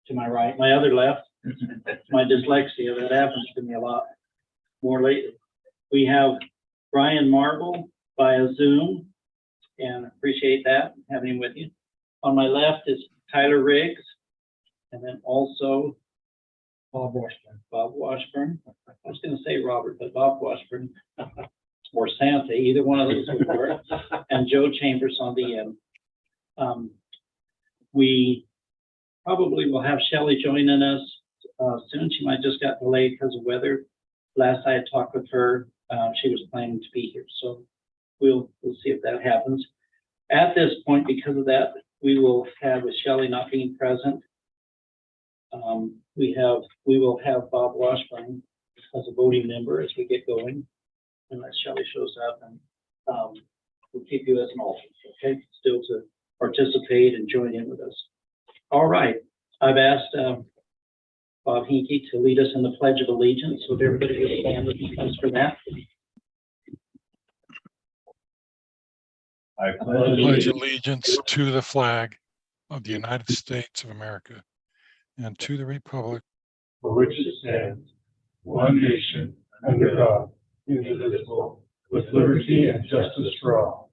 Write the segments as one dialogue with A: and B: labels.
A: to my right, my other left, my dyslexia, that happens to me a lot more lately. We have Brian Marble via Zoom, and appreciate that, having him with you. On my left is Tyler Riggs, and then also Bob Washburn. Bob Washburn. I was going to say Robert, but Bob Washburn or Santa, either one of those would work. And Joe Chambers on the end. We probably will have Shelley joining us soon. She might just got delayed because of weather. Last I had talked with her, she was planning to be here, so we'll see if that happens. At this point, because of that, we will have, with Shelley not being present, we will have Bob Washburn as a voting member as we get going, unless Shelley shows up, and we'll keep you as an alternate, okay? Still to participate and join in with us. All right, I've asked Bob Hinkie to lead us in the Pledge of Allegiance, so if everybody will stand with me, please, for that.
B: I pledge allegiance to the flag of the United States of America and to the republic
C: for which it stands, one nation, under God, indivisible, with liberty and justice for all.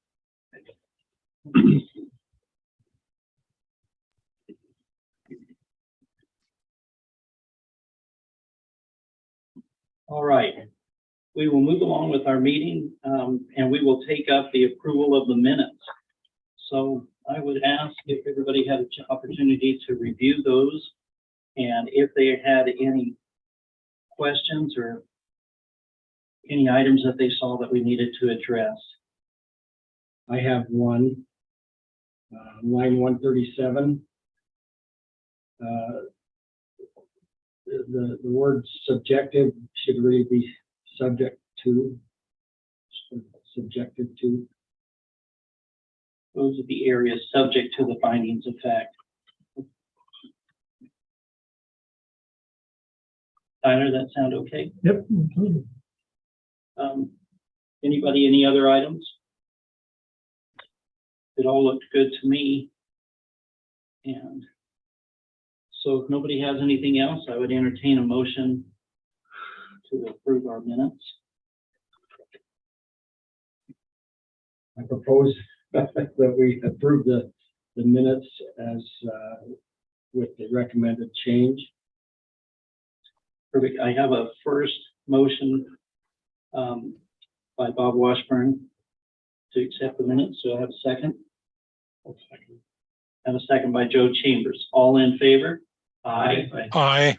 A: All right, we will move along with our meeting, and we will take up the approval of the minutes. So I would ask if everybody had an opportunity to review those, and if they had any questions or any items that they saw that we needed to address.
D: I have one, line 137. The word subjective should really be subject to, subjective to.
A: Those are the areas subject to the findings of fact. Tyler, that sound okay?
C: Yep.
A: Anybody, any other items? It all looked good to me. And so if nobody has anything else, I would entertain a motion to approve our minutes.
D: I propose that we approve the minutes as with the recommended change.
A: Perfect. I have a first motion by Bob Washburn to accept the minutes. So I have a second. I have a second by Joe Chambers. All in favor? Aye.
B: aye.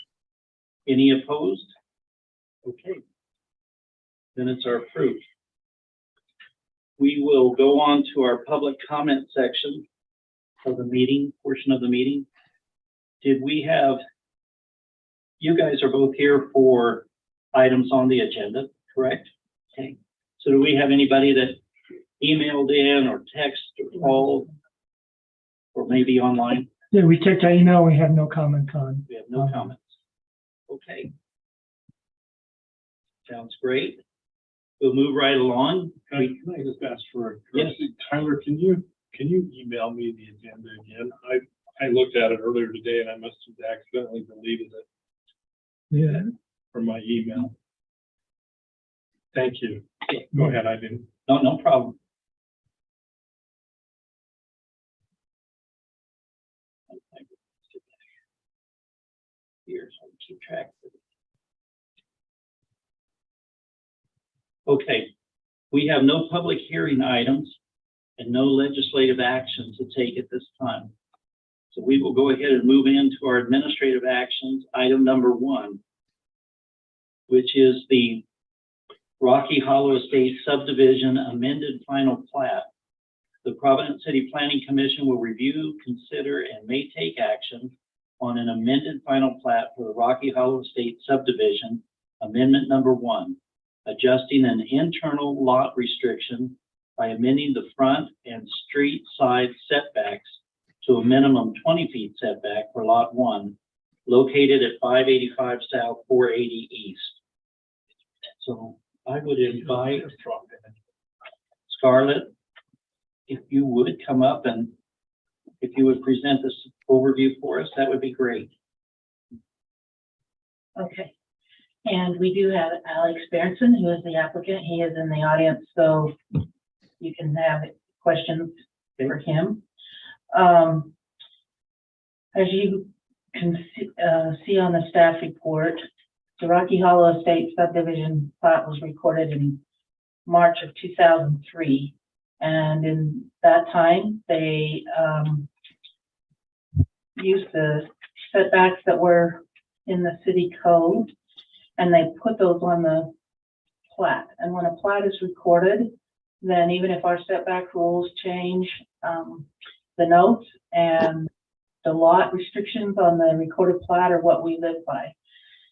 A: Any opposed? Okay. Minutes are approved. We will go on to our public comment section of the meeting, portion of the meeting. Did we have, you guys are both here for items on the agenda, correct? Okay. So do we have anybody that emailed in or text or called or maybe online?
E: Yeah, we checked our email. We have no comments on.
A: We have no comments. Okay. Sounds great. We'll move right along.
C: Can I just ask for a
A: Yes.
C: courtesy? Tyler, can you email me the agenda again? I looked at it earlier today and I must have accidentally deleted it
E: Yeah.
C: from my email. Thank you. Go ahead, I didn't.
A: No problem. Here, so I can keep track of it. Okay, we have no public hearing items and no legislative action to take at this time. So we will go ahead and move into our administrative actions, item number 1, which is the Rocky Hollow Estates subdivision amended final plat. The Providence City Planning Commission will review, consider, and may take action on an amended final plat for the Rocky Hollow Estates subdivision, amendment number 1, adjusting an internal lot restriction by amending the front and street side setbacks to a minimum 20 feet setback for lot 1, located at 585 South, 480 East. So I would invite Scarlett, if you would come up and if you would present this overview for us, that would be great.
F: Okay. And we do have Alex Berenson, who is the applicant. He is in the audience, so you can have questions for him. As you can see on the staff report, the Rocky Hollow Estate subdivision plat was recorded in March of 2003. And in that time, they used the setbacks that were in the city code, and they put those on the plat. And when a plat is recorded, then even if our setback rules change, the notes and the lot restrictions on the recorded plat are what we live by.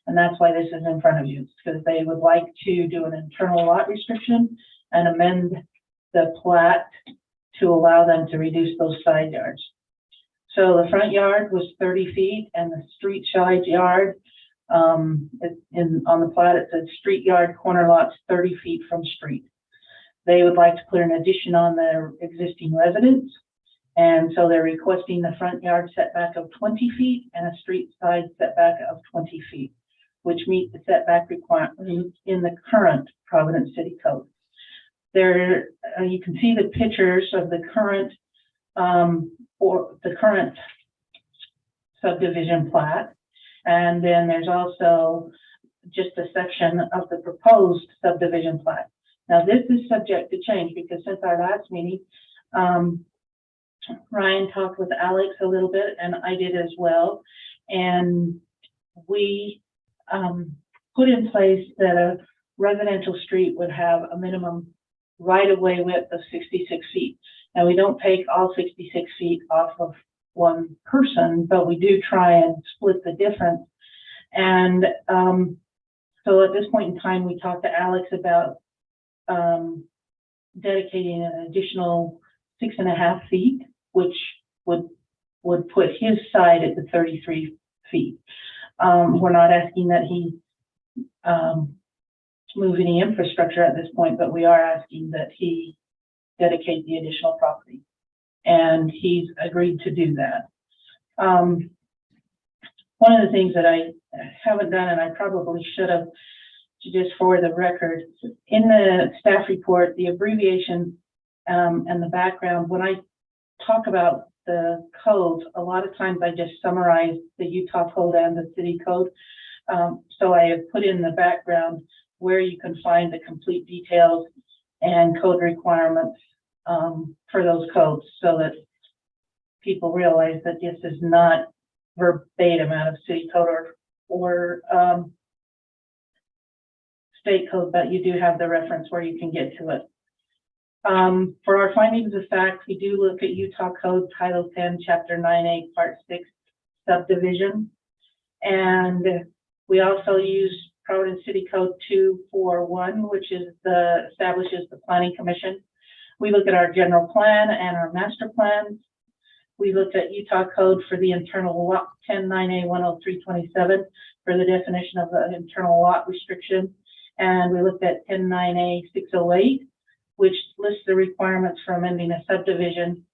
F: And that's why this is in front of you, because they would like to do an internal lot restriction and amend the plat to allow them to reduce those side yards. So the front yard was 30 feet and the street side yard, on the plat, it said street yard corner lots 30 feet from street. They would like to put an addition on their existing residence. And so they're requesting the front yard setback of 20 feet and a street side setback of 20 feet, which meet the setback requirements in the current Providence City Code. There, you can see the pictures of the current subdivision plat, and then there's also just a section of the proposed subdivision plat. Now this is subject to change because since our last meeting, Ryan talked with Alex a little bit, and I did as well, and we put in place that a residential street would have a minimum right-of-way width of 66 feet. Now, we don't take all 66 feet off of one person, but we do try and split the difference. And so at this point in time, we talked to Alex about dedicating an additional 6.5 feet, which would put his side at the 33 feet. We're not asking that he move any infrastructure at this point, but we are asking that he dedicate the additional property. And he's agreed to do that. One of the things that I haven't done, and I probably should have, just for the record, in the staff report, the abbreviation and the background, when I talk about the codes, a lot of times I just summarize the Utah code and the city code. So I have put in the background where you can find the complete details and code requirements for those codes, so that people realize that this is not verbatim out of city code or state code, but you do have the reference where you can get to it. For our findings of fact, we do look at Utah Code Title 10, Chapter 9A, Part 6, Subdivision. And we also use Providence City Code 241, which is establishes the Planning Commission. We look at our general plan and our master plans. We looked at Utah Code for the internal lot 10.9A 10327 for the definition of the internal lot restriction. And we looked at 10.9A 608, which lists the requirements for amending a subdivision.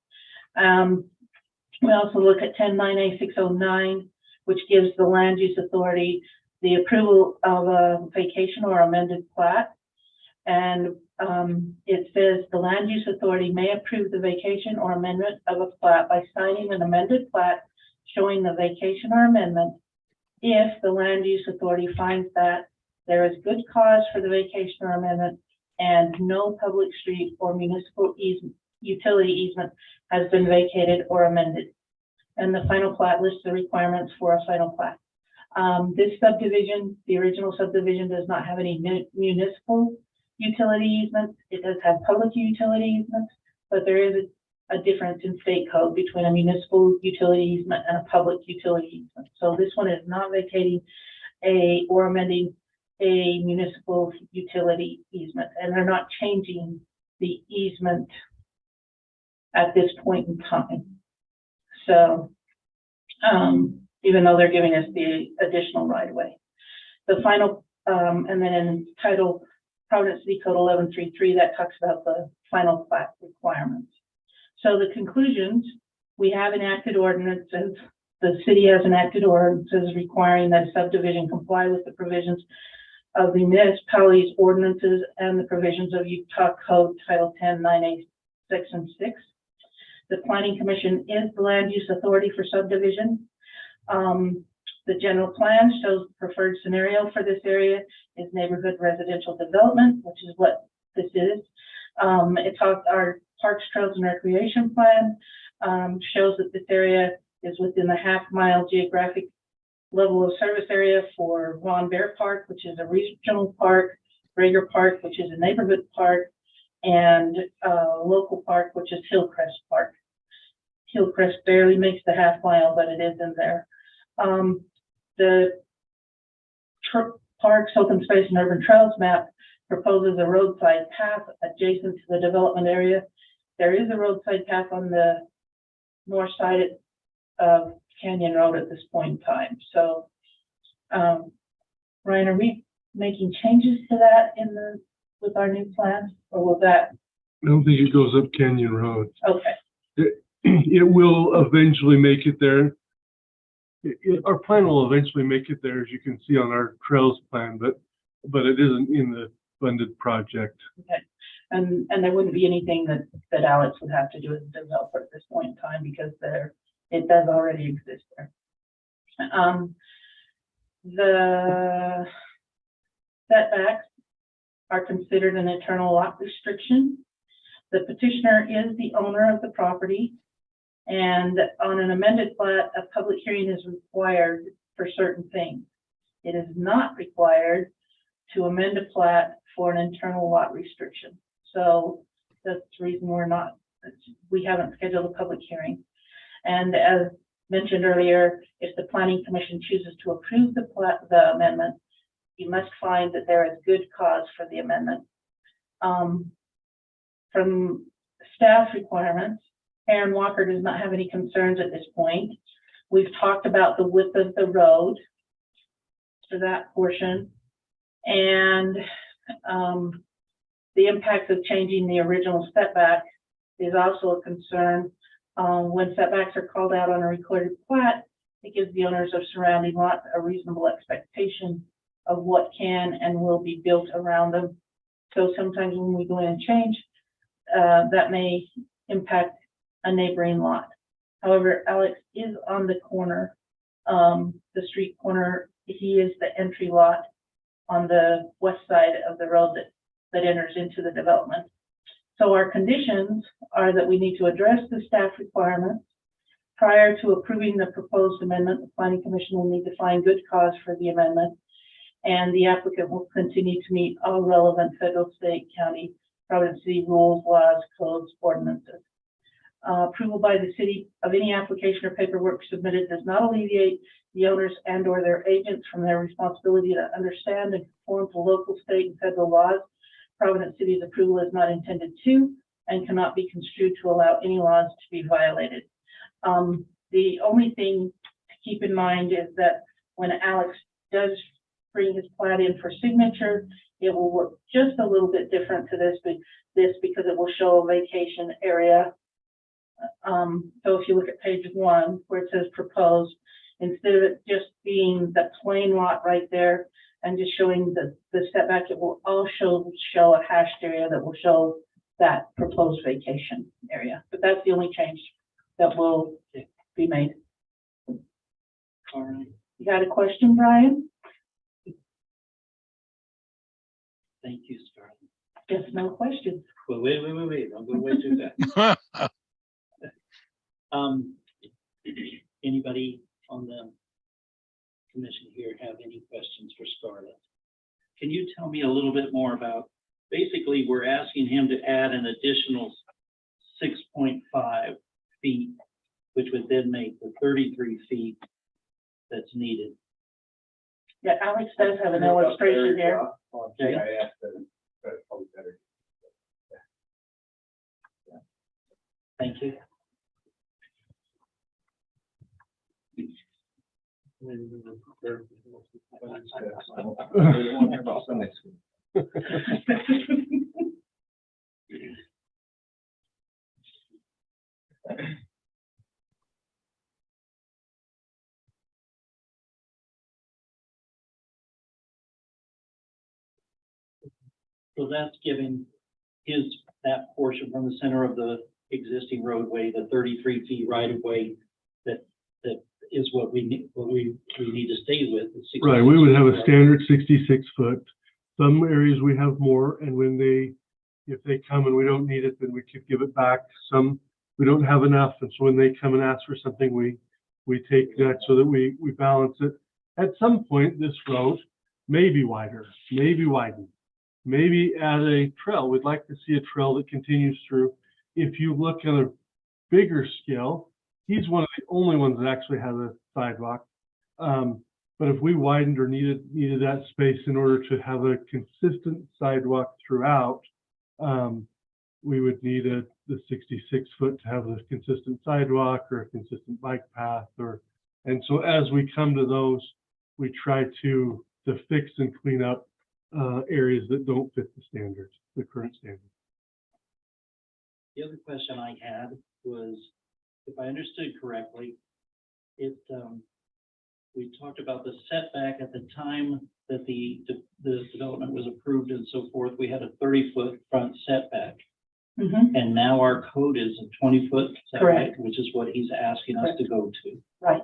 F: We also look at 10.9A 609, which gives the land use authority the approval of a vacation or amended plat. And it says the land use authority may approve the vacation or amendment of a plat by signing an amended plat showing the vacation or amendment if the land use authority finds that there is good cause for the vacation or amendment and no public street or municipal utility easement has been vacated or amended. And the final plat lists the requirements for a final plat. This subdivision, the original subdivision, does not have any municipal utility easements. It does have public utility easements, but there is a difference in state code between a municipal utility easement and a public utility easement. So this one is not vacating or amending a municipal utility easement, and they're not changing the easement at this point in time. So even though they're giving us the additional right of way. The final, and then in title Providence City Code 1133, that talks about the final plat requirements. So the conclusions, we have enacted ordinances the city has enacted ordinances requiring that a subdivision comply with the provisions of the municipality's ordinances and the provisions of Utah Code Title 10, 9A, Section 6. The Planning Commission is the land use authority for subdivision. The general plan shows the preferred scenario for this area is neighborhood residential development, which is what this is. It talks our Parks, Trails, and Recreation Plan shows that this area is within the half-mile geographic level of service area for Von Bear Park, which is a regional park, Rager Park, which is a neighborhood park, and local park, which is Hillcrest Park. Hillcrest barely makes the half mile, but it is in there. The Parks, Open Space, and Urban Trails map proposes a roadside path adjacent to the development area. There is a roadside path on the north side of Canyon Road at this point in time. So, Ryan, are we making changes to that with our new plan, or will that?
C: I don't think it goes up Canyon Road.
F: Okay.
C: It will eventually make it there. Our plan will eventually make it there, as you can see on our trails plan, but it isn't in the funded project.
F: Okay. And there wouldn't be anything that Alex would have to do as a developer at this point in time, because it does already exist there. The setbacks are considered an internal lot restriction. The petitioner is the owner of the property, and on an amended plat, a public hearing is required for certain things. It is not required to amend a plat for an internal lot restriction. So that's the reason we haven't scheduled a public hearing. And as mentioned earlier, if the Planning Commission chooses to approve the amendment, you must find that there is good cause for the amendment. From staff requirements, Aaron Walker does not have any concerns at this point. We've talked about the width of the road for that portion, and the impact of changing the original setback is also a concern. When setbacks are called out on a recorded plat, it gives the owners of surrounding lots a reasonable expectation of what can and will be built around them. So sometimes when we go in and change, that may impact a neighboring lot. However, Alex is on the corner, the street corner. He is the entry lot on the west side of the road that enters into the development. So our conditions are that we need to address the staff requirements. Prior to approving the proposed amendment, the Planning Commission will need to find good cause for the amendment, and the applicant will continue to meet all relevant federal, state, county, Providence city rules, laws, codes, ordinances. Approval by the city of any application or paperwork submitted does not alleviate the owners and or their agents from their responsibility to understand and conform to local, state, and federal laws. Providence City's approval is not intended to and cannot be construed to allow any laws to be violated. The only thing to keep in mind is that when Alex does bring his plat in for signature, it will work just a little bit different to this because it will show a vacation area. So if you look at page 1 where it says proposed, instead of it just being the plain lot right there and just showing the setback, it will also show a hashed area that will show that proposed vacation area. But that's the only change that will be made.
A: All right.
F: You got a question, Brian?
A: Thank you, Scarlett.
F: Just no questions.
A: Well, wait. I'm going way too fast. Anybody on the commission here have any questions for Scarlett? Can you tell me a little bit more about, basically, we're asking him to add an additional 6.5 feet, which would then make the 33 feet that's needed.
F: Yeah, Alex does have an illustration here.
A: Okay. Thank you. So that's giving that portion from the center of the existing roadway, the 33 feet right of way, that is what we need to stay with. the 66
C: Right, we would have a
A: foot.
C: standard 66 foot. Some areas we have more, and if they come and we don't need it, then we could give it back. Some, we don't have enough, and so when they come and ask for something, we take that so that we balance it. At some point, this road may be wider, may be widened, maybe add a trail. We'd like to see a trail that continues through. If you look at a bigger scale, he's one of the only ones that actually has a sidewalk. But if we widened or needed that space in order to have a consistent sidewalk throughout, we would need the 66 foot to have a consistent sidewalk or a consistent bike path, and so as we come to those, we try to fix and clean up areas that don't fit the standards, the current standards.
A: The other question I had was, if I understood correctly, we talked about the setback at the time that the development was approved and so forth. We had a 30-foot front setback,
F: Mhm.
A: and now our code is a 20-foot setback,
F: Correct.
A: which is what he's asking us to go to.
F: Right.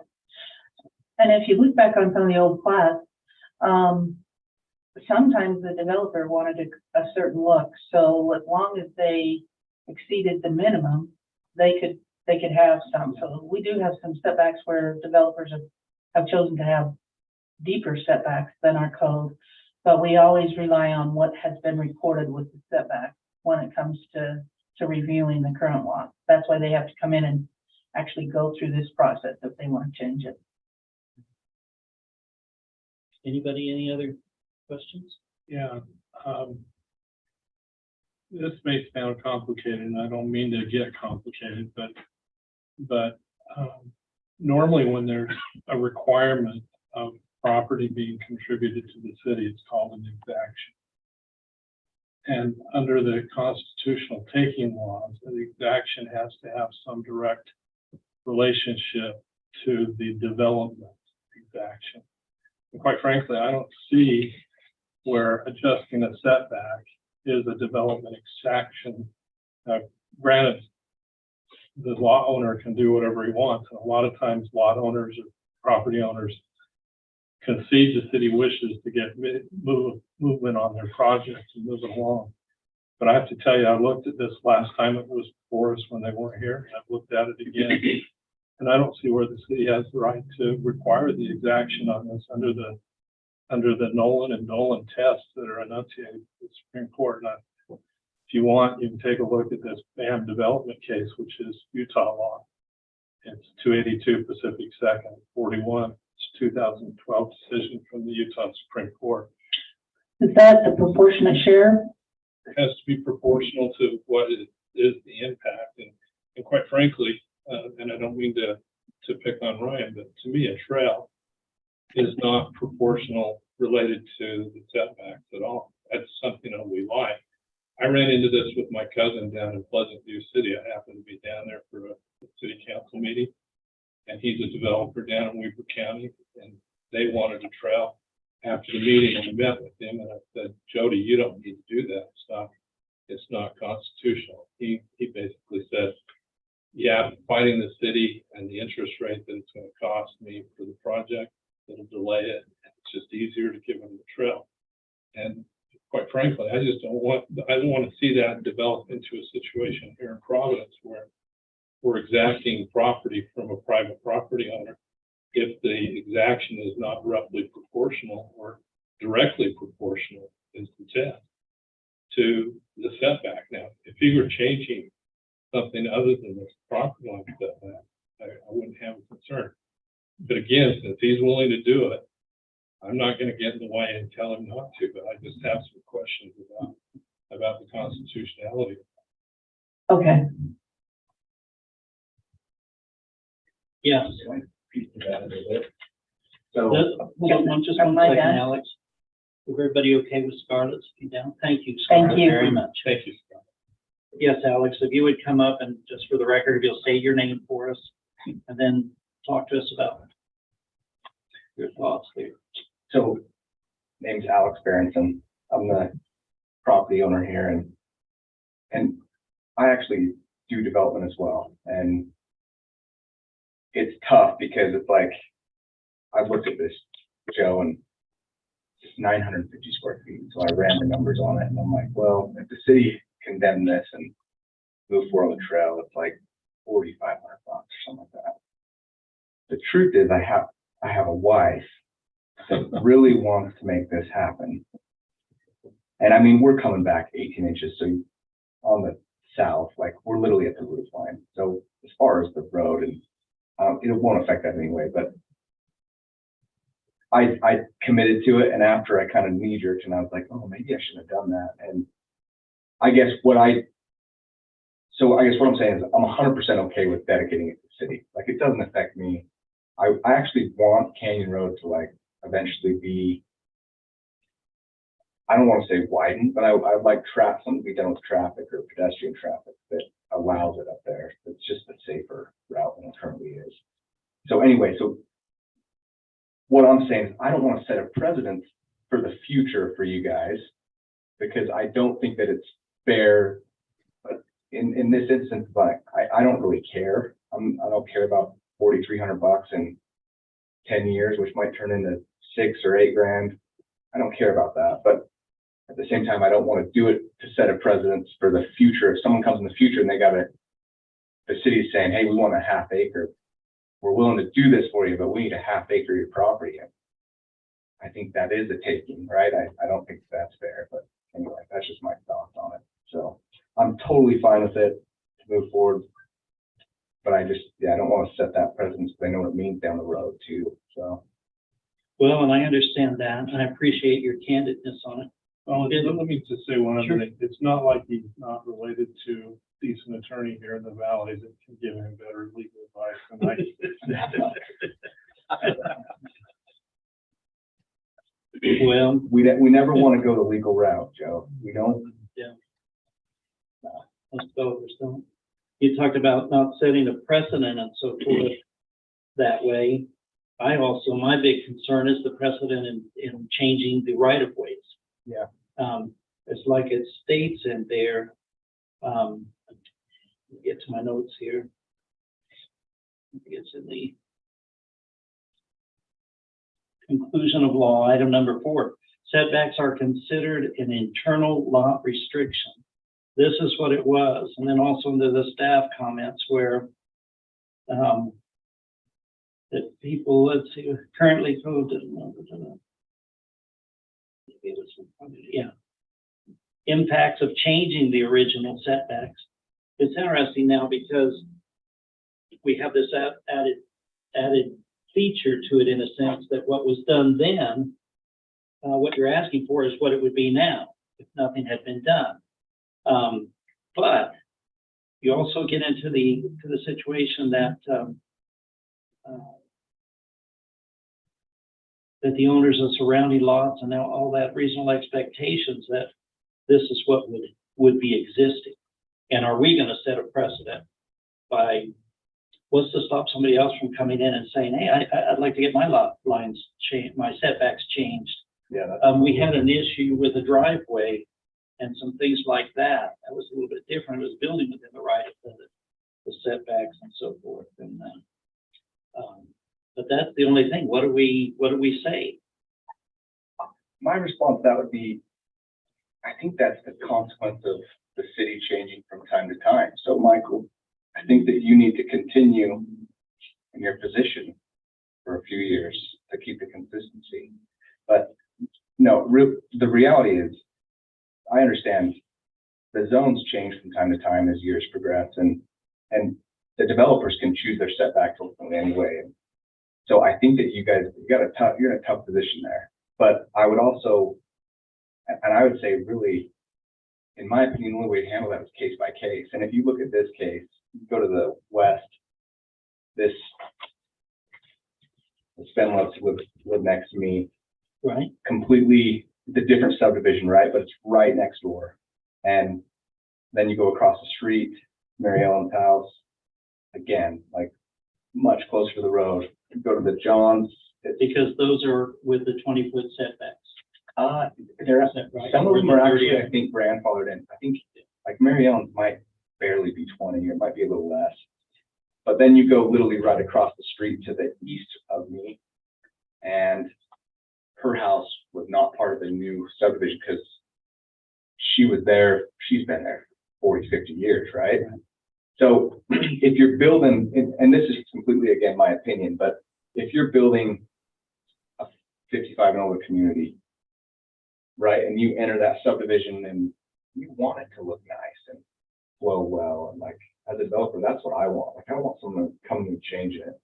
F: And if you look back on some of the old plats, sometimes the developer wanted a certain look. So as long as they exceeded the minimum, they could have some. So we do have some setbacks where developers have chosen to have deeper setbacks than our code, but we always rely on what has been recorded with the setback when it comes to reviewing the current law. That's why they have to come in and actually go through this process if they want to change it.
A: Anybody, any other questions?
G: Yeah, this may sound complicated, and I don't mean to get complicated, but normally when there's a requirement of property being contributed to the city, it's called an exaction. And under the constitutional taking laws, the exaction has to have some direct relationship to the development exaction. And quite frankly, I don't see where adjusting a setback is a development exaction. Granted, the lot owner can do whatever he wants, and a lot of times lot owners or property owners concede the city wishes to get movement on their projects and move it along. But I have to tell you, I looked at this last time it was before us when they weren't here, and I've looked at it again, and I don't see where the city has the right to require the exaction on this under the Nolan and Dolan tests that are enunciated in the Supreme Court. And if you want, you can take a look at this BAM development case, which is Utah law. It's 282 Pacific 2nd, 41. It's 2012 decision from the Utah Supreme Court.
F: Is that the proportionate share?
G: It has to be proportional to what is the impact. And quite frankly, and I don't mean to pick on Ryan, but to me, a trail is not proportional related to the setbacks at all. That's something that we like. I ran into this with my cousin down in Pleasant View City. I happened to be down there for a city council meeting, and he's a developer down in Weber County, and they wanted a trail. After the meeting, I met with him and I said, Jody, you don't need to do that. It's not constitutional. He basically said, yeah, fighting the city and the interest rate that it's going to cost me for the project, it'll delay it. It's just easier to give them the trail. And quite frankly, I don't want to see that develop into a situation here in Providence where we're exacting property from a private property owner if the exaction is not roughly proportional or directly proportional is the test to the setback. Now, if you were changing something other than this property line setback, I wouldn't have a concern. But again, since he's willing to do it, I'm not going to get in the way and tell him not to, but I just have some questions about the constitutionality.
F: Okay.
A: Yes.
D: So,
A: Just one
F: Am I
A: second,
F: done?
A: Alex. Is everybody okay with Scarlett's be down? Thank you,
F: Thank
A: Scarlett,
F: you.
A: very much.
G: Thank you, Scott.
A: Yes, Alex, if you would come up and just for the record, if you'll say your name for us and then talk to us about your thoughts there.
H: So, name's Alex Barrington. I'm the property owner here, and I actually do development as well. And it's tough because it's like, I've looked at this, Joe, and it's 950 square feet. So I ran the numbers on it and I'm like, well, if the city condemned this and move forward on the trail, it's like $4,500 or something like that. The truth is I have a wife that really wants to make this happen. And I mean, we're coming back 18 inches. So on the south, like we're literally at the roof line. So as far as the road, and it won't affect that anyway, but I committed to it. And after I kind of knee jerked and I was like, oh, maybe I shouldn't have done that. And I guess what I'm saying is I'm 100% okay with dedicating it to the city. Like it doesn't affect me. I actually want Canyon Road to like eventually be, I don't want to say widened, but I'd like something to be done with traffic or pedestrian traffic that allows it up there. It's just a safer route than it currently is. So anyway, so what I'm saying is I don't want to set a precedent for the future for you guys, because I don't think that it's fair. But in this instance, like I don't really care. I don't care about $4,300 in 10 years, which might turn into $6 or $8 grand. I don't care about that. But at the same time, I don't want to do it to set a precedent for the future. If someone comes in the future and the city's saying, hey, we want a half acre. We're willing to do this for you, but we need a half acre of your property. And I think that is a taking, right? I don't think that's fair, but anyway, that's just my thoughts on it. So I'm totally fine with it to move forward, but I don't want to set that precedent because I know what it means down the road too. So.
A: Well, and I understand that, and I appreciate your candidness on it.
G: Well, let me just say one
A: Sure.
G: other thing. It's not like he's not related to a decent attorney here in the valley that can give him better legal advice than I can.
A: Well,
H: We never want to go the legal route, Joe. We don't.
A: most developers don't. You talked about not setting a precedent and so forth that way. My big concern is the precedent in changing the right of ways.
H: Yeah.
A: It's like it states in there, get to my notes here. It's in the conclusion of law, item number 4. Setbacks are considered an internal lot restriction. This is what it was. And then also into the staff comments where that people, let's see, currently code, yeah, impacts of changing the original setbacks. It's interesting now because we have this added feature to it in a sense that what was done then, what you're asking for is what it would be now if nothing had been done. But you also get into the situation that that the owners of surrounding lots and now all that reasonable expectations that this is what would be existing. And are we going to set a precedent by what's to stop somebody else from coming in and saying, hey, I'd like to get my lot lines changed, my setbacks changed.
H: Yeah.
A: We had an issue with a driveway and some things like that. That was a little bit different. It was building within the right of the setbacks and so forth. And but that's the only thing. What do we say?
H: My response to that would be, I think that's the consequence of the city changing from time to time. So, Michael, I think that you need to continue in your position for a few years to keep the consistency. But no, the reality is, I understand the zones change from time to time as years progress, and the developers can choose their setbacks ultimately anyway. So I think that you're in a tough position there. But I would also, and I would say really, in my opinion, the only way to handle that is case by case. And if you look at this case, you go to the west, this Spenlows live next to me,
A: Right.
H: completely the different subdivision, right? But it's right next door. And then you go across the street, Mary Ellen's house, again, like much closer to the road. You go to the Johns.
A: Because those are with the 20-foot setbacks.
H: There are,
A: Is that right?
H: some of them are actually,
A: 30.
H: I think, grandfathered in. I think, like Mary Ellen's might barely be 20, or it might be a little less. But then you go literally right across the street to the east of me, and her house was not part of the new subdivision because she was there, she's been there 40, 50 years, right? So if you're building, and this is completely, again, my opinion, but if you're building a 55 and older community, right, and you enter that subdivision and you want it to look nice and flow well, and like, as a developer, that's what I want. Like, I want someone to come and change it.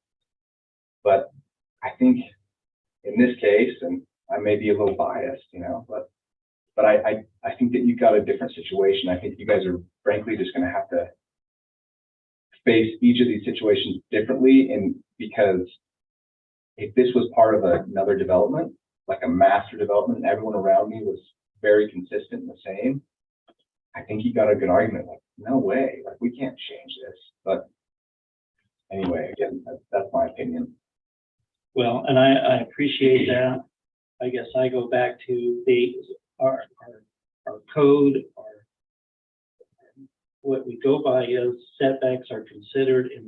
H: But I think in this case, and I may be a little biased, you know, but I think that you've got a different situation. I think you guys are frankly just going to have to face each of these situations differently. And because if this was part of another development, like a master development, and everyone around me was very consistent and the same, I think you got a good argument. Like, no way, like, we can't change this. But anyway, again, that's my opinion.
A: Well, and I appreciate that. I guess I go back to our code, what we go by is setbacks are considered an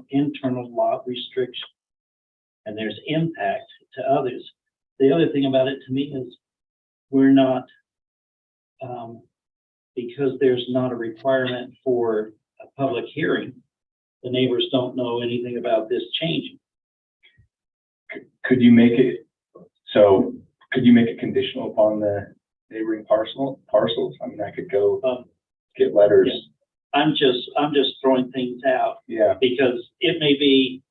A: internal lot restriction, and there's impact to others. The other thing about it to me is we're not, because there's not a requirement for a public hearing, the neighbors don't know anything about this changing.
H: Could you make it so? Could you make it conditional upon the neighboring parcels? I mean, I could go get letters.
A: Yeah. I'm just throwing things out.
H: Yeah.
A: Because it may be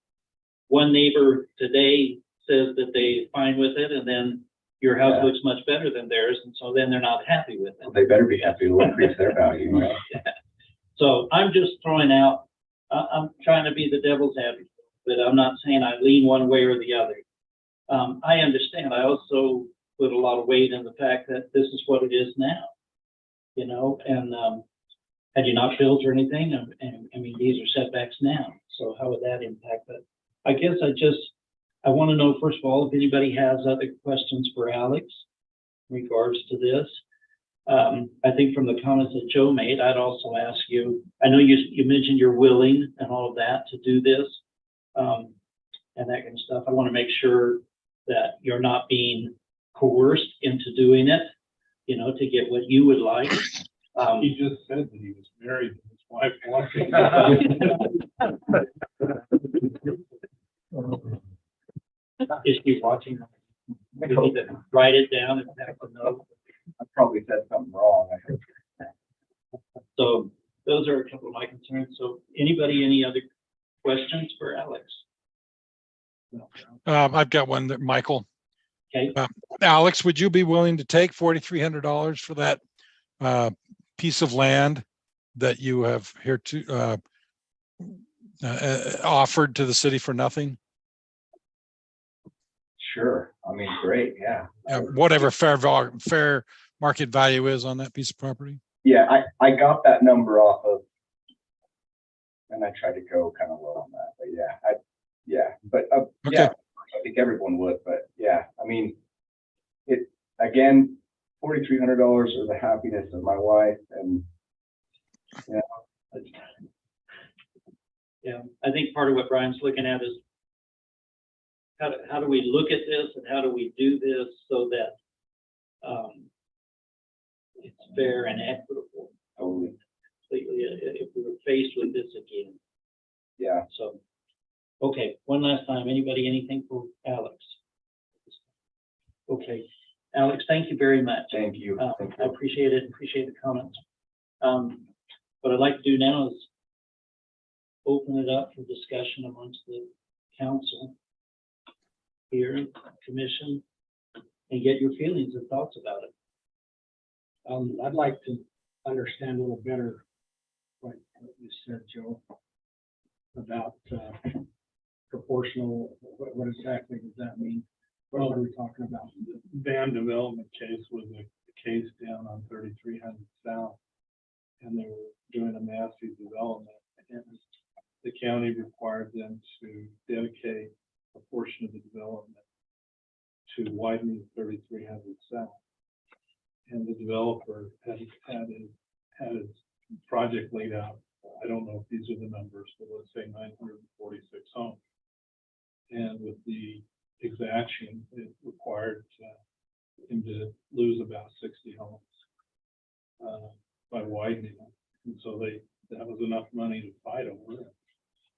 A: one neighbor today says that they're fine with it, and then your house looks much better than theirs, and so then they're not happy with it.
H: Well, they better be happy to increase their value, right?
A: So I'm just throwing out, I'm trying to be the devil's advocate, but I'm not saying I lean one way or the other. I understand. I also put a lot of weight in the fact that this is what it is now, you know, and had you not built or anything, and I mean, these are setbacks now. So how would that impact that? I guess I want to know, first of all, if anybody has other questions for Alex in regards to this. I think from the comments that Joe made, I'd also ask you, I know you mentioned you're willing and all of that to do this, and that kind of stuff. I want to make sure that you're not being coerced into doing it, you know, to get what you would like.
G: He just said that he was married and his wife wanted.
A: Is she watching? You need to write it down and have to know.
H: I probably said something wrong.
A: So those are a couple of my concerns. So anybody, any other questions for Alex?
B: I've got one that Michael.
A: Okay.
B: Alex, would you be willing to take $4,300 for that piece of land that you have here to offered to the city for nothing?
H: Sure. I mean, great. Yeah.
B: Whatever fair market value is on that piece of property.
H: Yeah, I got that number off of, and I tried to go kind of low on that, but
B: Okay.
H: yeah, I think everyone would, but yeah, I mean, it again, $4,300 are the happiness of my wife, and
A: Yeah, I think part of what Brian's looking at is how do we look at this and how do we do this so that it's fair and equitable.
H: totally,
A: Completely, if we were faced with this again.
H: yeah.
A: So, okay, one last time, anybody, anything for Alex? Okay, Alex, thank you very much.
H: Thank you. Thank
A: I
H: you.
A: appreciate it, appreciate the comments. What I'd like to do now is open it up for discussion amongst the council here, commission, and get your feelings and thoughts about it.
D: I'd like to understand a little better what you said, Joe, about proportional. What exactly does that mean? What are we talking about?
G: The Van development case was a case down on 3300 South, and they were doing a massive development, and the county required them to dedicate a portion of the development to widening 3300 South. and the developer had his project laid out. I don't know if these are the numbers, but let's say 946 homes. And with the exaction, it required him to lose about 60 homes by widening them. And so that was enough money to fight over it.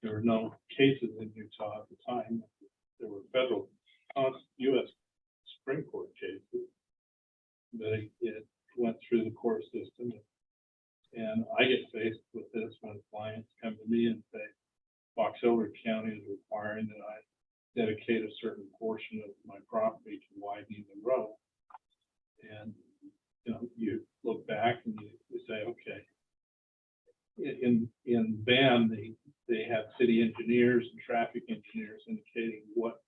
G: There were no cases in Utah at the time. There were federal U.S. Supreme Court cases, but it went through the court system. And I get faced with this when clients come to me and say, Fox Elder County is requiring that I dedicate a certain portion of my property to widening the road. And, you know, you look back and you say, okay, in Van, they have city engineers and traffic engineers indicating what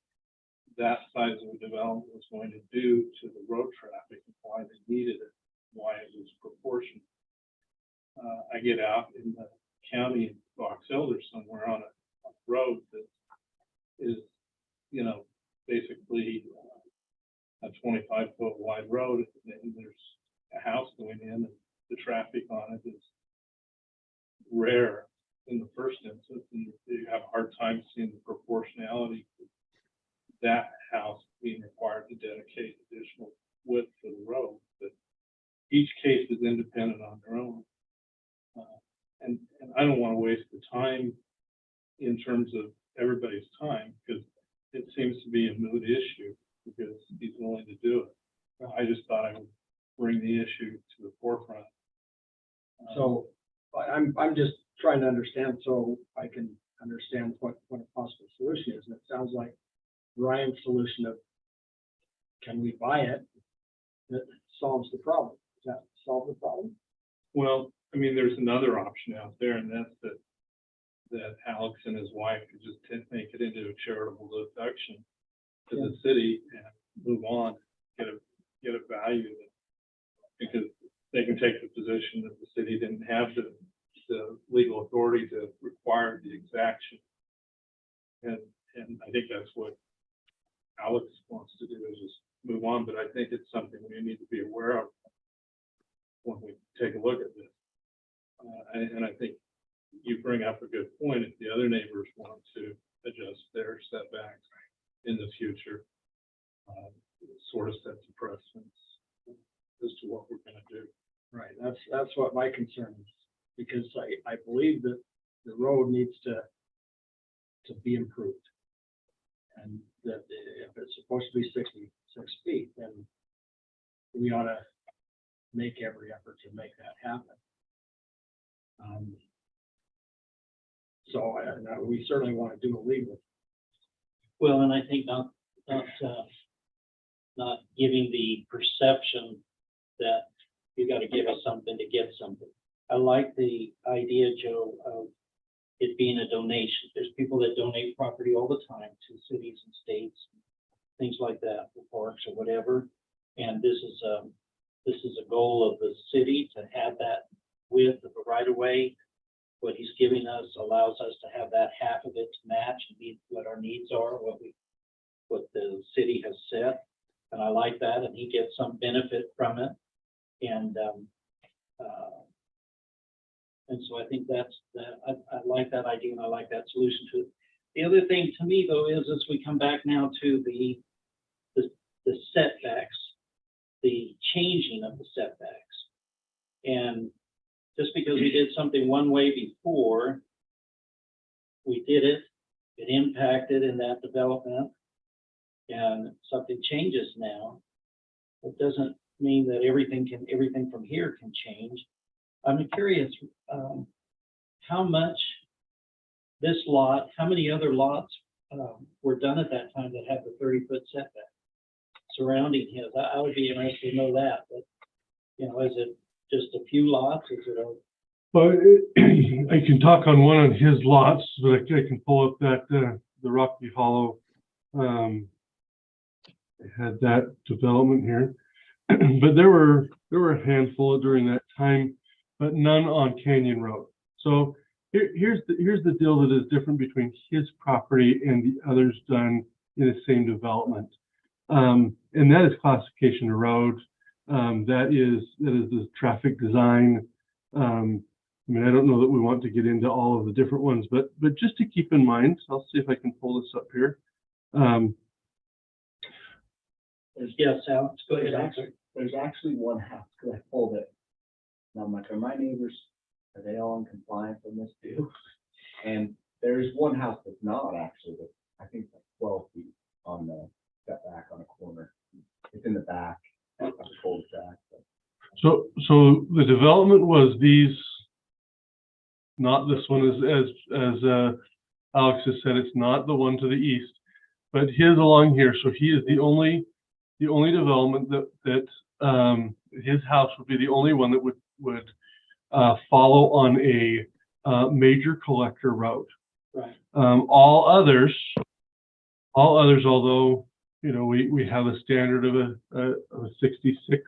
G: that size of a development was going to do to the road traffic and why they needed it, why it was proportionate. I get out in the county in Fox Elder somewhere on a road that is, you know, basically a 25-foot wide road, and there's a house going in, and the traffic on it is rare in the first instance, and you have a hard time seeing the proportionality of that house being required to dedicate additional width for the road. But each case is independent on their own. And I don't want to waste the time in terms of everybody's time, because it seems to be a moot issue because he's willing to do it. I just thought I would bring the issue to the forefront.
D: So I'm just trying to understand so I can understand what a possible solution is. And it sounds like Ryan's solution of, can we buy it, that solves the problem. Does that solve the problem?
G: Well, I mean, there's another option out there, and that's that Alex and his wife could just make it into a charitable deduction to the city and move on, get a value of it, because they can take the position that the city didn't have the legal authority to require the exaction. And I think that's what Alex wants to do, is just move on. But I think it's something we need to be aware of when we take a look at this. And I think you bring up a good point. If the other neighbors want to adjust their setbacks in the future, it sort of sets a precedent as to what we're going to do.
D: Right. That's what my concern is, because I believe that the road needs to be improved, and that if it's supposed to be 66 feet, then we ought to make every effort to make that happen. So we certainly want to do it legally.
A: Well, and I think not giving the perception that you got to give us something to get something. I like the idea, Joe, of it being a donation. There's people that donate property all the time to cities and states, things like that, for parks or whatever. And this is a goal of the city to have that width of a right of way. What he's giving us allows us to have that half of it to match and meet what our needs are, what the city has set. And I like that, and he gets some benefit from it. And so I think that's that. I like that idea, and I like that solution to it. The other thing to me, though, is as we come back now to the setbacks, the changing of the setbacks. And just because we did something one way before, we did it, it impacted in that development, and something changes now. It doesn't mean that everything from here can change. I'm curious how much this lot, how many other lots were done at that time that had the 30-foot setback surrounding his. I would be interested to know that. But you know, is it just a few lots? Is it a
C: Well, I can talk on one of his lots, but I can pull up that the Rocky Hollow. I had that development here, but there were a handful during that time, but none on Canyon Road. So here's the deal that is different between his property and the others done in the same development, and that is classification of roads. That is the traffic design. I mean, I don't know that we want to get into all of the different ones, but just to keep in mind, I'll see if I can pull this up here.
A: Yes, Alex, go ahead.
H: There's actually one house, because I pulled it. And I'm like, are my neighbors, are they all in compliance on this too? And there's one house that's not actually, but I think it's like 12 feet on the setback on a corner. It's in the back of the cul-de-sac.
C: So the development was these, not this one, as Alex has said, it's not the one to the east, but his along here. So he is the only development that his house would be the only one that would follow on a major collector route.
A: Right.
C: All others, although we have a standard of a 66,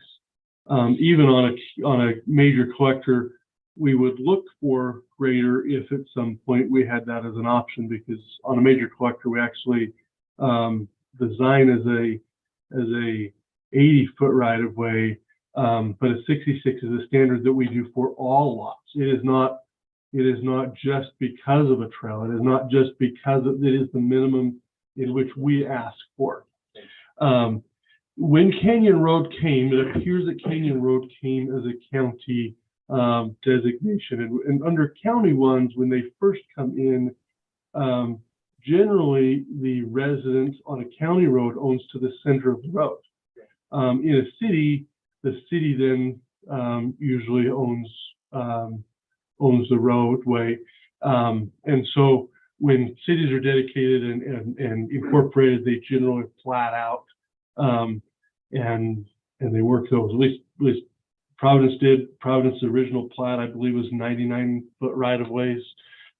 C: even on a major collector, we would look for greater if at some point we had that as an option, because on a major collector we actually design as a 80-foot right of way, but a 66 is a standard that we do for all lots. It is not just because of a trail. It is not just because it is the minimum in which we ask for. When Canyon Road came, it appears that Canyon Road came as a county designation, and under county ones, when they first come in, generally the resident on a county road owns to the center of the road. In a city, the city then usually owns the roadway, and so when cities are dedicated and incorporated, they generally plat out and they work those. At least Providence did. Providence's original plat, I believe, was 99-foot right of ways.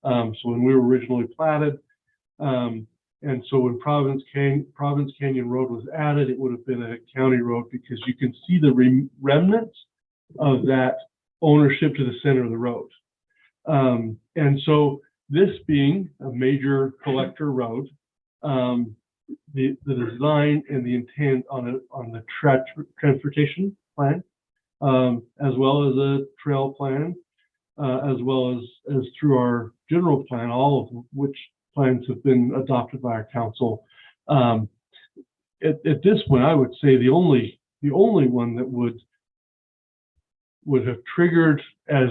C: So when we were originally platted, and so when Providence Canyon Road was added, it would have been a county road, because you can see the remnants of that ownership to the center of the road. And so this being a major collector road, the design and the intent on the transportation plan, as well as a trail plan, as well as through our general plan, all of which plans have been adopted by our council. At this point, I would say the only one that would have triggered as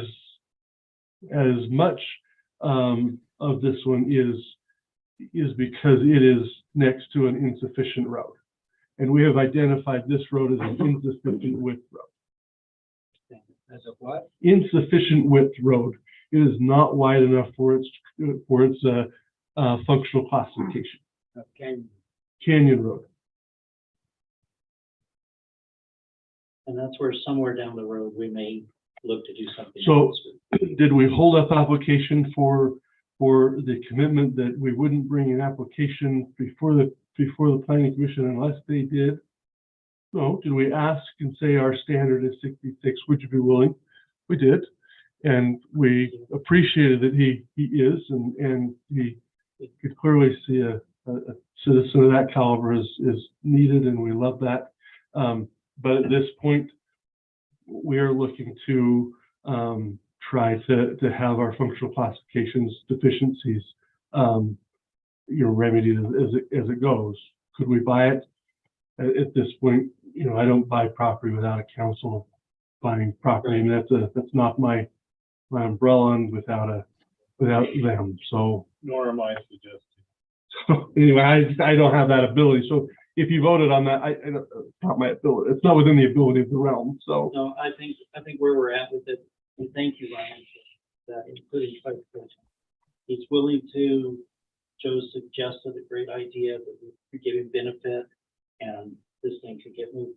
C: much of this one is because it is next to an insufficient road, and we have identified this road as an insufficient width road.
A: As a what?
C: Insufficient width road. It is not wide enough for its functional classification. Canyon Road.
A: And that's where somewhere down the road, we may look to do something
C: So
A: else.
C: did we hold up application for the commitment that we wouldn't bring an application before the planning commission unless they did? No. Did we ask and say our standard is 66? Would you be willing? We did. And we appreciated that he is, and he could clearly see a citizen of that caliber is needed, and we love that. But at this point, we are looking to try to have our functional classifications deficiencies remedied as it goes. Could we buy it? At this point, I don't buy property without a council buying property. I mean, that's not my umbrella, and without them. So
G: Nor am I suggesting.
C: so anyway, I don't have that ability. So if you voted on that, it's not my ability. It's not within the ability of the realm. So
A: No, I think where we're at with it, and thank you, Ryan, for that, including clarification. He's willing to, Joe suggested a great idea that we could give him benefit, and this thing could get moved.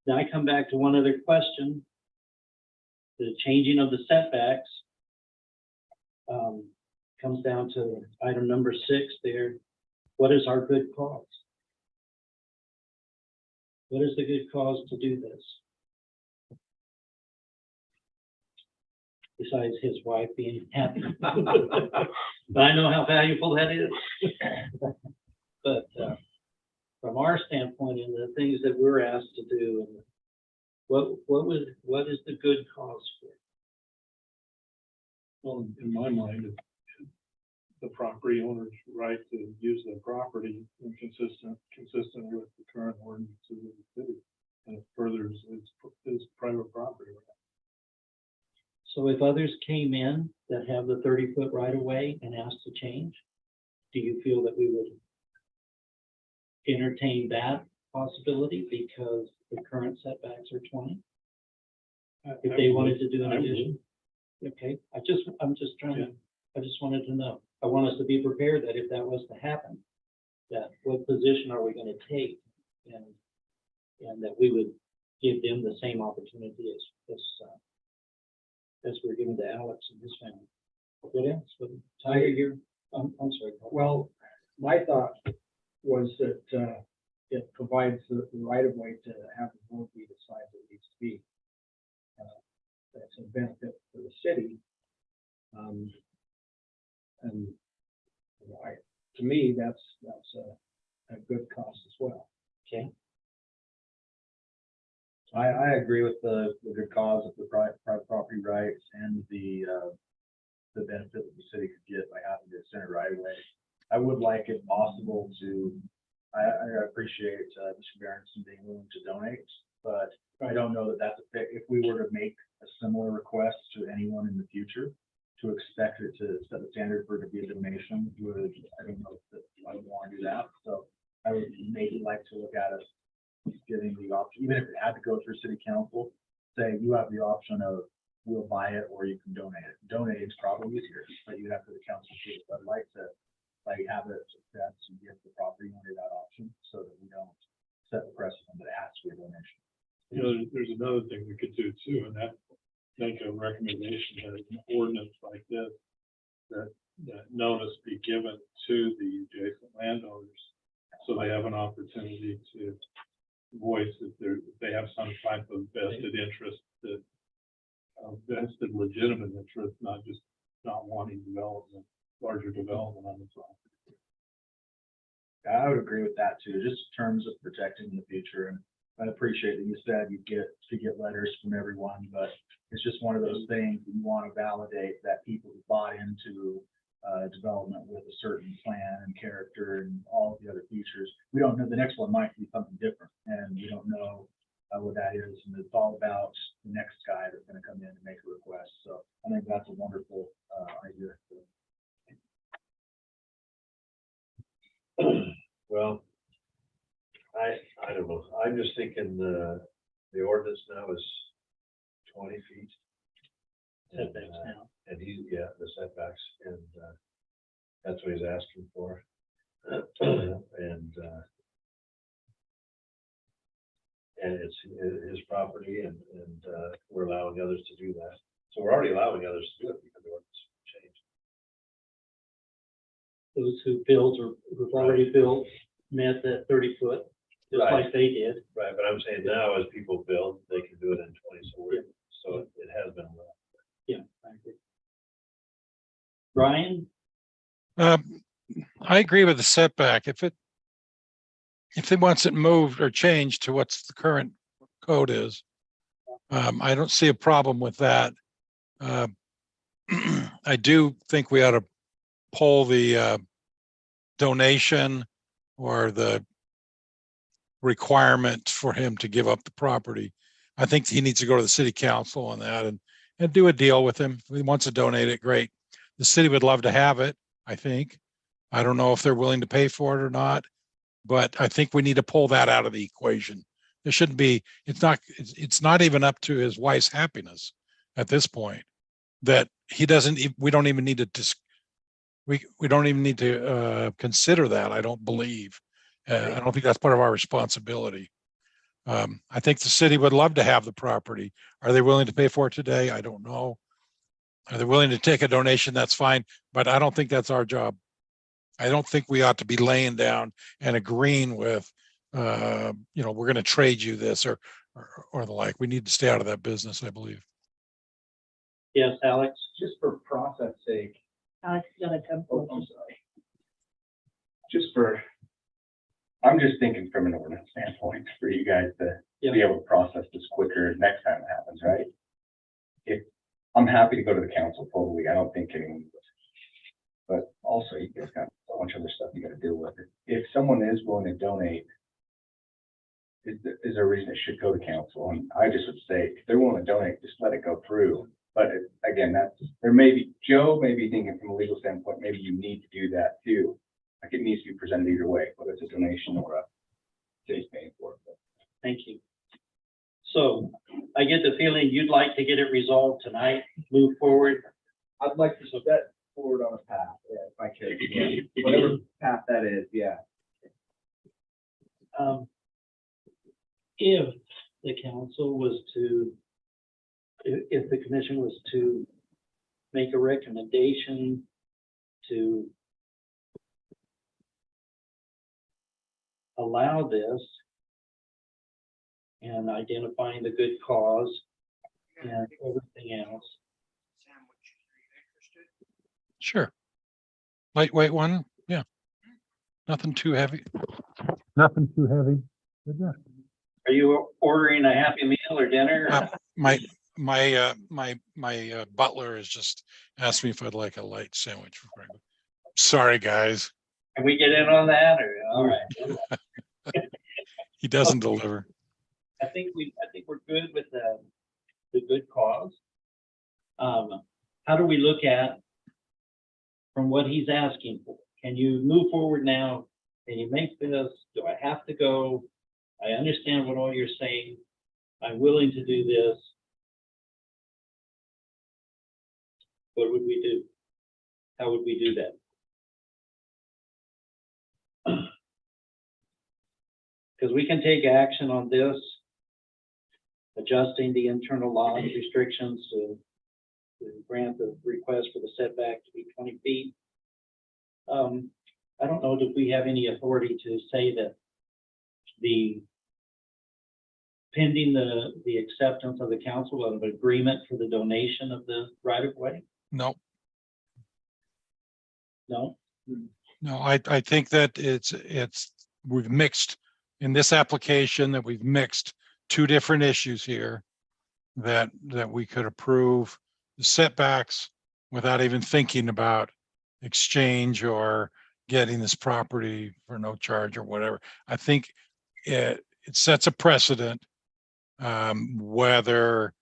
A: Now I come back to one other question. The changing of the setbacks comes down to item number 6 there. What is our good cause? What is the good cause to do this? Besides his wife being happy. But I know how valuable that is. But from our standpoint and the things that we're asked to do, and What is the good cause for?
G: Well, in my mind, it's the property owner's right to use their property and consistent with the current ordinances of the city. And it furthers its private property.
A: So if others came in that have the 30-foot right of way and asked to change, do you feel that we would entertain that possibility because the current setbacks are 20? If they wanted to do an
G: I would.
A: addition? Okay, I'm just trying to, I just wanted to know. I want us to be prepared that if that was to happen, that what position are we going to take? And that we would give them the same opportunity as we're giving to Alex and his family. What else? Tyler, I'm sorry. Paul.
D: Well, my thought was that it provides the right of way to have the road be the size it needs to be. That's a benefit for the city. And you know, to me, that's a good cost as well.
A: Okay.
H: I agree with the good cause of the private property rights and the benefit that the city could get by having the center right away. I would like, if possible, I appreciate Mr. Berenson being willing to donate, but I don't know that that's a fit. If we were to make a similar request to anyone in the future, to expect it to set the standard for it to be a donation, I don't know if I would want to do that. So I would maybe like to look at it giving the option, even if it had to go through city council, say you have the option of we'll buy it or you can donate it. Donate is probably easier, but you have to the council too. But I'd like to have it that's to give the property owner that option so that we don't set the precedent that it has to be a donation.
G: You know, there's another thing we could do too, and that make a recommendation that an ordinance like this, that notice be given to the adjacent landowners, so they have an opportunity to voice if they have some type of vested interest, that vested legitimate interest, not just not wanting development, larger development on the property.
H: I would agree with that too, just in terms of protecting in the future. And I appreciate that you said you get letters from everyone, but it's just one of those things that you want to validate that people who bought into development with a certain plan and character and all of the other features. We don't know, the next one might be something different, and we don't know what that is. And it's all about the next guy that's going to come in and make a request. So I think that's a wonderful idea.
I: Well, I don't know. I'm just thinking the ordinance now is 20 feet.
A: Setbacks now.
I: And the setbacks, and that's what he's asking for. And it's his property, and we're allowing others to do that. So we're already allowing others to do it because the ordinance changed.
A: Those who built or who've already built met that 30-foot, just
I: Right.
A: like they did.
I: Right, but I'm saying now as people build, they can do it in 20. So it has been allowed.
A: Yeah, I agree. Brian?
B: I agree with the setback. If it wants it moved or changed to what's the current code is, I don't see a problem with that. I do think we ought to pull the donation or the requirement for him to give up the property. I think he needs to go to the city council on that and do a deal with him. If he wants to donate it, great. The city would love to have it, I think. I don't know if they're willing to pay for it or not, but I think we need to pull that out of the equation. There shouldn't be, it's not even up to his wife's happiness at this point that we don't even need to we don't even need to consider that. I don't believe. I don't think that's part of our responsibility. I think the city would love to have the property. Are they willing to pay for it today? I don't know. Are they willing to take a donation? That's fine, but I don't think that's our job. I don't think we ought to be laying down and agreeing with, we're going to trade you this or the like. We need to stay out of that business, I believe.
A: Yes, Alex?
H: Just for process sake,
F: Alex, you gotta come
H: oh,
F: forward.
H: I'm sorry. I'm just thinking from an ordinance standpoint for you guys to be able to process this quick. quicker next time it happens, right? If, I'm happy to go to the council totally, I don't think anyone would. But also, you guys got a bunch of other stuff you gotta deal with. If someone is willing to donate, is there a reason it should go to council? And I just would say, if they're willing to donate, just let it go through. But again, Joe may be thinking from a legal standpoint, maybe you need to do that too. Like it needs to be presented either way, whether it's a donation or a city's paying for it.
A: Thank you. So I get the feeling you'd like to get it resolved tonight, move forward.
H: I'd like to step forward on a path, yeah, if I could, yeah. Whatever path that is, yeah.
A: If the council was to, if the commission was to make a recommendation to allow this and identifying the good cause and everything else.
B: Sure. Lightweight one, yeah. Nothing too heavy. Nothing too heavy. But yeah.
A: Are you ordering a Happy Meal or dinner?
B: My butler has just asked me if I'd like a light sandwich for breakfast. Sorry, guys.
A: Can we get in on that or, all right.
B: He doesn't deliver.
A: I think we're good with the good cause. How do we look at from what he's asking for? Can you move forward now? Can you make this? Do I have to go? I understand what all you're saying. I'm willing to do this. What would we do? How would we do that? Because we can take action on this, adjusting the internal law restrictions to grant the request for the setback to be 20 feet. I don't know if we have any authority to say that pending the acceptance of the council of an agreement for the donation of the right of way.
B: No,
A: No.
B: no, I think that we've mixed in this application that we've mixed two different issues here that we could approve the setbacks without even thinking about exchange or getting this property for no charge or whatever. I think it sets a precedent, whether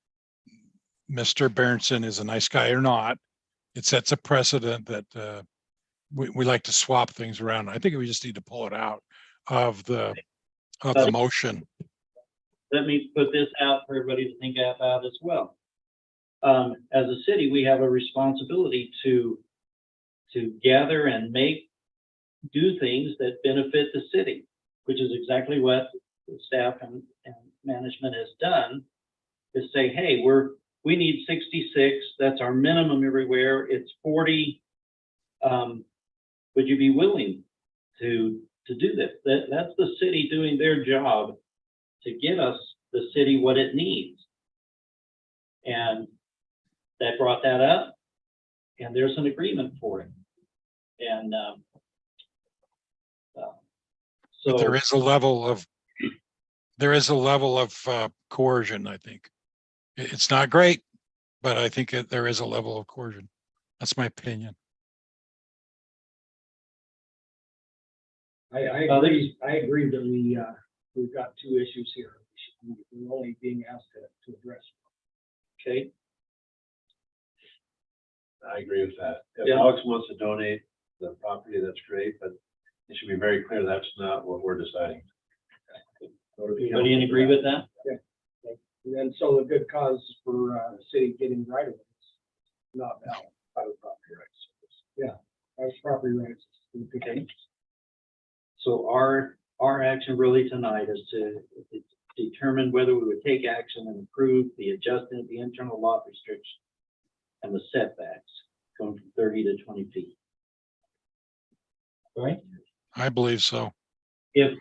B: Mr. Berenson is a nice guy or not. It sets a precedent that we like to swap things around. I think we just need to pull it out of the motion.
A: Let me put this out for everybody to think about as well. As a city, we have a responsibility to gather and do things that benefit the city, which is exactly what the staff and management has done, is say, hey, we need 66. That's our minimum everywhere. It's 40. Would you be willing to do this? That's the city doing their job to get us, the city, what it needs. And that brought that up, and there's an agreement for it. And
B: But there is a level of coercion, I think. It's not great, but I think there is a level of coercion. That's my opinion.
D: I agree that we've got two issues here. We're only being asked to address.
A: okay,
I: I agree with that. If
A: Yeah.
I: Alex wants to donate the property, that's great, but it should be very clear that's not what we're deciding.
A: everybody in agree with that?
D: And then so the good cause for the city getting right of it, not valid by the property rights. Yeah, that's property rights.
A: Okay. So our action really tonight is to determine whether we would take action and approve the adjustment of the internal lot restriction and the setbacks going from 30 to 20 feet. Right?
B: I believe so.
A: And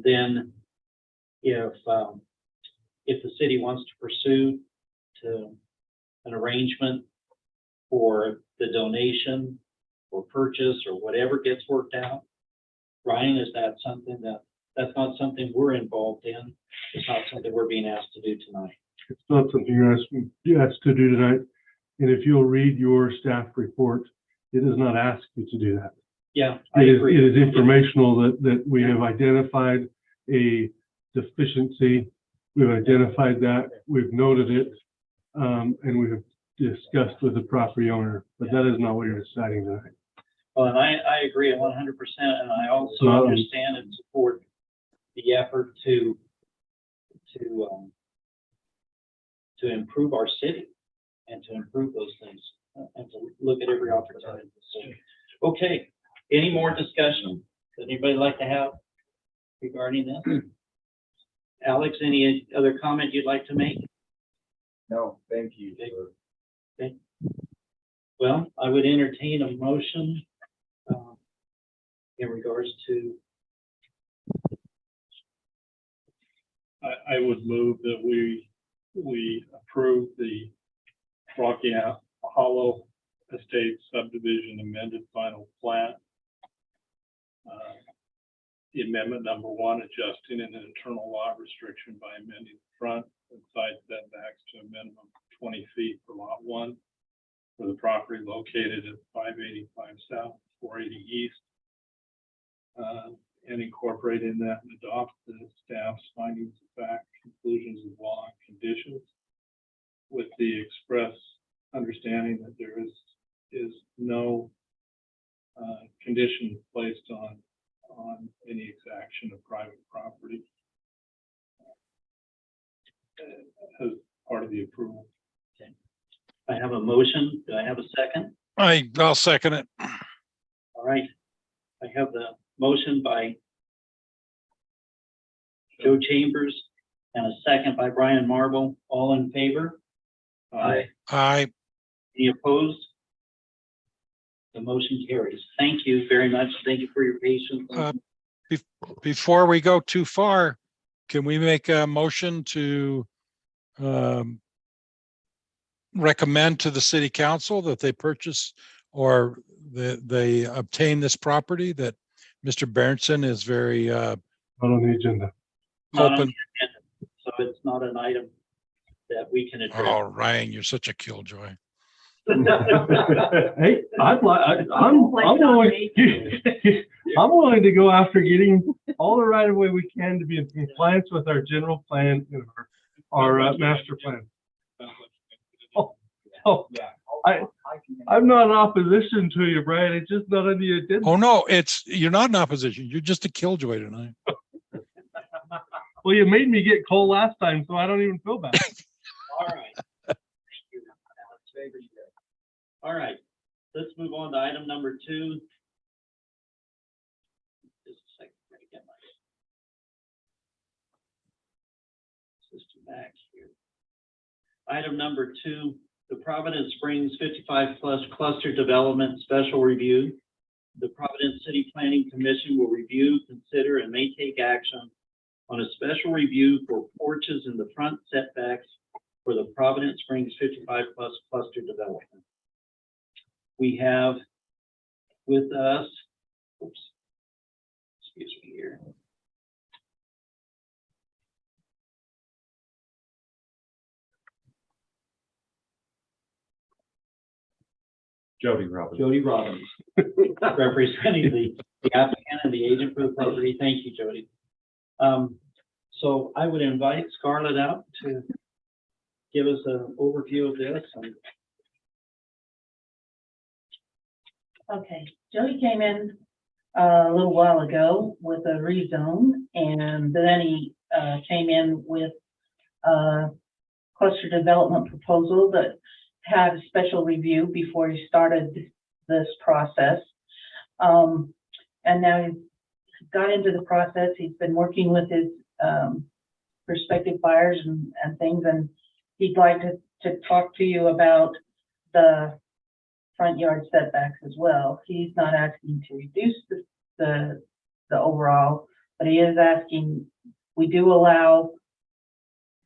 A: then if the city wants to pursue an arrangement for the donation or purchase or whatever gets worked out, Ryan, is that something that That's not something we're involved in. It's not something we're being asked to do tonight.
C: It's not something you're asked to do tonight. And if you'll read your staff report, it does not ask you to do that.
A: Yeah, I
C: It
A: agree.
C: is informational that we have identified a deficiency. We've identified that, we've noted it, and we have discussed with the property owner, but that is not what you're deciding tonight.
A: Well, and I agree 100%, and I also
C: Well,
A: understand and support the effort to improve our city and to improve those things and to look at every opportunity. So, okay, any more discussion that anybody like to have regarding this? Alex, any other comment you'd like to make?
H: No, thank you.
A: Well, I would entertain a motion in regards to,
G: I would move that we approve the Rocky Hollow Estate subdivision amended final plat. The amendment number 1, adjusting an internal lot restriction by amending the front and side setbacks to a minimum of 20 feet for lot 1 for the property located at 585 South, 480 East. And incorporating that and adopt the staff's findings of fact, conclusions of law, and conditions with the express understanding that there is no condition placed on any exaction of private property as part of the approval.
A: I have a motion. Do I have a second?
B: I'll second it.
A: All right. I have the motion by Joe Chambers and a second by Brian Marble. All in favor?
D: Aye.
B: I,
A: Any opposed? The motion carries. Thank you very much. Thank you for your patience.
B: before we go too far, can we make a motion to recommend to the city council that they purchase or they obtain this property that Mr. Berenson is very
C: Not on the agenda.
A: Not on
B: open.
A: the agenda, so it's not an item that we can address.
B: Oh, Ryan, you're such a killjoy.
C: Hey, I'm willing, I'm willing to go after getting all the right of way we can to be in compliance with our general plan and our master plan. Oh, I'm not in opposition to you, Brian. It's just not on the agenda.
B: Oh, no, you're not in opposition. You're just a killjoy tonight.
C: Well, you made me get coal last time, so I don't even feel bad.
A: All right. Thank you, Alex. All right, let's move on to item number 2. Just a second, let me get my system back here. Item number 2, the Providence Springs 55 plus cluster development special review. The Providence City Planning Commission will review, consider, and may take action on a special review for porches in the front setbacks for the Providence Springs 55 plus cluster development. We have with us, oops, excuse me here.
H: Jody Robbins.
A: Jody Robbins, representing the applicant and the agent for the property. Thank you, Jody. So I would invite Scarlett out to give us an overview of this.
F: Okay, Jody came in a little while ago with a rezone, and then he came in with a cluster development proposal that had a special review before he started this process. And now he's got into the process. He's been working with his prospective buyers and things, and he'd like to talk to you about the front yard setbacks as well. He's not asking to reduce the overall, but he is asking, we do allow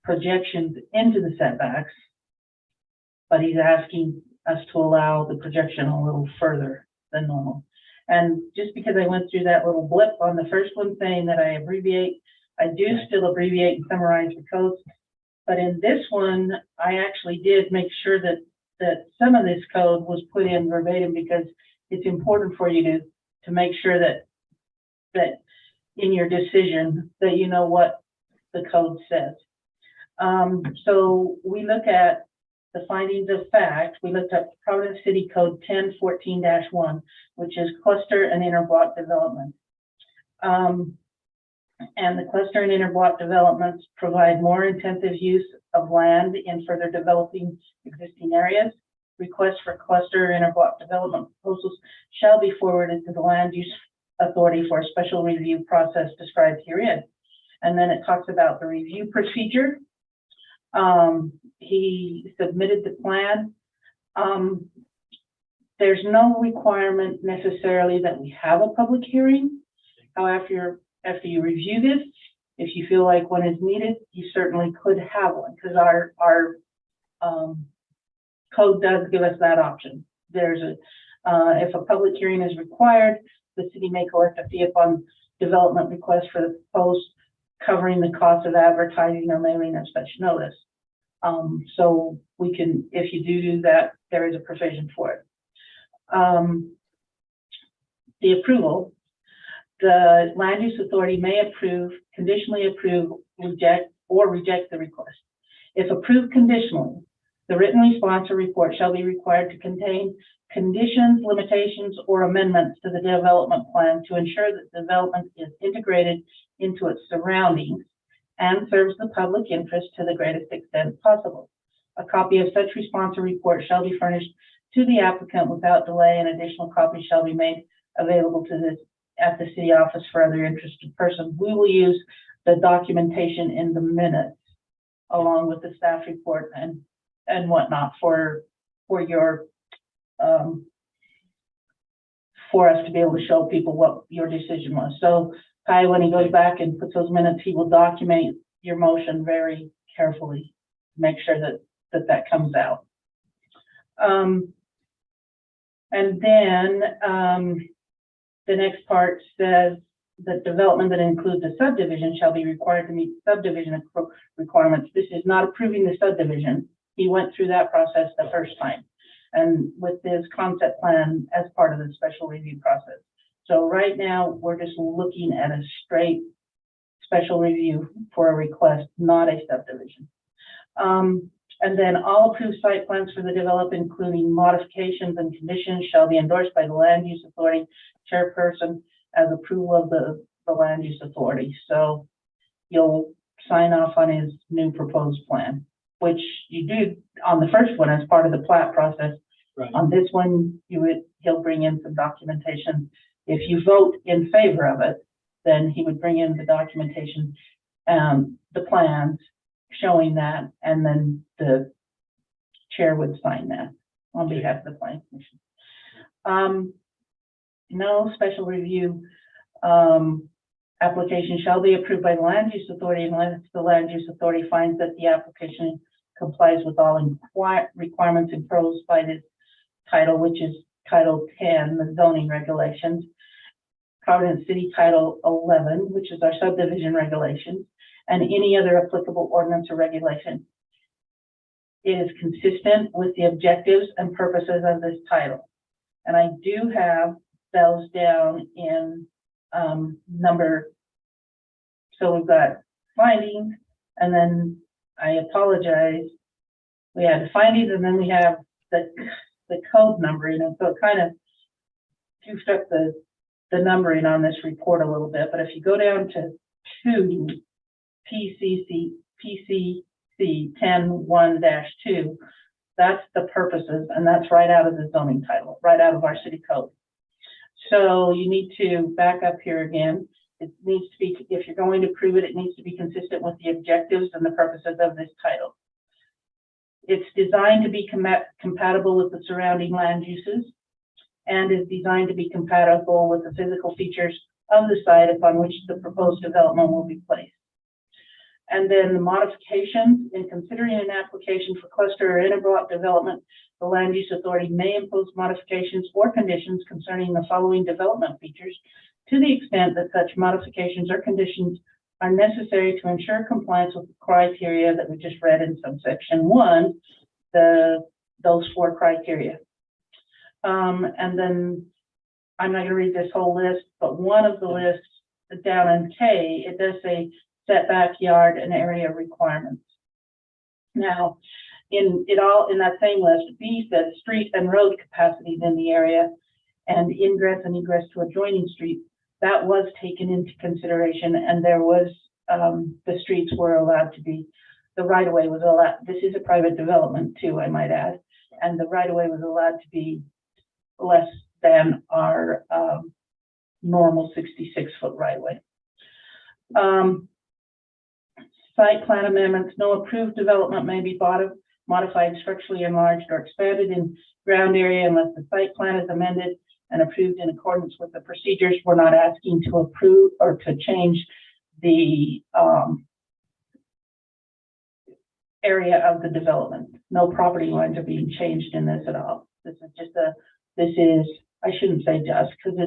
F: projections into the setbacks, but he's asking us to allow the projection a little further than normal. And just because I went through that little blip on the first one saying that I abbreviate, I do still abbreviate and summarize the codes. But in this one, I actually did make sure that some of this code was put in verbatim, because it's important for you to make sure that in your decision that you know what the code says. So we look at the findings of fact. We looked at Providence City Code 1014-1, which is cluster and interblock development. And the cluster and interblock developments provide more intensive use of land in further developing existing areas. Requests for cluster or interblock development proposals shall be forwarded to the Land Use Authority for a special review process described herein. And then it talks about the review procedure. He submitted the plan. There's no requirement necessarily that we have a public hearing. However, after you review this, if you feel like one is needed, you certainly could have one, because our code does give us that option. There's if a public hearing is required, the city may collect a fee upon development request for the proposed, covering the cost of advertising or mailing of such notice. So we can, if you do that, there is a provision for it. The approval, the Land Use Authority may approve, conditionally approve, reject the request. If approved conditionally, the written response or report shall be required to contain conditions, limitations, or amendments to the development plan to ensure that the development is integrated into its surroundings and serves the public interest to the greatest extent possible. A copy of such response or report shall be furnished to the applicant without delay, and additional copies shall be made available at the city office for other interested persons. We will use the documentation in the minutes along with the staff report and whatnot for your for us to be able to show people what your decision was. So Kai, when he goes back and puts those minutes, he will document your motion very carefully to make sure that comes out. And then the next part says that development that includes a subdivision shall be required to meet subdivision requirements. This is not approving the subdivision. He went through that process the first time, and with his concept plan as part of the special review process. So right now, we're just looking at a straight special review for a request, not a subdivision. And then all approved site plans for the development, including modifications and conditions, shall be endorsed by the Land Use Authority chairperson as approval of the Land Use Authority. So you'll sign off on his new proposed plan, which you do on the first one as part of the plat process.
A: Right.
F: On this one, he'll bring in some documentation. If you vote in favor of it, then he would bring in the documentation, the plans showing that, and then the chair would sign that on behalf of the planning commission. No special review application shall be approved by the Land Use Authority unless the Land Use Authority finds that the application complies with all requirements imposed by this title, which is Title 10, the zoning regulations, Providence City Title 11, which is our subdivision regulations, and any other applicable ordinance or regulation. It is consistent with the objectives and purposes of this title. And I do have those down in number. So we've got findings, and then I apologize. We had findings, and then we have the code numbering, and so it kind of goofed up the numbering on this report a little bit. But if you go down to 2 PCC 10-1-2, that's the purposes, and that's right out of the zoning title, right out of our city code. So you need to back up here again. It needs to be, if you're going to prove it, it needs to be consistent with the objectives and the purposes of this title. It's designed to be compatible with the surrounding land uses, and is designed to be compatible with the physical features of the site upon which the proposed development will be placed. And then the modifications, in considering an application for cluster or interblock development, the land use authority may impose modifications or conditions concerning the following development features to the extent that such modifications or conditions are necessary to ensure compliance with the criteria that we just read in subsection 1, those 4 criteria. And then I'm not going to read this whole list, but one of the lists down in K, it does say setback, yard, and area requirements. Now, in that same list, B said street and road capacities in the area and ingress and egress to adjoining streets. That was taken into consideration, and there was, the streets were allowed to be, the right-of-way was allowed, this is a private development too, I might add, and the right-of-way was allowed to be less than our normal 66-foot right-of-way. Site plan amendments, no approved development may be modified, structurally enlarged, or expanded in ground area unless the site plan is amended and approved in accordance with the procedures. We're not asking to approve or to change the area of the development. No property lines are being changed in this at all. This is just I shouldn't say just, because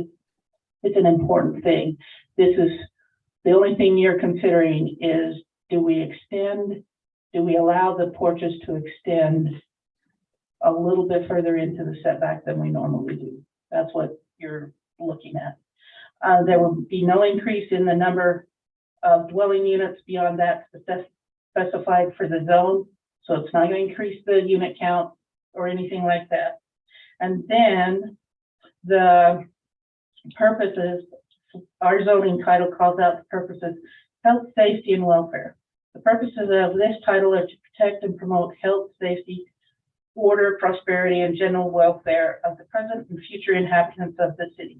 F: it's an important thing. This is, the only thing you're considering is, do we allow the porches to extend a little bit further into the setback than we normally do? That's what you're looking at. There will be no increase in the number of dwelling units beyond that specified for the zone. So it's not going to increase the unit count or anything like that. And then the purposes, our zoning title calls out the purposes: health, safety, and welfare. The purposes of this title are to protect and promote health, safety, order, prosperity, and general welfare of the present and future inhabitants of the city.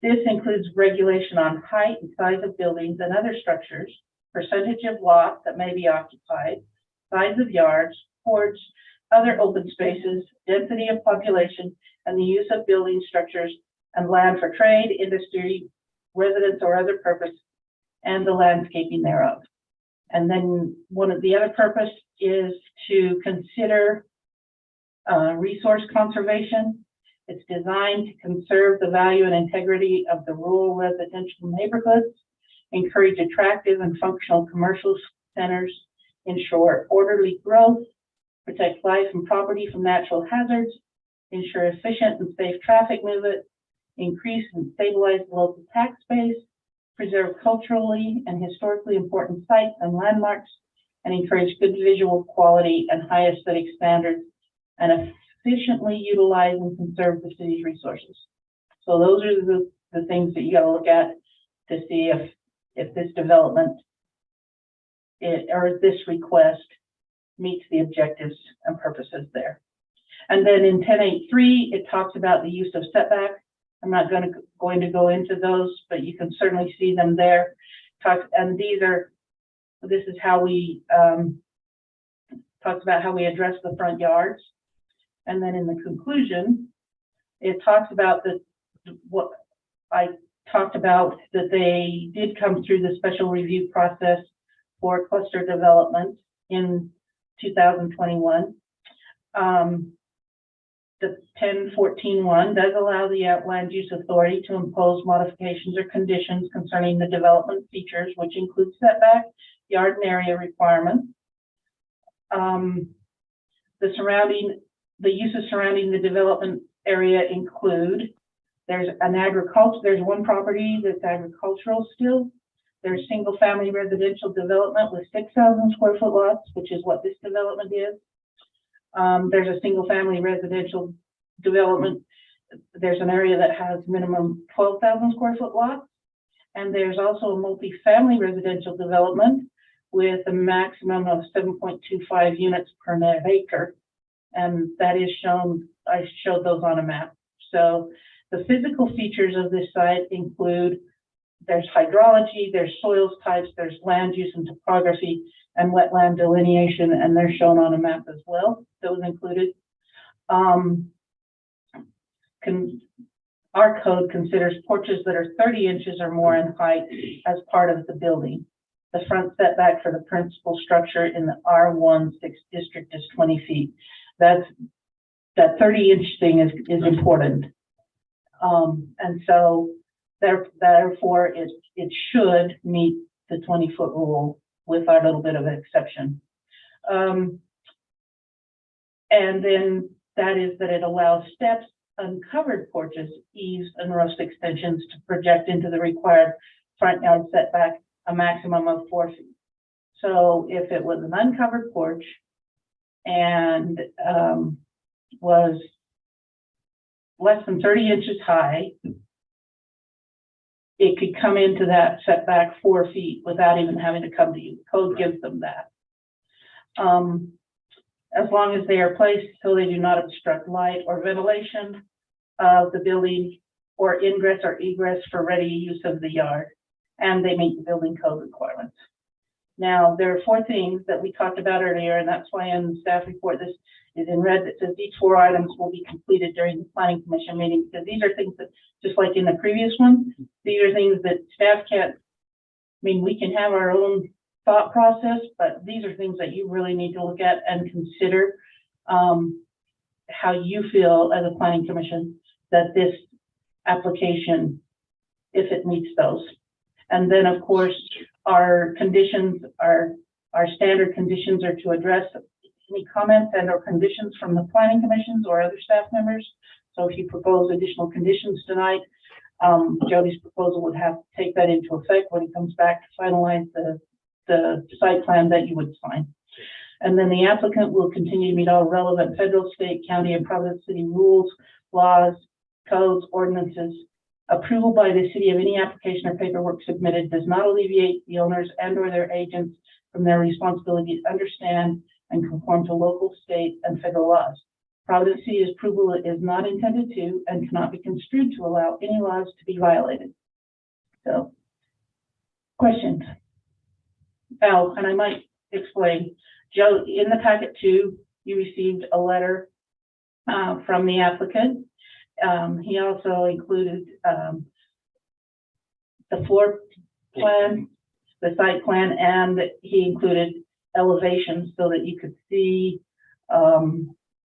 F: This includes regulation on height and size of buildings and other structures, percentage of lots that may be occupied, size of yards, courts, other open spaces, density of population, and the use of building structures and land for trade, industry, residence, or other purpose, and the landscaping thereof. And then one of the other purpose is to consider resource conservation. It's designed to conserve the value and integrity of the rural residential neighborhoods, encourage attractive and functional commercial centers, ensure orderly growth, protect life and property from natural hazards, ensure efficient and safe traffic movement, increase and stabilize the local tax base, preserve culturally and historically important sites and landmarks, and encourage good visual quality and high aesthetic standards, and efficiently utilize and conserve the city's resources. So those are the things that you got to look at to see if this development or this request meets the objectives and purposes there. And then in 10.8.3, it talks about the use of setback. I'm not going to go into those, but you can certainly see them there. And this is how we talks about how we address the front yards. And then in the conclusion, it talks about what I talked about, that they did come through the special review process for cluster development in 2021. The 10.14.1 does allow the land use authority to impose modifications or conditions concerning the development features, which include setback, yard and area requirements. The uses surrounding the development area include, there's one property that's agricultural still. There's single family residential development with 6,000 square foot lots, which is what this development is. There's a single family residential development. There's an area that has minimum 12,000 square foot lots. And there's also a multi-family residential development with a maximum of 7.25 units per net acre. And that is shown, I showed those on a map. So the physical features of this site include, there's hydrology, there's soils types, there's land use and topography, and wetland delineation, and they're shown on a map as well. Those included. Our code considers porches that are 30 inches or more in height as part of the building. The front setback for the principal structure in the R1 6th district is 20 feet. That 30-inch thing is important. And so therefore it should meet the 20-foot rule with our little bit of an exception. And then that is that it allows steps, uncovered porches, eaves, and roof extensions to project into the required front yard setback a maximum of 4 feet. So if it was an uncovered porch and was less than 30 inches high, it could come into that setback 4 feet without even having to come to you. Code gives them that. As long as they are placed so they do not obstruct light or ventilation of the building or ingress or egress for ready use of the yard, and they meet the building code requirements. Now, there are 4 things that we talked about earlier, and that's why in the staff report, this is in red, that says these 4 items will be completed during the planning commission meeting, because these are things that, just like in the previous one, these are things that staff can't, I mean, we can have our own thought process, but these are things that you really need to look at and consider how you feel as a planning commission that this application, if it meets those. And then, of course, our conditions, our standard conditions are to address any comments and or conditions from the planning commissions or other staff members. So if you propose additional conditions tonight, Jody's proposal would have to take that into effect when it comes back to finalize the site plan that you would sign. And then the applicant will continue to meet all relevant federal, state, county, and Providence City rules, laws, codes, ordinances. Approval by the city of any application or paperwork submitted does not alleviate the owners and or their agents from their responsibility to understand and conform to local, state, and federal laws. Providence City's approval is not intended to and cannot be construed to allow any laws to be violated. So, questions? Oh, and I might explain, Joe, in the packet too, you received a letter from the applicant. He also included the floor plan, the site plan, and he included elevations so that you could see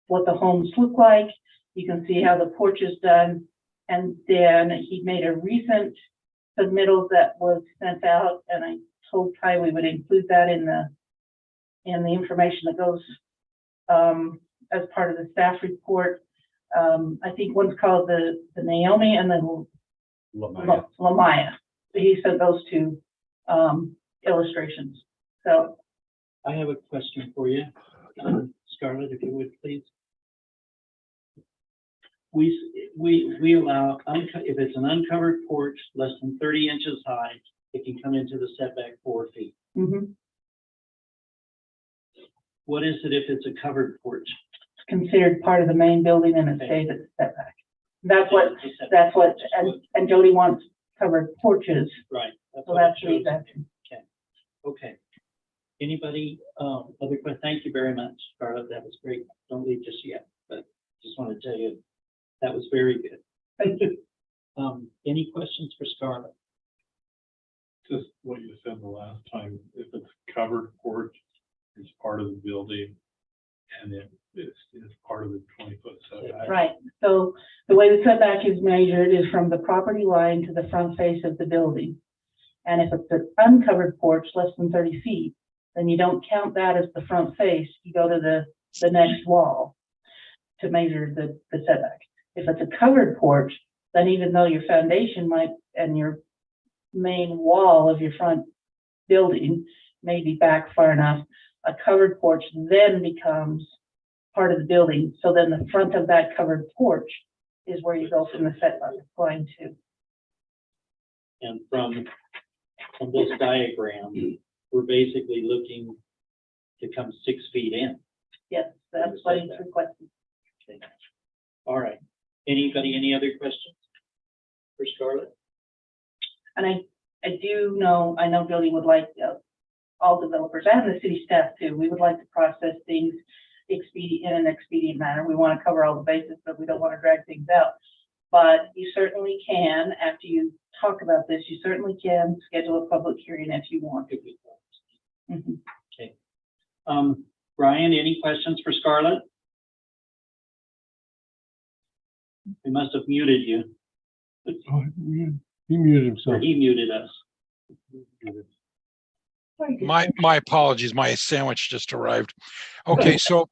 F: what the homes look like. You can see how the porch is done. And then he made a recent submittal that was sent out, and I told Ty we would include that in the information that goes as part of the staff report. I think one's called the Naomi and the Lamaya. He sent those 2 illustrations. So
A: I have a question for you, Scarlett, if you would please. We allow, if it's an uncovered porch less than 30 inches high, it can come into the setback 4 feet.
F: mm-hmm.
A: What is it if it's a covered porch?
F: Considered part of the main building and it stays at the setback. That's what, and Jody wants covered porches.
A: Right.
F: So
A: what
F: that's
A: it
F: the
A: shows.
F: exception.
A: Okay. Anybody, other questions? Thank you very much, Scarlett. That was great. Don't leave just yet, but just want to tell you that was very good.
F: Thank you.
A: Any questions for Scarlett?
G: Just what you said the last time, if it's covered porch, it's part of the building, and it's part of the 20-foot setback.
F: Right. So the way the setback is measured is from the property line to the front face of the building. And if it's an uncovered porch less than 30 feet, then you don't count that as the front face. You go to the next wall to measure the setback. If it's a covered porch, then even though your foundation might and your main wall of your front building may be back far enough, a covered porch then becomes part of the building. So then the front of that covered porch is where you go from the setback line to.
A: And from this diagram, we're basically looking to come 6 feet in.
F: Yes, that's what he's requesting.
A: Okay. All right. Anybody, any other questions for Scarlett?
F: And I do know, I know Jody would like all developers and the city staff too. We would like to process things in an expedient manner. We want to cover all the bases, but we don't want to drag things out. But you certainly can, after you talk about this, you certainly can schedule a public hearing if you want. Mhm.
A: Brian, any questions for Scarlett? We must have muted you,
C: Oh, he muted
A: or
C: himself.
A: he muted us.
B: My apologies, my sandwich just arrived. Okay, so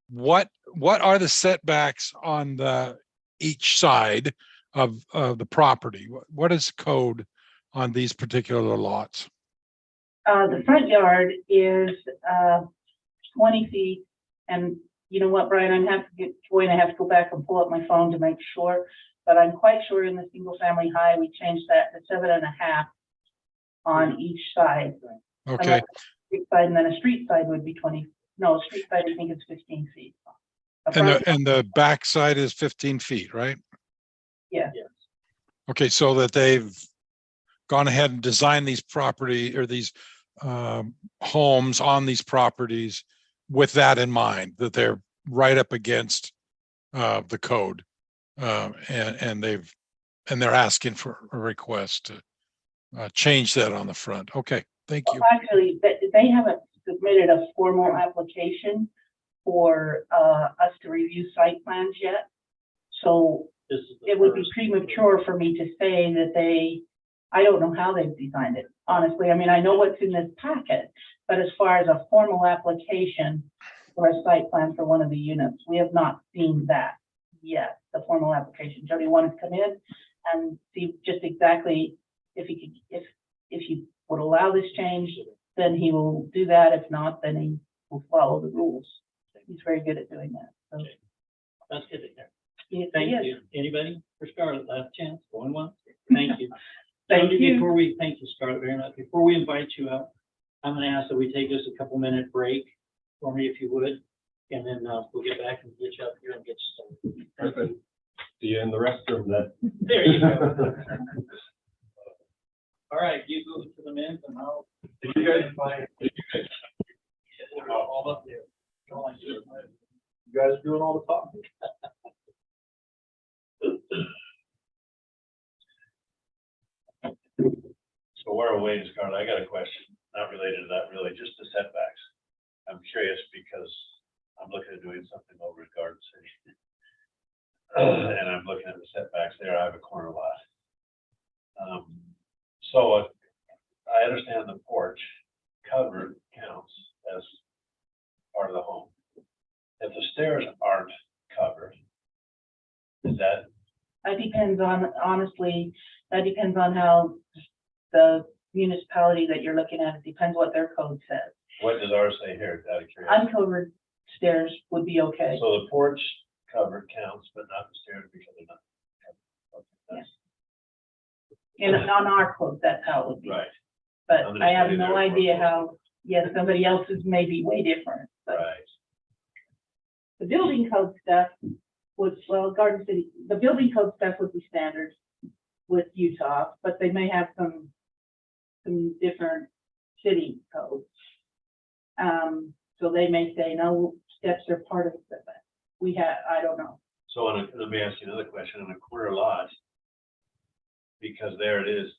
B: what are the setbacks on each side of the property? What is code on these particular lots?
F: The front yard is 20 feet, and you know what, Brian, going to have to go back and pull up my phone to make sure, but I'm quite sure in the single family high, we changed that to 7.5 on each side.
B: Okay,
F: Street side, and then a street side would be 20, no, street side, I think it's 15 feet.
B: and the back side is 15 feet, right?
F: Yeah.
B: Okay, so that they've gone ahead and designed these property or these homes on these properties with that in mind, that they're right up against the code, and they're asking for a request to change that on the front. Okay, thank you.
F: Actually, they haven't submitted a formal application for us to review site plans yet. So
A: This is the
F: it would be
A: first-
F: premature for me to say that I don't know how they've designed it, honestly. I mean, I know what's in this packet, but as far as a formal application for a site plan for one of the units, we have not seen that yet, the formal application. Jody wanted to come in and see just exactly if he could, if you would allow this change, then he will do that. If not, then he will follow the rules. He's very good at doing that. So,
A: That's good to hear.
F: yes,
A: Thank
F: he is.
A: you. Anybody for Scarlett? Last chance, going once. Thank you.
F: Thank
A: Jody,
F: you.
A: Thank you, Scarlett, very much. Before we invite you up, I'm gonna ask that we take just a couple minute break for me, if you would. And then we'll get back and get you up here and get you started.
I: Perfect. See you in the restroom then.
A: There you go. All right, you go to the men's and I'll.
I: Did you guys find?
A: All up there.
I: You guys doing all the talking? So while we're waiting, Scarlett, I got a question, not related to that really, just the setbacks. I'm curious because I'm looking at doing something over at Garden City. And I'm looking at the setbacks there. I have a corner lot. So I understand the porch cover counts as part of the home. If the stairs aren't covered, is that,
F: That depends on, honestly, that depends on how the municipality that you're looking at, it depends what their code says.
I: what does ours say here, out of curiosity?
F: Uncovered stairs would be okay.
I: So the porch cover counts, but not the stairs because they're not covered. Okay, that's-
F: And on our code, that's how it would be.
I: Right,
F: But
I: I'm
F: I have
I: just
F: no
I: saying
F: idea
I: therefore.
F: how, yes, somebody else's may be way different. But
I: right.
F: the building code stuff would, well, Garden City, the building code stuff would be standard with Utah, but they may have some different city codes. So they may say, no, steps are part of the setback. I don't know.
I: So let me ask you another question, on a corner lot, because there it is,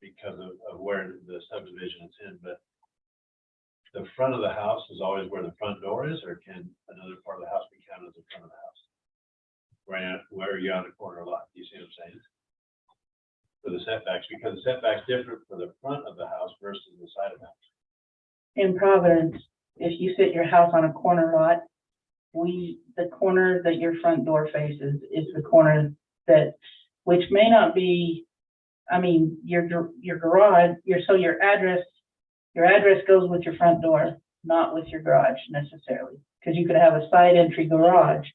I: because of where the subdivision is in, but the front of the house is always where the front door is, or can another part of the house be counted as the front of the house? Where you're on a corner lot, do you see what I'm saying? For the setbacks, because the setback's different for the front of the house versus the side of the house.
F: In Providence, if you sit your house on a corner lot, the corner that your front door faces is the corner which may not be, I mean, your garage, your address goes with your front door, not with your garage necessarily. Because you could have a side entry garage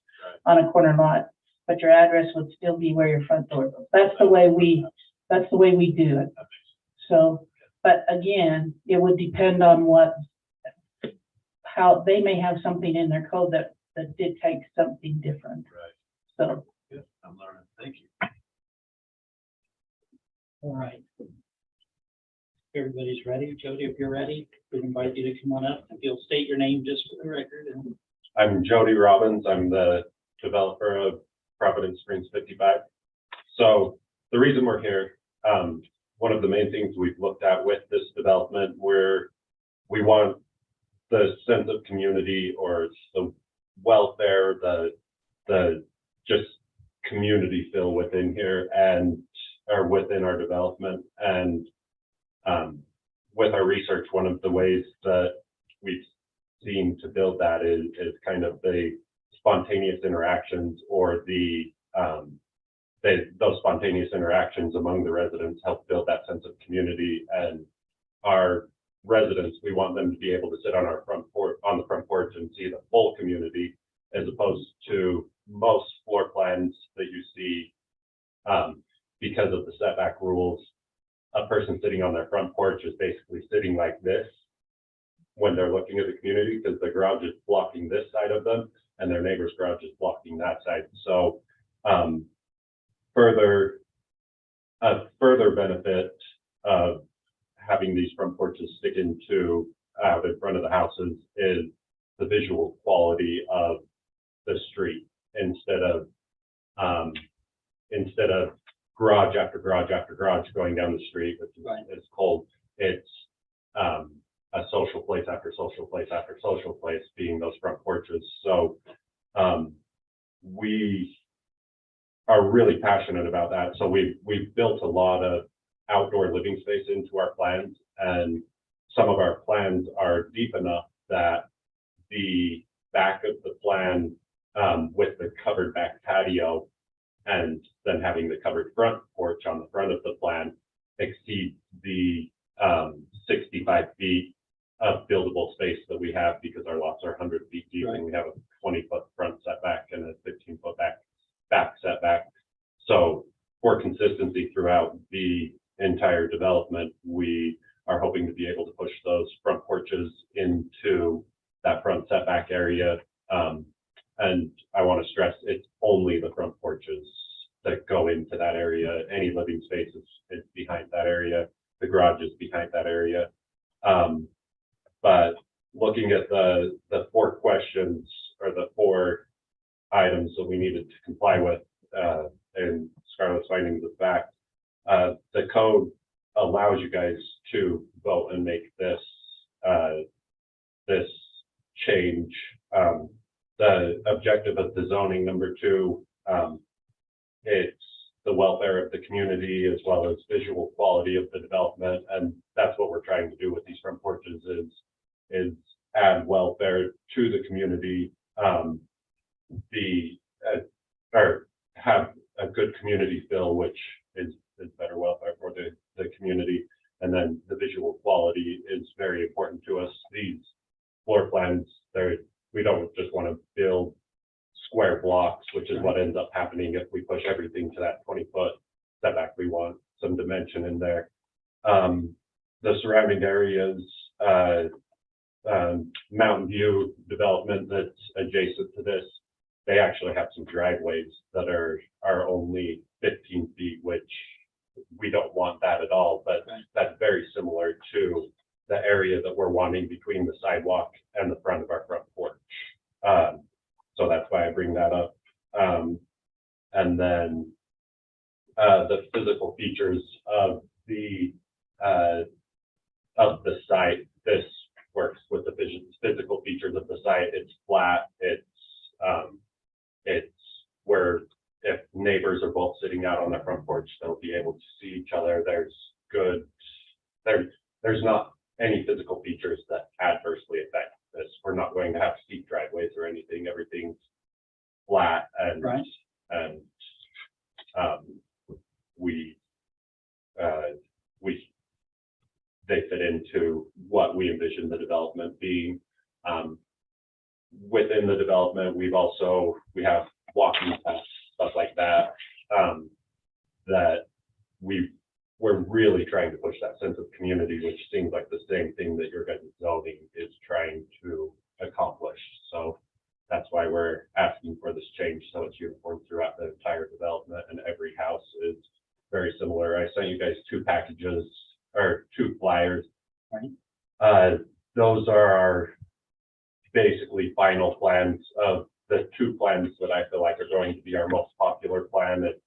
F: on a corner lot, but your address would still be where your front door goes. That's the way we do it. So, but again, it would depend on how they may have something in their code that dictates something different.
I: Right.
F: So,
I: Good, I'm learning, thank you.
A: All right. Everybody's ready. Jody, if you're ready, we invite you to come on up. If you'll state your name just for the record. And
J: I'm Jody Robbins. I'm the developer of Providence Springs 55. So the reason we're here, one of the main things we've looked at with this development, where we want the sense of community or the welfare, the just community feel within here and or within our development. And with our research, one of the ways that we've seen to build that is kind of the spontaneous interactions or those spontaneous interactions among the residents help build that sense of community. And our residents, we want them to be able to sit on our front porch, and see the full community, as opposed to most floor plans that you see because of the setback rules. A person sitting on their front porch is basically sitting like this when they're looking at the community, because the garage is blocking this side of them and their neighbor's garage is blocking that side. So a further benefit of having these front porches stick into out in front of the houses is the visual quality of the street, instead of garage after garage after garage going down the street, which is it's cold. It's a social place after social place after social place being those front porches. So we are really passionate about that. So we've built a lot of outdoor living space into our plans, and some of our plans are deep enough that the back of the plan with the covered back patio and then having the covered front porch on the front of the plan exceeds the 65 feet of buildable space that we have, because our lots are 100 feet deep and we have a 20-foot front setback and a 15-foot back setback. So for consistency throughout the entire development, we are hoping to be able to push those front porches into that front setback area. And I want to stress, it's only the front porches that go into that area. Any living space is behind that area. The garage is behind that area. But looking at the 4 questions or the 4 items that we needed to comply with, and Scarlett's findings of fact, the code allows you guys to vote and make this change. The objective of the zoning, number 2, it's the welfare of the community as well as visual quality of the development, and that's what we're trying to do with these front porches is add welfare to the community, or have a good community feel, which is better welfare for the community. And then the visual quality is very important to us. These floor plans, we don't just want to build square blocks, which is what ends up happening if we push everything to that 20-foot setback. We want some dimension in there. The surrounding areas, Mountain View development that's adjacent to this, they actually have some driveways that are only 15 feet, which we don't want that at all, but that's very similar to the area that we're wanting between the sidewalk and the front of our front porch. So that's why I bring that up. And then the physical features of the site. This works with the physical features of the site. It's flat. It's where if neighbors are both sitting out on their front porch, they'll be able to see each other. There's not any physical features that adversely affect this. We're not going to have steep driveways or anything. Everything's flat and they fit into what we envision the development being. Within the development, we have walking paths, stuff like that, that we're really trying to push that sense of community, which seems like the same thing that your guys' zoning is trying to accomplish. So that's why we're asking for this change, so it's uniform throughout the entire development, and every house is very similar. I sent you guys 2 packages or 2 flyers. Those are our basically final plans of the two plans that I feel like are going to be our most popular plan. It's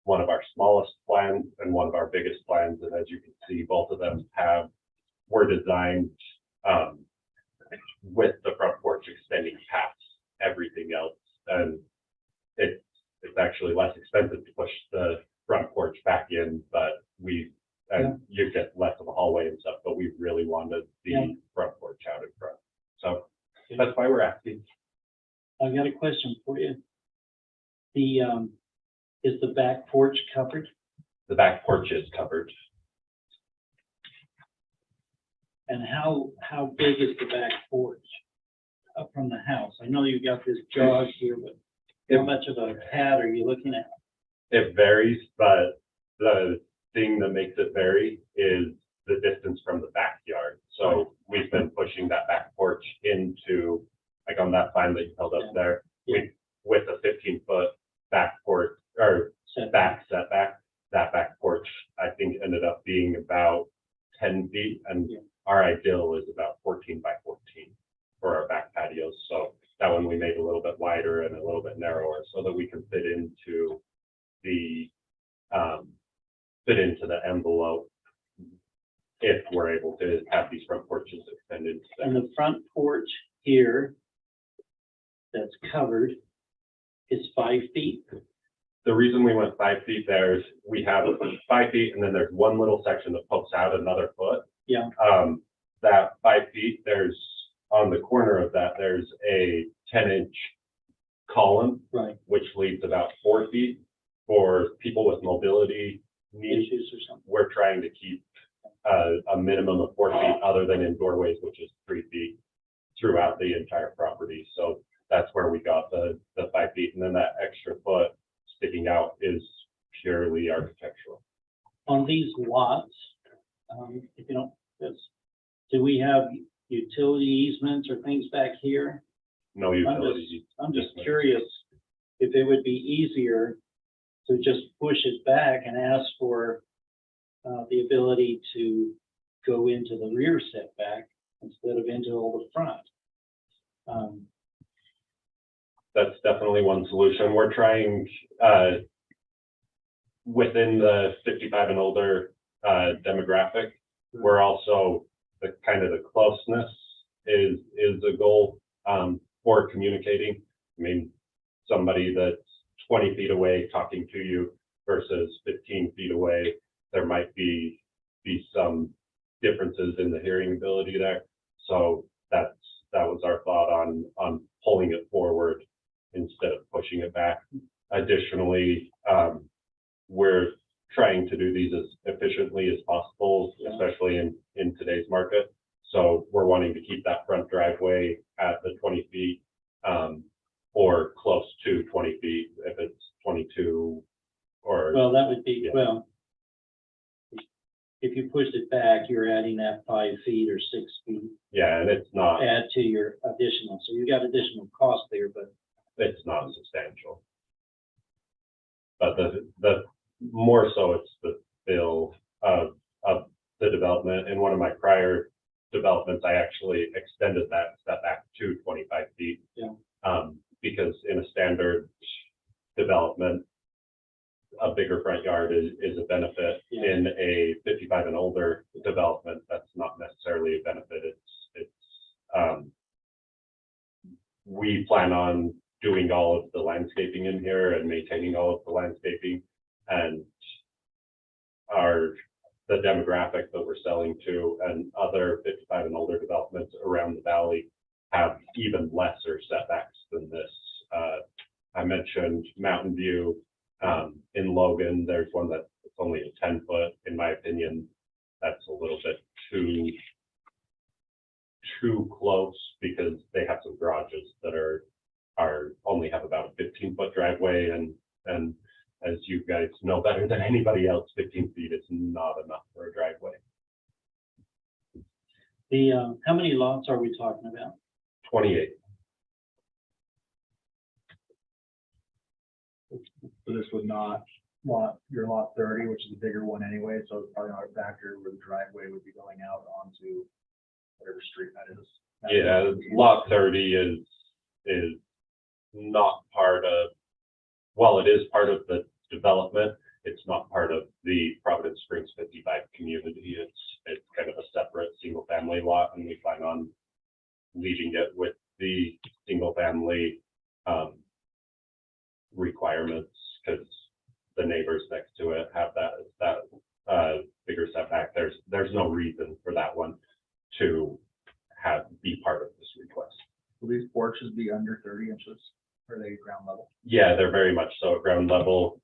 J: one of our smallest plans and one of our biggest plans. And as you can see, both of them were designed with the front porch extending past everything else. And it's actually less expensive to push the front porch back in, but you get less of a hallway and stuff, but we really wanted the front porch out in front. So that's why we're asking.
A: I've got a question for you. Is the back porch covered?
J: The back porch is covered.
A: And how big is the back porch up from the house? I know you've got this jog here, but how much of a pad are you looking at?
J: It varies, but the thing that makes it vary is the distance from the backyard. So we've been pushing that back porch into, like on that plan that you held up there, with a 15-foot back porch or back setback. That back porch, I think, ended up being about 10 feet, and our ideal is about 14 by 14 for our back patios. So that one we made a little bit wider and a little bit narrower so that we can fit into the envelope if we're able to have these front porches extended.
A: And the front porch here that's covered is 5 feet.
J: The reason we went 5 feet there is we have 5 feet and then there's one little section that pokes out another foot.
A: Yeah.
J: That 5 feet, there's on the corner of that, there's a 10-inch column,
A: Right.
J: which leaves about 4 feet for people with mobility needs.
A: Issues or something.
J: We're trying to keep a minimum of 4 feet other than in doorways, which is 3 feet throughout the entire property. So that's where we got the 5 feet. And then that extra foot sticking out is purely architectural.
A: On these lots, if you don't, do we have utility easements or things back here?
J: No utilities.
A: I'm just curious if it would be easier to just push it back and ask for the ability to go into the rear setback instead of into all the front.
J: That's definitely one solution. We're trying within the 55 and older demographic. We're also the closeness is a goal for communicating. I mean, somebody that's 20 feet away talking to you versus 15 feet away, there might be some differences in the hearing ability there. So that was our thought on pulling it forward instead of pushing it back. Additionally, we're trying to do these as efficiently as possible, especially in today's market. So we're wanting to keep that front driveway at the 20 feet or close to 20 feet if it's 22 or.
A: Well, that would be, well, if you pushed it back, you're adding that 5 feet or 6 feet.
J: Yeah, and it's not.
A: Add to your additional, so you got additional cost there, but.
J: It's not substantial. But the more so it's the bill of the development. In one of my prior developments, I actually extended that setback to 25 feet.
A: Yeah.
J: Because in a standard development, a bigger front yard is a benefit.
A: Yeah.
J: In a 55 and older development, that's not necessarily a benefit. We plan on doing all of the landscaping in here and maintaining all of the landscaping, and the demographic that we're selling to and other 55 and older developments around the valley have even lesser setbacks than this. I mentioned Mountain View. In Logan, there's one that's only a 10-foot. In my opinion, that's a little bit too close because they have some garages that only have about a 15-foot driveway, and as you guys know better than anybody else, 15 feet is not enough for a driveway.
A: How many lots are we talking about?
J: 28.
D: So this would not your lot 30, which is a bigger one anyway, so it's probably not a factor where the driveway would be going out onto whatever street that is.
J: Yeah, lot 30 is not part of, while it is part of the development, it's not part of the Providence Springs 55 community. It's kind of a separate single family lot, and we plan on leaving it with the single family requirements because the neighbors next to it have that bigger setback. There's no reason for that one to be part of this request.
D: Will these porches be under 30 inches? Are they ground level?
J: Yeah, they're very much so at ground level.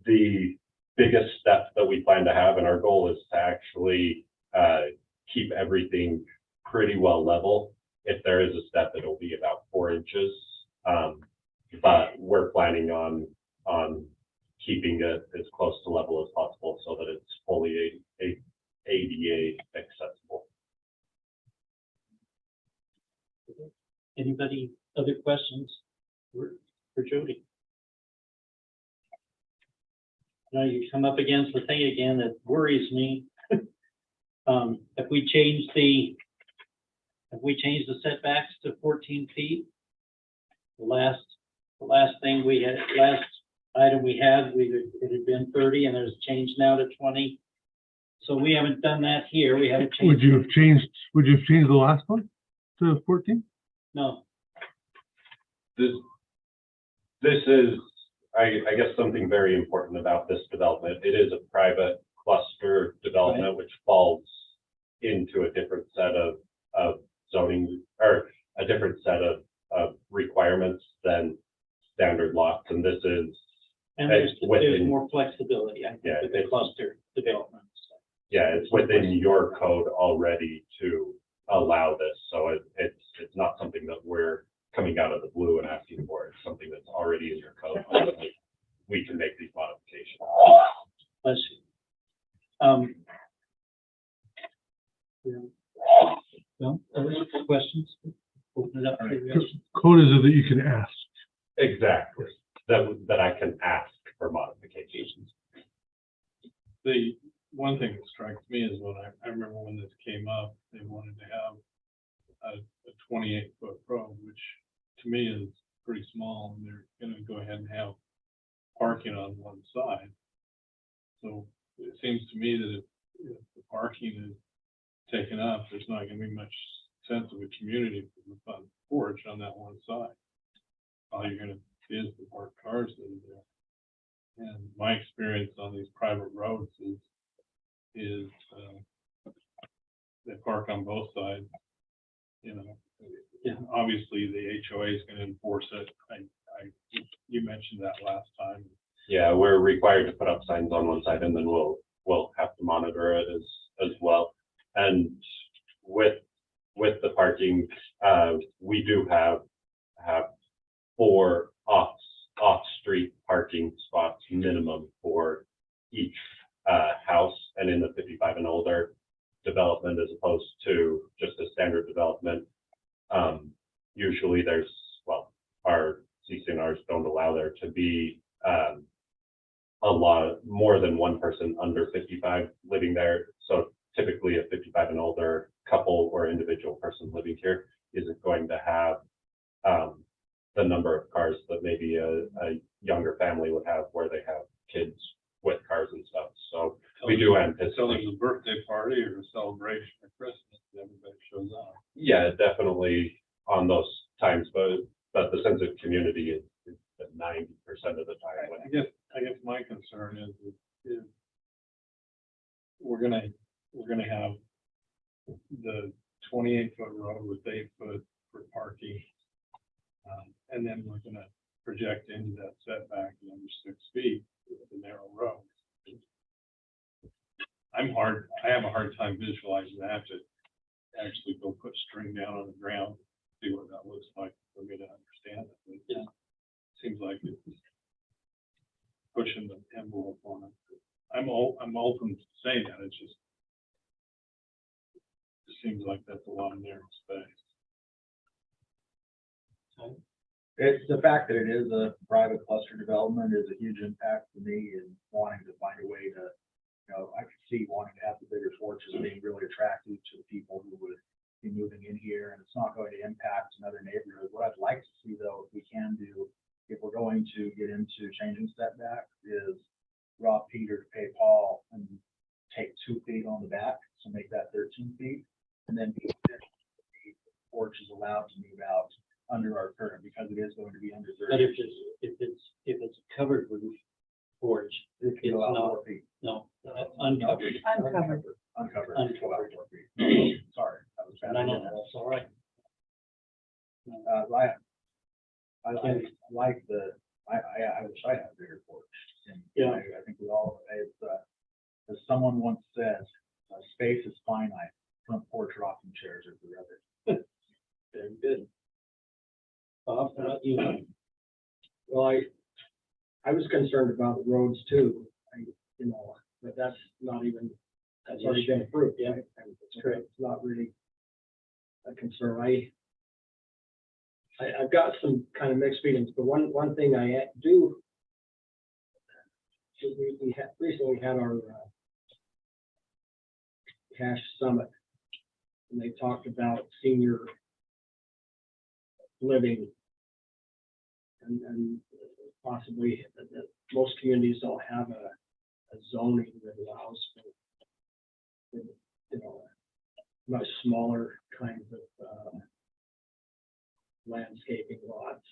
J: The biggest step that we plan to have, and our goal is to actually keep everything pretty well level. If there is a step, it'll be about 4 inches. But we're planning on keeping it as close to level as possible so that it's fully ADA accessible.
A: Anybody, other questions for Jody? Now you come up against the thing again that worries me. If we change the setbacks to 14 feet, the last thing we had, last item we had, it had been 30 and there's changed now to 20. So we haven't done that here. We haven't changed.
C: Would you have changed the last one to 14?
A: No.
J: This is, I guess, something very important about this development. It is a private cluster development, which falls into a different set of zoning, or a different set of requirements than standard lots. And this is,
A: And there's
J: within,
A: more flexibility, I think,
J: Yeah,
A: with the
J: it's-
A: cluster development.
J: yeah, it's within your code already to allow this. So it's not something that we're coming out of the blue and asking for. It's something that's already in your code. We can make these modifications.
A: Bless you. No, other questions? Open it up to the rest.
C: Code is that you can ask.
J: Exactly. That I can ask for modifications.
G: The one thing that strikes me is when I remember when this came up, they wanted to have a 28-foot road, which to me is pretty small, and they're gonna go ahead and have parking on one side. So it seems to me that if the parking is taken up, there's not gonna be much sense of a community from the front porch on that one side. All you're gonna see is the parked cars that are there. And my experience on these private roads is they park on both sides. You know,
A: Yeah.
G: obviously the HOA is going to enforce it. You mentioned that last time.
J: Yeah, we're required to put up signs on one side, and then we'll have to monitor it as well. And with the parking, we do have 4 off-street parking spots minimum for each house, and in the 55 and older development, as opposed to just a standard development, usually there's, well, our CCNRs don't allow there to be a lot more than one person under 55 living there. So typically a 55 and older couple or individual person living here isn't going to have the number of cars that maybe a younger family would have, where they have kids with cars and stuff. So we do
G: So
J: anticipate.
G: there's a birthday party or a celebration for Christmas, everybody shows up.
J: Yeah, definitely on those times, but the sense of community is 90% of the time.
G: I guess my concern is we're gonna have the 28-foot road with 8 foot for parking. And then we're gonna project into that setback under 6 feet with the narrow road. I have a hard time visualizing that to actually go put string down on the ground, see what that looks like for me to understand it. But
A: Yeah.
G: Seems like it's pushing the envelope on it. I'm open to saying that. It seems like that's a lot of narrow space.
D: It's the fact that it is a private cluster development is a huge impact to me in wanting to find a way to, I could see wanting to have the bigger porches being really attractive to the people who would be moving in here, and it's not going to impact another neighborhood. What I'd like to to changing setback is rob Peter to pay Paul and take 2 feet on the back, so make that 13 feet. And then the porch is allowed to move out under our current, because it is going to be under
A: But
D: 30.
A: if it's a covered roof porch,
D: It can
A: it's
D: go out
A: not,
D: 4 feet.
A: no, uncovered.
F: Uncovered.
D: Uncovered.
A: Uncovered.
D: 4 feet. Sorry, that was bad.
A: No, that's all right.
D: Ryan, I like the, I wish I had a bigger porch. And
A: Yeah.
D: I think we all, as someone once said, space is finite, front porch rocking chairs are forever.
A: Very good. Bob, how about you?
D: Well, I was concerned about the roads too, but that's not even, that's already been approved,
A: Yeah.
D: right? And it's not really a concern. I've got some kind of mixed feelings, but one thing I do, recently had our cash summit, and they talked about senior living and possibly that most communities don't have a zoning that allows for much smaller kinds of landscaping lots,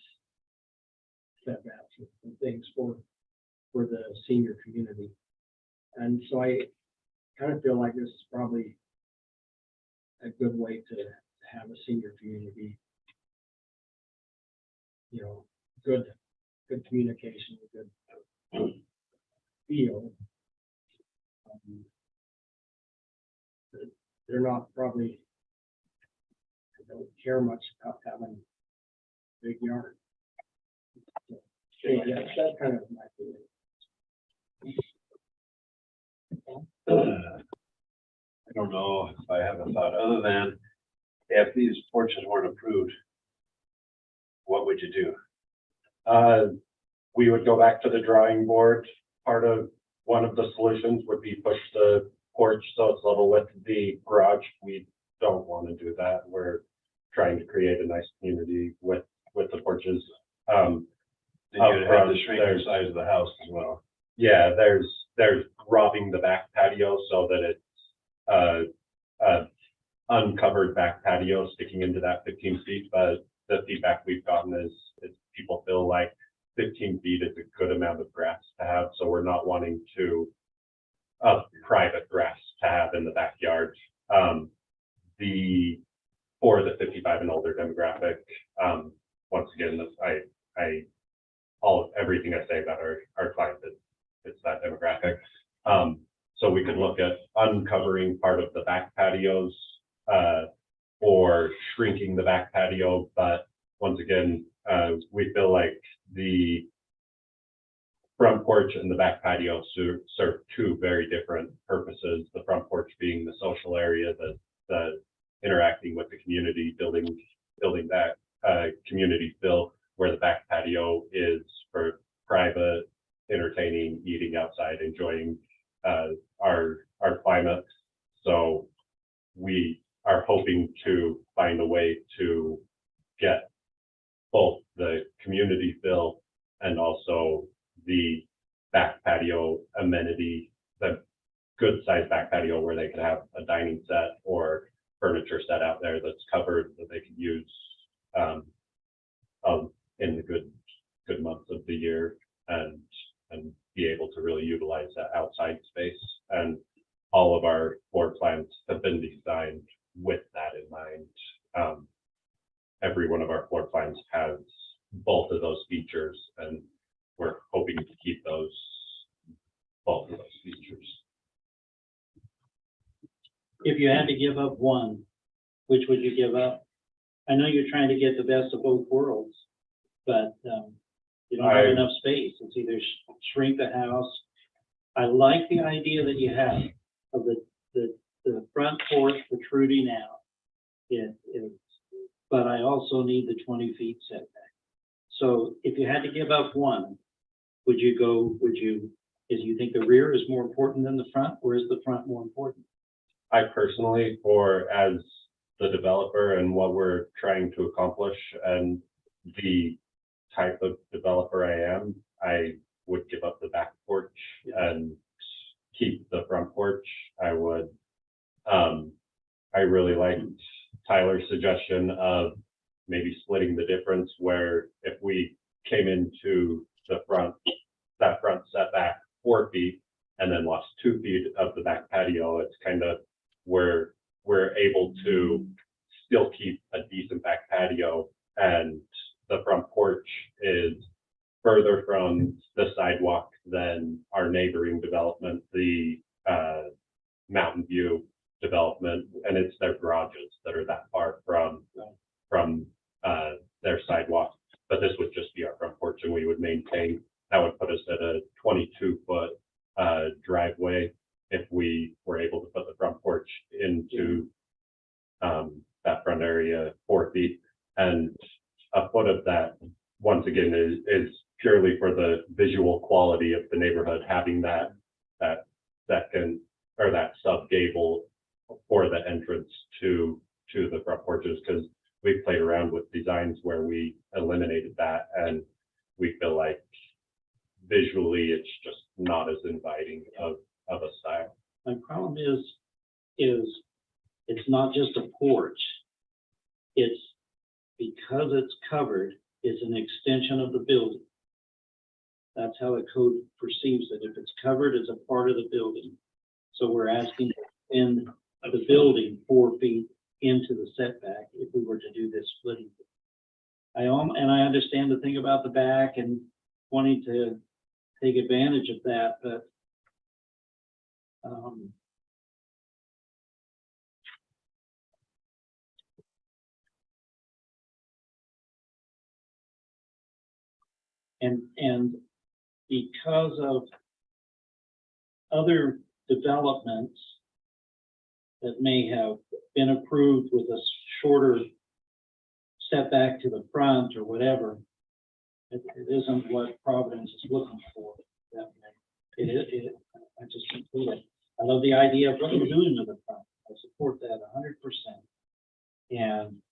D: setbacks and things for the senior community. And so I kind of feel like this is probably a good way to have a senior community. Good communication, good feel. They're not probably, don't care much about having a big yard. So, yeah, that's kind of my feeling.
I: I don't know if I have a thought other than if these porches weren't approved, what would you do?
J: We would go back to the drawing board. Part of one of the solutions would be push the porch so it's level with the garage. We don't want to do that. We're trying to create a nice community with the porches.
I: Then you'd have to shrink the size of the house as well.
J: Yeah, there's robbing the back patio so that it's uncovered back patio sticking into that 15 feet. But the feedback we've gotten is people feel like 15 feet is a good amount of grass to have. So we're not wanting to private grass to have in the backyard. For the 55 and older demographic, once again, everything I say about our client it's that demographic. So we could look at uncovering part of the back patios or shrinking the back patio. But once again, we feel like the front porch and the back patio serve 2 very different purposes. The front porch being the social area, the interacting with the community, building that community feel, where the back patio is for private entertaining, eating outside, enjoying our climate. So we are hoping to find a way to get both the community feel and also the back patio amenity, the good sized back patio where they could have a dining set or furniture set out there that's covered that they could use in the good months of the year and be able to really utilize that outside space. And all of our floor plans have been designed with that in mind. Every one of our floor plans has both of those features, and we're hoping to keep both of those features.
A: If you had to give up one, which would you give up? I know you're trying to get the best of both worlds, but you don't have enough space. It's either shrink the house. I like the idea that you have of the front porch protruding out. But I also need the 20 feet setback. So if you had to give up one, do you think the rear is more important than the front, or is the front more important?
J: I personally, or as the developer and what we're trying to accomplish and the type of developer I am, I would give up the back porch and keep the front porch. I would, I really liked Tyler's suggestion of maybe splitting the difference where if we came into the front, that front setback 4 feet and then lost 2 feet of the back patio, it's kind of where we're able to still keep a decent back patio, and the front porch is further from the sidewalk than our neighboring development, the Mountain View development, and it's their garages that are that far from their sidewalk. But this would just be our front porch, and we would maintain. That would put us at a 22-foot driveway if we were able to put the front porch into that front area 4 feet. And a foot of that, once again, is purely for the visual quality of the neighborhood, having that second or that sub gable for the entrance to the front porches, because we've played around with designs where we eliminated that, and we feel like visually it's just not as inviting of a style.
A: My problem is it's not just a porch. It's because it's covered, it's an extension of the building. That's how the code perceives it. If it's covered, it's a part of the building. So we're asking to extend the building 4 feet into the setback if we were to do this splitting. And I understand the thing about the back and wanting to take advantage of that, but and because of other developments that may have been approved with a shorter setback to the front or whatever, it isn't what Providence is looking for. I just conclude it. I love the idea of what we're doing to the front. I support that 100%. And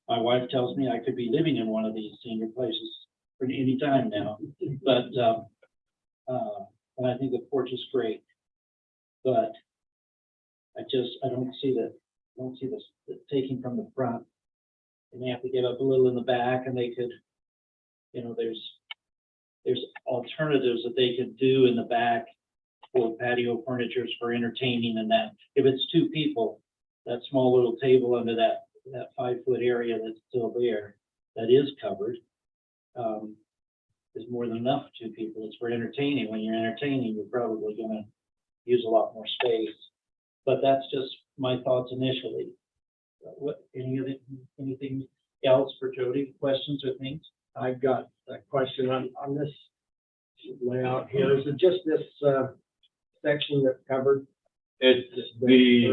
A: my wife tells me I could be living in one of these senior places for any time now, but and I think the porch is great, but I don't see this taking from the front, and they have to give up a little in the back, and they could, there's alternatives that they could do in the back for patio furnitures for entertaining, and that if it's 2 people, that small little table under that 5-foot area that's still there, that is covered, is more than enough for 2 people. It's for entertaining. When you're entertaining, you're probably going to use a lot more space. But that's just my thoughts initially. Anything else for Jody? Questions or things?
D: I've got a question on this layout here. Is it just this section that's covered?
J: It's
D: Or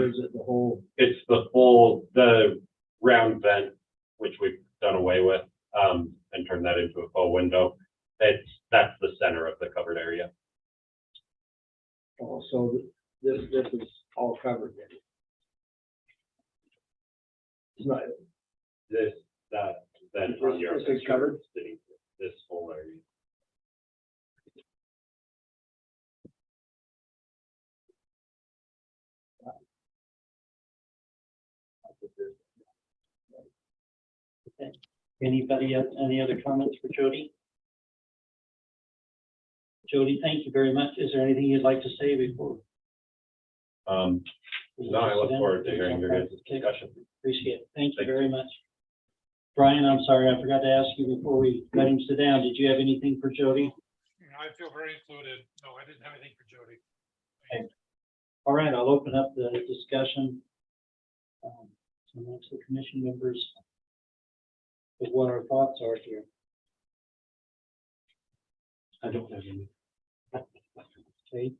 D: is it the whole?
J: it's the round vent, which we've done away with, and turned that into a faux window. That's the center of the covered area.
D: Oh, so this is all covered then? It's not,
J: That vent on your
D: This is covered?
J: sitting this whole area.
A: Okay. Anybody else, any other comments for Jody? Jody, thank you very much. Is there anything you'd like to say before?
J: No, I look forward to hearing your guys' discussion.
A: Appreciate it. Thank you
J: Thank you.
A: very much. Brian, I'm sorry, I forgot to ask you before we let him sit down. Did you have anything for Jody?
B: I feel very included. No, I didn't have anything for Jody.
A: All right, I'll open up the discussion. Amongst the commission members of what our thoughts are here. I don't have any. Okay,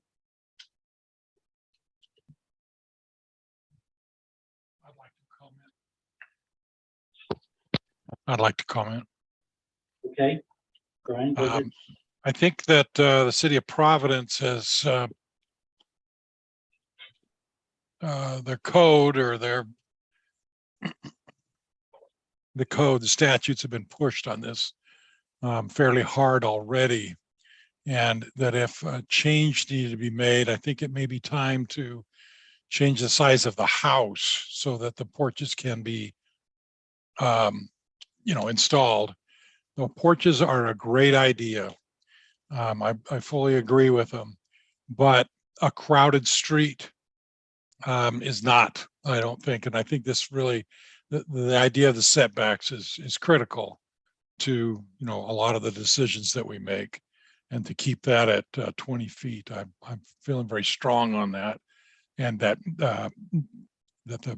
B: I'd like to comment.
A: okay. Brian, go ahead.
B: I think that the city of Providence has their code or the statutes have been pushed on this. fairly hard already. And that if a change needed to be made, I think it may be time to change the size of the house so that the porches can be, installed. The porches are a great idea. I fully agree with them, but a crowded street is not, I don't think. And I think this really, the idea of the setbacks is critical to, a lot of the decisions that we make. And to keep that at 20 feet, I'm feeling very strong on that. And that the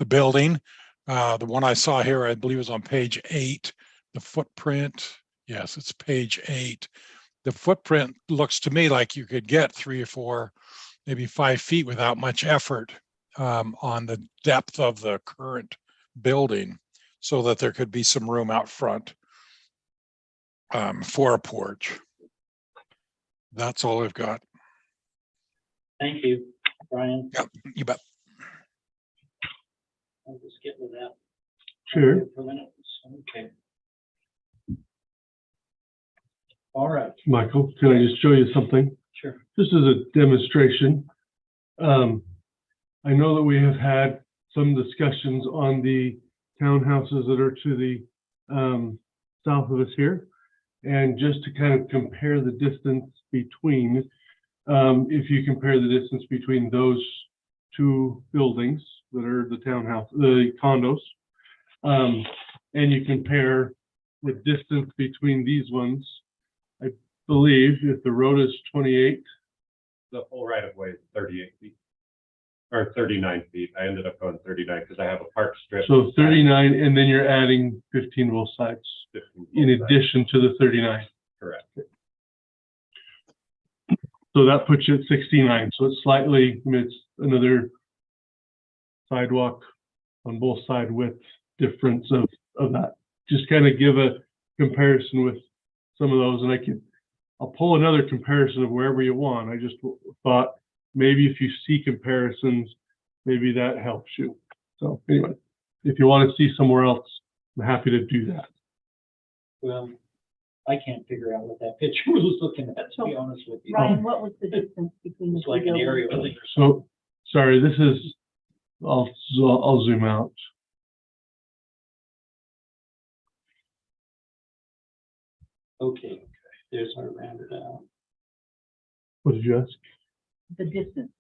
B: building, the one I saw here, I believe was on page 8, the footprint. Yes, it's page 8. The footprint looks to me like you could get 3 or 4, maybe 5 feet without much effort on the depth of the current building, so that there could be some room out front for a porch. That's all I've got.
A: Thank you, Brian.
B: Yep, you bet.
A: I'll just get with that.
C: Sure.
A: For a minute. Okay. All right,
C: Michael, can I just show you something?
A: sure.
C: This is a demonstration. I know that we have had some discussions on the townhouses that are to the south of us here. And just to kind of compare the distance between, if you compare the distance between those 2 buildings that are the townhouse, the condos, and you compare the distance between these ones, I believe if the road is 28,
J: The full right of way is 38 feet or 39 feet. I ended up going 39 because I have a park strip.
C: so 39, and then you're adding 15 both sides
J: 15
C: in
J: both sides.
C: addition to the 39.
J: Correct.
C: So that puts you at 69. So it's slightly, I mean, it's another sidewalk on both side width difference of that. Just kind of give a comparison with some of those, and I'll pull another comparison of wherever you want. I just thought maybe if you see comparisons, maybe that helps you. So anyway, if you want to see somewhere else, I'm happy to do that.
A: Well, I can't figure out what that picture was looking at, to be honest with you.
F: Ryan, what was the distance between the
A: It's
F: 2
A: like an
F: buildings?
A: aerial.
C: So, sorry, this is, I'll zoom out.
A: Okay, there's our rounded out.
C: What did you ask?
F: The distance.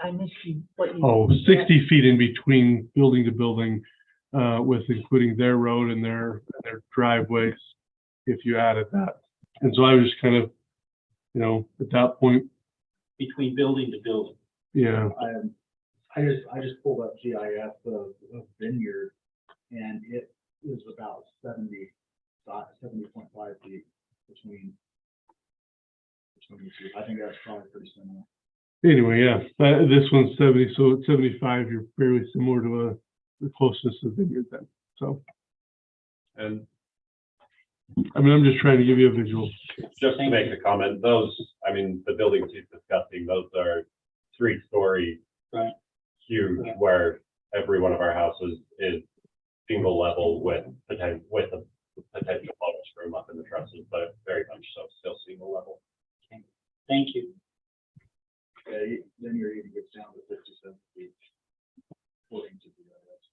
F: I missed you, what you.
C: Oh, 60 feet in between building to building, with including their road and their driveways, if you added that. And so I was just kind of, at that point,
A: Between building to building.
C: yeah,
D: I just pulled up GIS of Vineyard, and it is about 70.5 feet between the 2. I think that's probably pretty similar.
C: anyway, yeah, this one's 70, so at 75, you're fairly similar to the closeness of Vineyard then. So,
J: And
C: I mean, I'm just trying to give you a visual.
J: just to make a comment, those, I mean, the buildings he's discussing, those are 3-story.
A: Right.
J: Huge,
A: Right.
J: where every one of our houses is single level with a potential bonus room up in the trusses, but very much so still single level.
A: Thank you.
D: Then you're even gets down to 57 feet. According to GIS.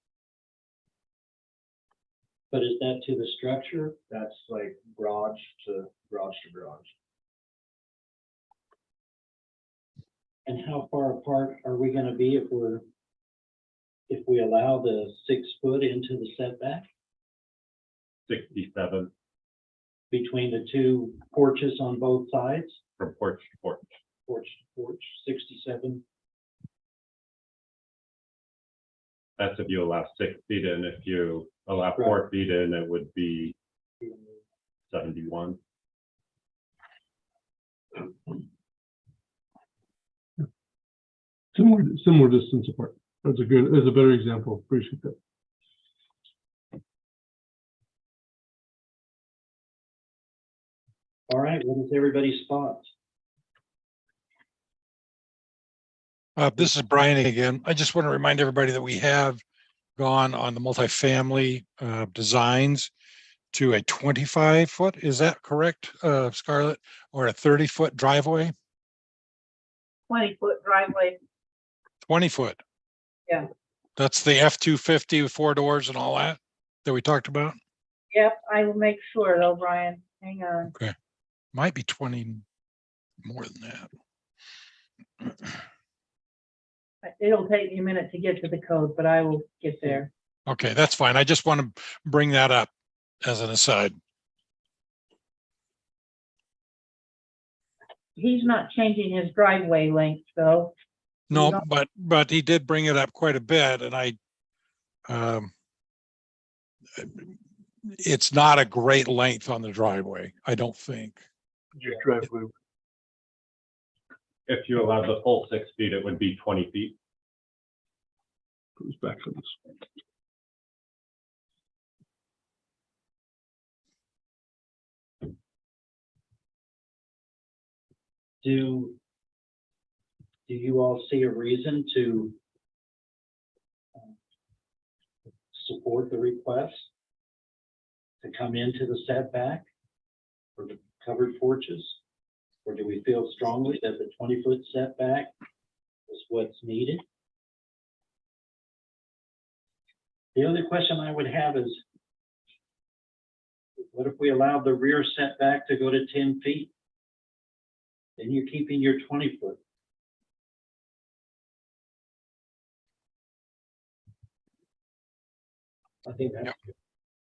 A: But is that to the structure?
D: That's like garage to garage.
A: And how far apart are we gonna be if we allow the 6 foot into the setback
J: 67
A: between the 2 porches on both sides?
J: from porch to porch.
A: Porch to porch, 67.
J: That's if you allow 6 feet in. If you allow 4 feet in, it would be 71.
C: Similar distance apart. That's a better example. Appreciate that.
A: All right, what is everybody's thoughts?
B: This is Brian again. I just want to remind everybody that we have gone on the multifamily designs. to a 25-foot, is that correct, Scarlett? Or a 30-foot driveway?
F: 20-foot driveway.
B: 20-foot?
F: Yeah.
B: That's the F-250 with 4 doors and all that we talked about?
F: Yep, I will make sure though, Brian. Hang on.
B: Okay. Might be 20 more than that.
F: It'll take me a minute to get to the code, but I will get there.
B: Okay, that's fine. I just want to bring that up as an aside.
F: He's not changing his driveway length though.
B: No,
F: No.
B: but he did bring it up quite a bit, and it's not a great length on the driveway, I don't think.
C: Your driveway.
J: If you allow the full 6 feet, it would be 20 feet.
C: Goes back on this.
A: Do you all see a reason to support the request to come into the setback for the covered porches? Or do we feel strongly that the 20-foot setback is what's needed? The other question I would have is, what if we allowed the rear setback to go to 10 feet? Then you're keeping your 20-foot.
D: I think that's
B: Yep.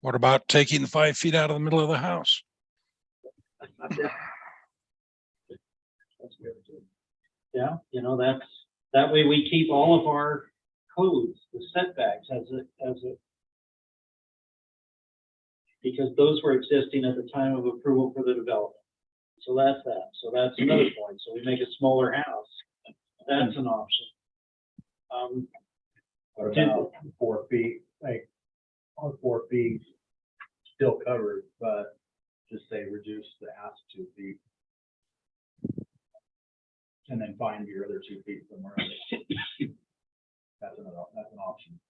B: What about taking 5 feet out of the middle of the house?
D: that's good too.
A: Yeah, that way we keep all of our codes, the setbacks because those were existing at the time of approval for the development. So that's that. So that's another point. So we make a smaller house. That's an option.
D: What about 4 feet, like, on 4 feet, still covered, but just say reduce the ask 2 feet. And then find your other 2 feet somewhere else. That's an option.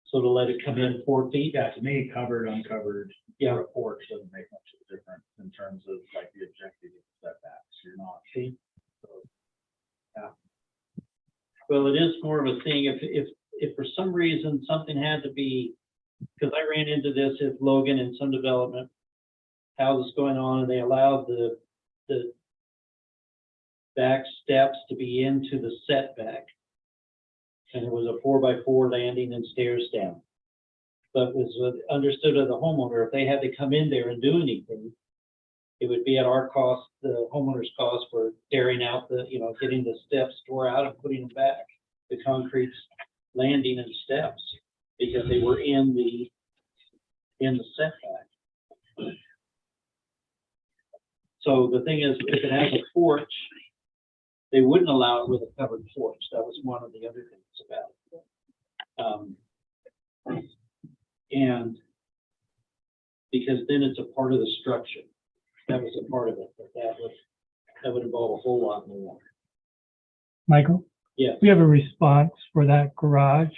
A: So to let it come in 4 feet.
D: Yeah, to me, covered, uncovered,
A: Yeah.
D: or a porch doesn't make much of a difference in terms of like the objective setbacks. You're not. So, yeah.
A: Well, it is more of a thing, if for some reason something had to be, because I ran into this at Logan in some development, houses going on, and they allowed the back steps to be into the setback. And it was a 4x4 landing and stairs down. But was understood of the homeowner, if they had to come in there and do anything, it would be at our cost, the homeowner's cost for tearing out getting the steps tore out and putting them back, the concrete landing and steps, because they were in the setback. So the thing is, if it has a porch, they wouldn't allow it with a covered porch. That was one of the other things about it. And because then it's a part of the structure. That was a part of it, but that would involve a whole lot more.
E: Michael?
A: Yes.
E: We have a response for that garage.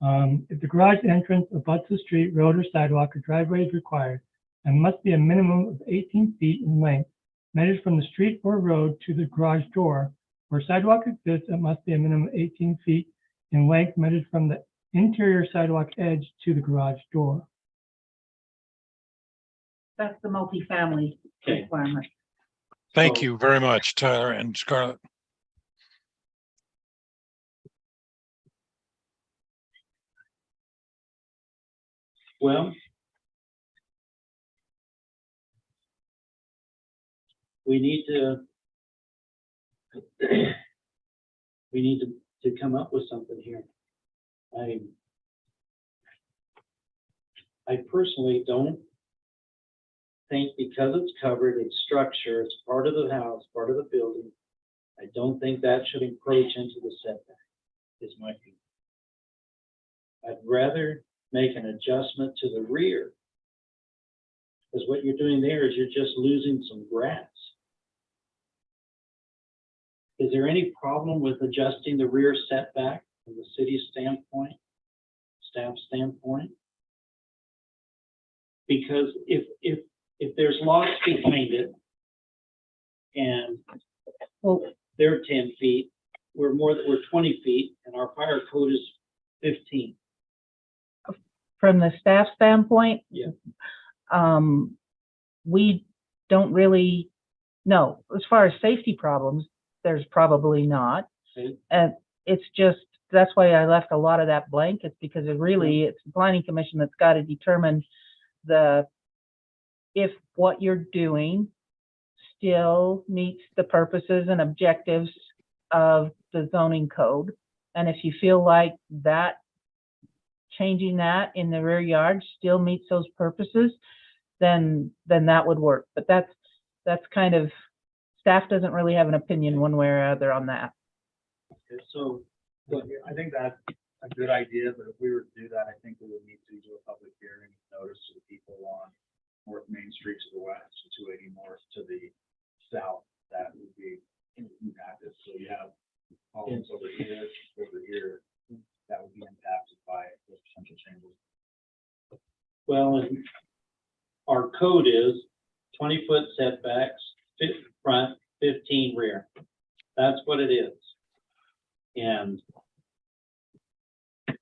E: If the garage entrance abuts the street, road or sidewalk, or driveway is required, and must be a minimum of 18 feet in length, measured from the street or road to the garage door. Where sidewalk exists, it must be a minimum of 18 feet in length, measured from the interior sidewalk edge to the garage door.
F: That's the multifamily
A: Okay.
F: requirement.
B: Thank
A: So-
B: you very much, Tyler and Scarlett.
A: Well, we need to come up with something here. I personally don't think, because it's covered, it's structure, it's part of the house, part of the building, I don't think that should encroach into the setback, is my view. I'd rather make an adjustment to the rear. Because what you're doing there is you're just losing some grass. Is there any problem with adjusting the rear setback from the city's standpoint, staff standpoint? Because if there's lots behind it and
F: Well,
A: they're 10 feet, we're 20 feet and our fire code is 15.
F: from the staff standpoint.
A: Yeah.
F: We don't really know. As far as safety problems, there's probably not.
A: Okay.
F: And it's just, that's why I left a lot of that blank. It's because it's the planning commission that's got to determine if what you're doing still meets the purposes and objectives of the zoning code. And if you feel like that, changing that in the rear yard still meets those purposes, then that would work. But that's kind of, staff doesn't really have an opinion one way or other on that.
A: Okay, so
D: I think that's a good idea, but if we were to do that, I think we would need to do a public hearing, notice to the people on North Main Street to the west, 280 north to the south, that would be impacted. So you have homes over here, that would be impacted by the potential changes.
A: well, and our code is 20-foot setbacks, front, 15 rear. That's what it is. And it's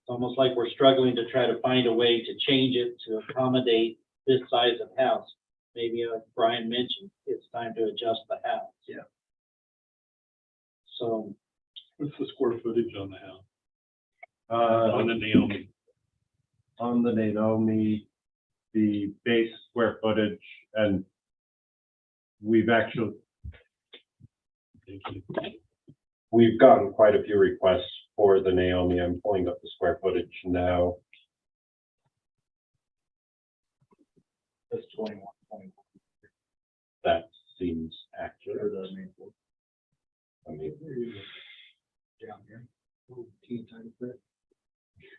A: almost like we're struggling to try to find a way to change it to accommodate this size of house. Maybe like Brian mentioned, it's time to adjust the house.
D: Yeah.
A: So
G: What's the square footage on the house,
J: Uh,
G: on the Naomi?
J: on the Naomi, the base square footage, and we've actually, we've gotten quite a few requests for the Naomi. I'm pulling up the square footage now.
D: That's 21.
J: That seems
D: Or
J: accurate.
D: the main floor.
J: I mean,
D: Down here. Oh, teeny tiny bit.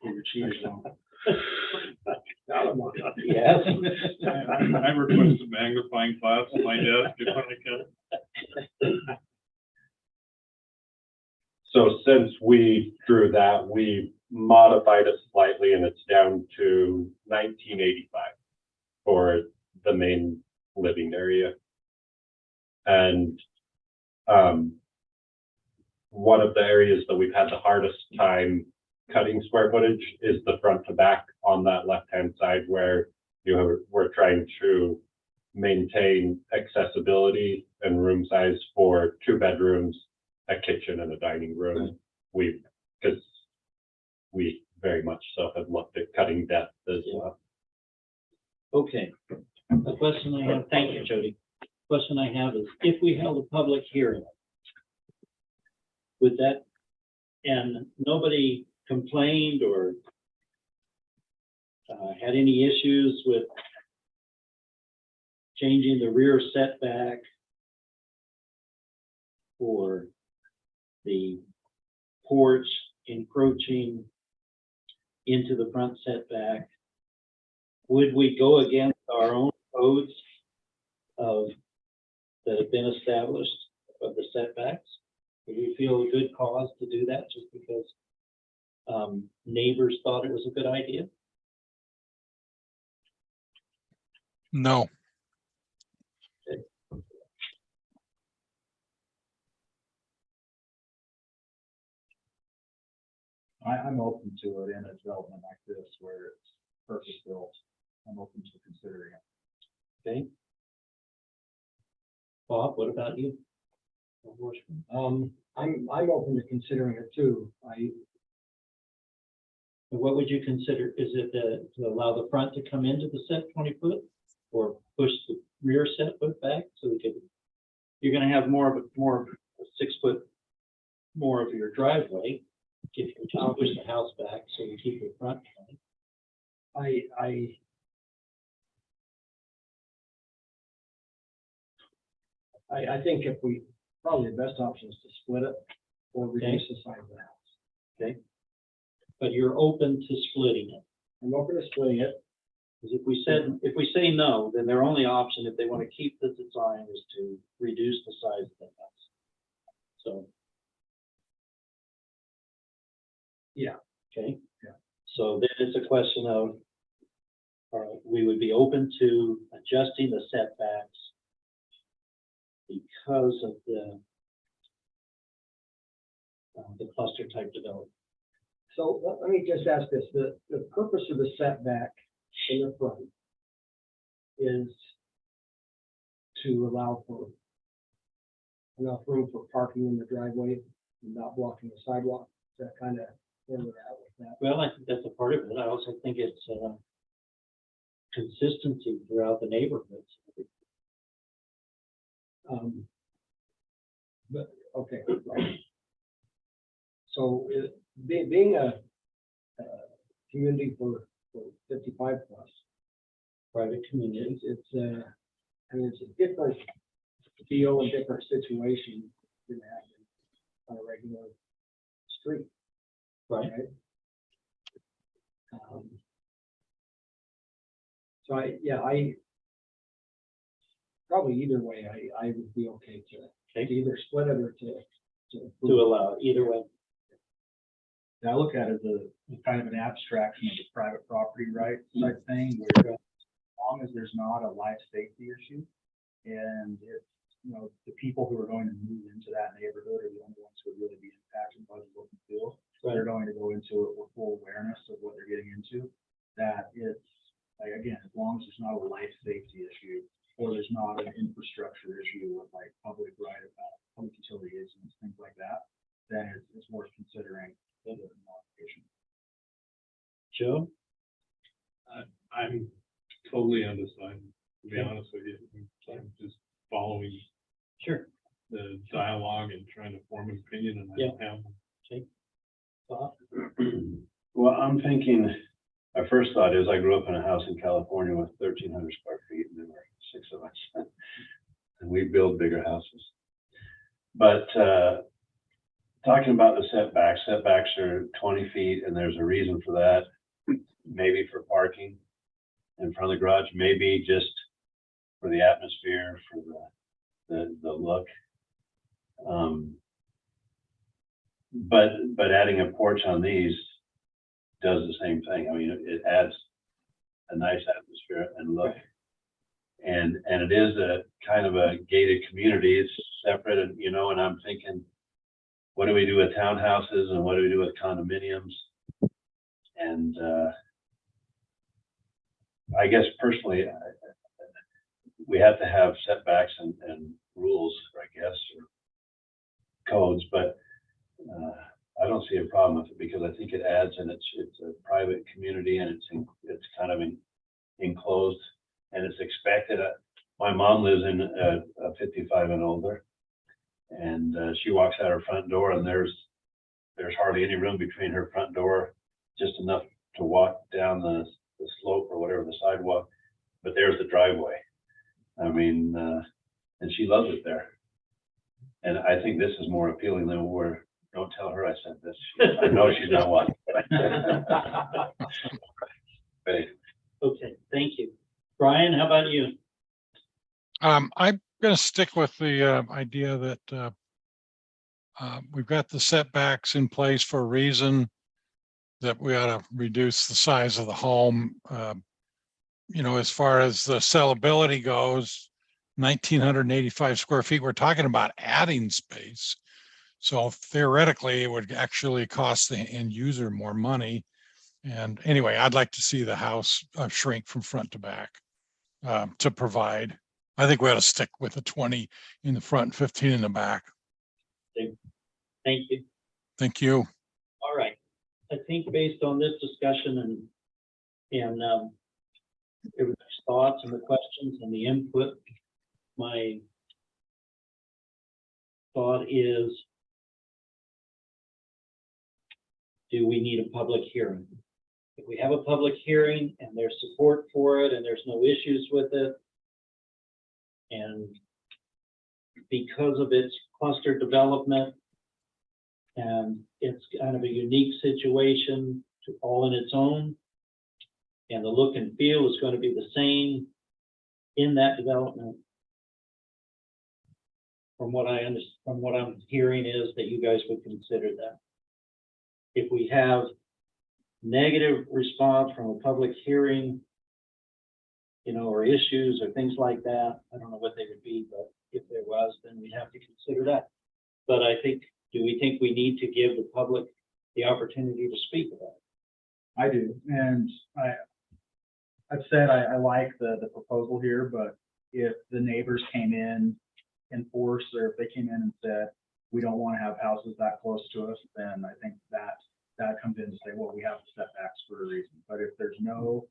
D: Your cheese down.
A: yes.
G: I request a magnifying glass on my desk if I can.
J: so since we drew that, we modified it slightly and it's down to 1985 for the main living area. And one of the areas that we've had the hardest time cutting square footage is the front to back on that left-hand side where we're trying to maintain accessibility and room size for 2 bedrooms, a kitchen and a dining room. Because we very much so have looked at cutting depth as well.
A: Okay. The question I have, thank you, Jody. Question I have is, if we held a public hearing, would that, and nobody complained or had any issues with changing the rear setback or the porch encroaching into the front setback, would we go against our own codes that have been established of the setbacks? Would we feel a good cause to do that just because neighbors thought it was a good idea?
B: No,
D: I'm open to it in a development like this where it's purpose built. I'm open to considering it.
A: Okay. Bob, what about you?
D: I'm open to considering it too.
A: What would you consider? Is it to allow the front to come into the set 20 foot or push the rear set foot back so we could, you're going to have more of a 6 foot more of your driveway if you just push the house back so you keep the front.
D: I think if we, probably the best option is to split it or reduce the size of the house.
A: Okay. But you're open to splitting it.
D: I'm open to splitting it.
A: Because if we say no, then their only option, if they want to keep the design, is to reduce the size of the house. So.
D: Yeah.
A: Okay.
D: Yeah.
A: So then it's a question of, we would be open to adjusting the setbacks because of the cluster type development.
D: So let me just ask this, the purpose of the setback in the front is to allow for enough room for parking in the driveway and not blocking the sidewalk. Is that kind of where we're at with that?
A: Well, I think that's a part of it. I also think it's consistency throughout the neighborhoods.
D: But, okay, right. So being a community for 55 plus,
A: Private communities.
D: it's I mean, it's a different feel and different situation than having on a regular street.
A: Right.
D: So I probably either way, I would be okay to either split it or
A: To allow it either way.
K: I look at it as a kind of an abstraction of the private property rights type thing, where as long as there's not a life safety issue, and if, you know, the people who are going to move into that neighborhood are the only ones who would really be impacted by the look and feel, they're going to go into it with full awareness of what they're getting into, that it's, like, again, as long as there's not a life safety issue, or there's not an infrastructure issue with like public public utility easements, things like that, then it's worth considering the modification.
A: Joe?
G: I'm totally undecided, to be honest with you. I'm just following
A: Sure.
G: the dialogue and trying to form an opinion, and I don't have one.
A: Bob?
I: Well, I'm thinking, my first thought is I grew up in a house in California with 1,300 square feet, and there were 6 of us. And we build bigger houses. But talking about the setbacks are 20 feet, and there's a reason for that. Maybe for parking in front of the garage, maybe just for the atmosphere, for the look. But adding a porch on these does the same thing. I mean, it adds a nice atmosphere and look. And it is a kind of a gated community. It's separate, and you know, and I'm thinking, what do we do with townhouses and what do we do with condominiums? And I guess personally, we have to have setbacks and rules, I guess, or codes, but I don't see a problem with it because I think it adds, and it's a private community, and it's kind of enclosed, and it's expected. My mom lives in a 55 and older, and she walks out her front door, and there's hardly any room between her front door, just enough to walk down the slope or whatever, the sidewalk, but there's the driveway. I mean, and she loves it there. And I think this is more appealing than where, don't tell her I said this. I know she's not one. But
A: Okay, thank you. Brian, how about you?
B: I'm going to stick with the idea that we've got the setbacks in place for a reason, that we ought to reduce the size of the home. You know, as far as the sellability goes, 1,985 square feet, we're talking about adding space. So theoretically, it would actually cost the end user more money. And anyway, I'd like to see the house shrink from front to back to provide. I think we ought to stick with the 20 in the front and 15 in the back.
A: Thank you.
B: Thank you.
A: All right. I think based on this discussion and everybody's thoughts and the questions and the input, my thought is, do we need a public hearing? If we have a public hearing and there's support for it and there's no issues with it, and because of its cluster development, and it's kind of a unique situation to all in its own, and the look and feel is going to be the same in that development. From what I understand, from what I'm hearing is that you guys would consider that. If we have negative response from a public hearing you know, or issues or things like that. I don't know what they would be, but if there was, then we'd have to consider that. But I think, do we think we need to give the public the opportunity to speak about it?
K: I do, and I've said I like the proposal here, but if the neighbors came in force, or if they came in and said, we don't want to have houses that close to us, then I think that comes in to say, well, we have setbacks for a reason. But if there's no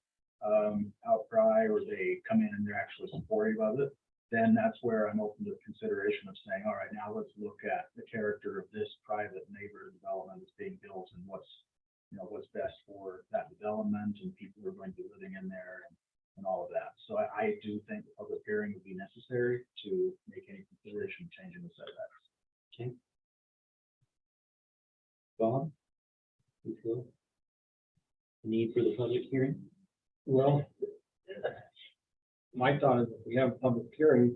K: outcry, or they come in and they're actually supportive of it, then that's where I'm open to consideration of saying, all right, now let's look at the character of this private neighbor development that's being built, and what's best for that development and people who are going to be living in there, and all of that. So I do think the public hearing would be necessary to make any consideration of changing the setbacks.
A: Okay. Bob? You feel the need for the public hearing?
D: Well, my thought is if we have a public hearing,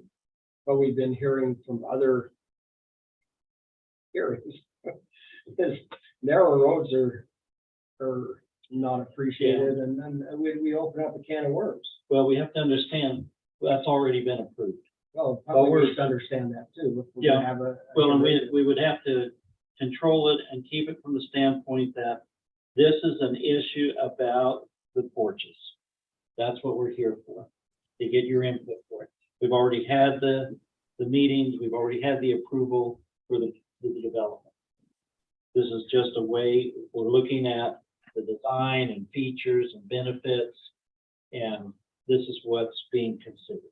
D: but we've been hearing from other hearings, because narrow roads are not appreciated, and then we open up a can of worms.
A: Well, we have to understand, that's already been approved.
D: Well, public needs to understand that too. If we're gonna have
A: Well, and we would have to control it and keep it from the standpoint that this is an issue about the porches. That's what we're here for, to get your input for it. We've already had the meetings, we've already had the approval for the development. This is just a way, we're looking at the design and features and benefits, and this is what's being considered.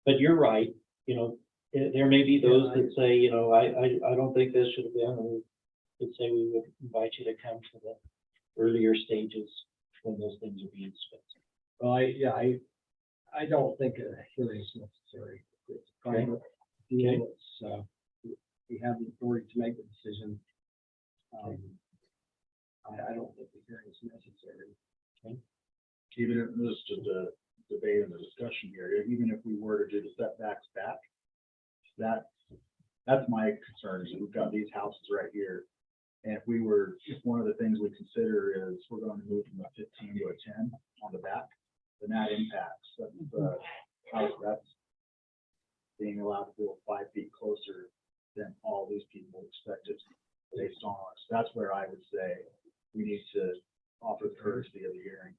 A: But you're right, you know, there may be those that say, you know, I don't think this should have been, and we would say we would invite you to come to the earlier stages when those things are being discussed.
D: Well, I don't think a hearing is necessary. It's a private deal. It's, we have the authority to make the decision. I don't think the hearing is necessary.
K: Even if this is the debate and the discussion here, even if we were to do the setbacks back, that's my concern, is that we've got these houses right here. And if one of the things we consider is we're going to move from a 15 to a 10 on the back, then that impacts the house that's being allowed to go 5 feet closer than all these people expected based on us. That's where I would say we need to offer the courtesy of the hearing,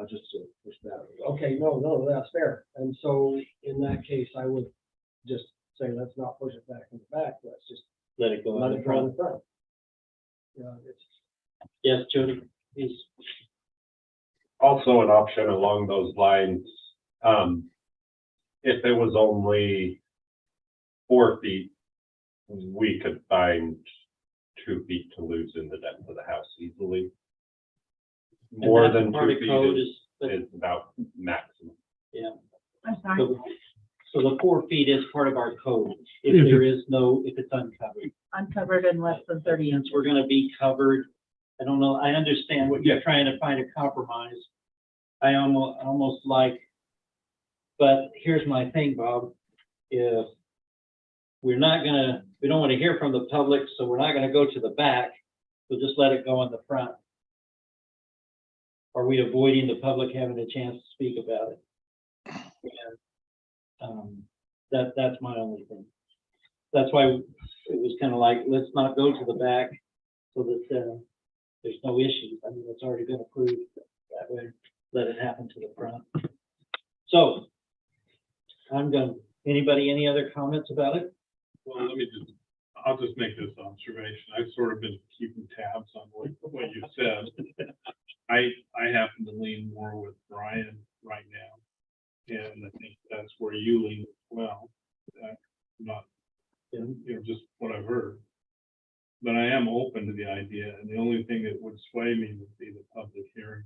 K: just to push that.
D: Okay, no, that's fair. And so in that case, I would just say, let's not push it back in the back. Let's just
A: Let it go
D: let
A: in
D: it
A: the
D: go in
A: front.
D: the front. Yeah, it's.
A: Yes, Jody, please.
J: Also an option along those lines, if it was only 4 feet, we could find 2 feet to lose in the depth of the house easily.
A: And
J: More
A: that's
J: than
A: part
J: 2
A: of
J: feet
A: code
J: is about maximum.
A: yeah.
F: I'm sorry.
A: So the 4 feet is part of our code. If it's uncovered.
F: Uncovered in less than 30
A: Since
F: inches.
A: we're gonna be covered, I don't know, I understand what you're trying to find a compromise. I almost like, but here's my thing, Bob. If we don't want to hear from the public, so we're not gonna go to the back, we'll just let it go in the front. Are we avoiding the public having a chance to speak about it? And, that's my only thing. That's why it was kind of like, let's not go to the back so that there's no issues. I mean, it's already been approved. That way, let it happen to the front. So any other comments about it?
G: Well, I'll just make this observation. I've sort of been keeping tabs on what you said. I happen to lean more with Brian right now. And I think that's where you lean as well. Not, just what I've heard. But I am open to the idea, and the only thing that would sway me would be the public hearing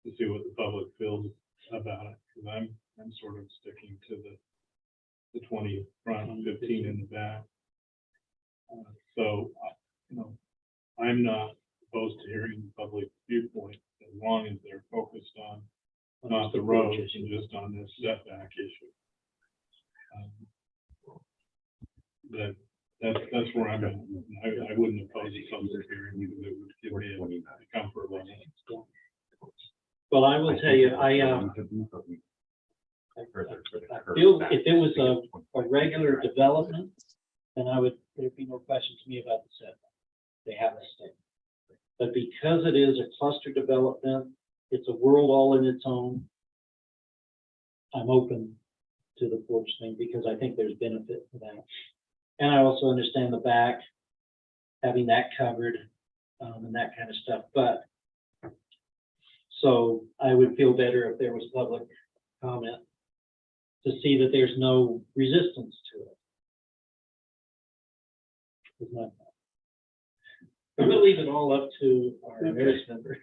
G: to see what the public feels about it. Because I'm sort of sticking to the 20 front, 15 in the back. So, I'm not opposed to hearing the public viewpoint as long as they're focused on not the roads and just on this setback issue. That's where I'm at. I wouldn't oppose a public hearing because it would give me a comfort level.
A: Well, I will tell you, if it was a regular development, then there'd be no question to me about the setback. They have to stay. But because it is a cluster development, it's a world all in its own. I'm open to the porch thing because I think there's benefit to that. And I also understand the back, having that covered, and that kind of stuff, but so I would feel better if there was public comment to see that there's no resistance to it. Is my thought. I'm gonna leave it all up to our newest member.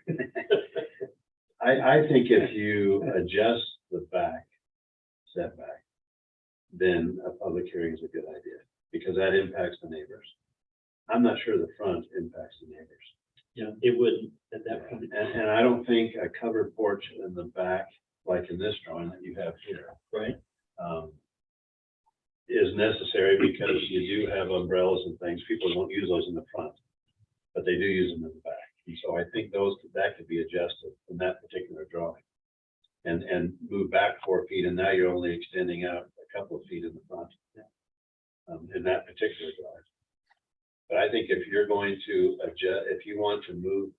I: I think if you adjust the back setback, then a public hearing is a good idea, because that impacts the neighbors. I'm not sure the front impacts the neighbors.
A: Yeah, it wouldn't at that point.
I: And I don't think a covered porch in the back, like in this drawing that you have here,
A: Right.
I: is necessary, because you do have umbrellas and things. People don't use those in the front, but they do use them in the back. And so I think that could be adjusted in that particular drawing and move back 4 feet. And now you're only extending out a couple of feet in the front in that particular drawing. But I think if you're going to adjust, if you want to move